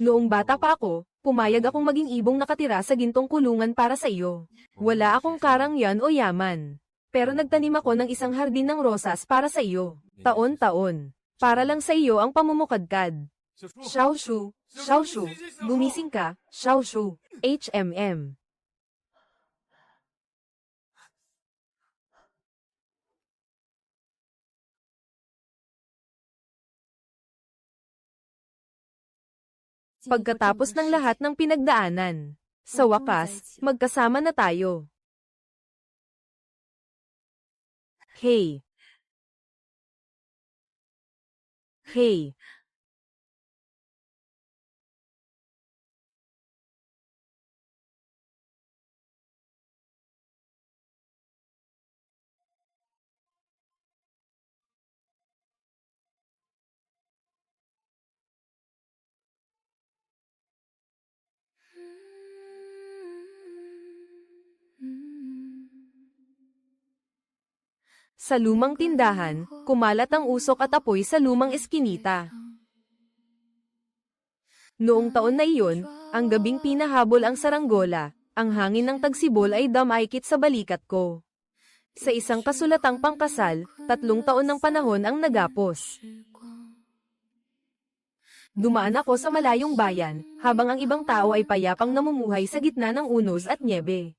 Noong bata pa ako, pumayag akong maging ibong nakatira sa gintong kulungan para sa iyo. Wala akong karangyan o yaman. Pero nagtanim ako ng isang hardin ng rosas para sa iyo. Taon-taon. Para lang sa iyo ang pamumukadkad. Xiaoshu, Xiaoshu, gumising ka, Xiaoshu, HMM. Pagkatapos ng lahat ng pinagdaanan, sa wakas, magkasama na tayo. Hey. Hey. Sa lumang tindahan, kumalat ang usok at apoy sa lumang eskinita. Noong taon na iyon, ang gabing pinahabol ang saranggola, ang hangin ng tagsibol ay damaykit sa balikat ko. Sa isang kasulatang pangkasal, 3 taon ng panahon ang nagapos. Dumaan ako sa malayong bayan, habang ang ibang tao ay payapang namumuhay sa gitna ng unos at nyebe.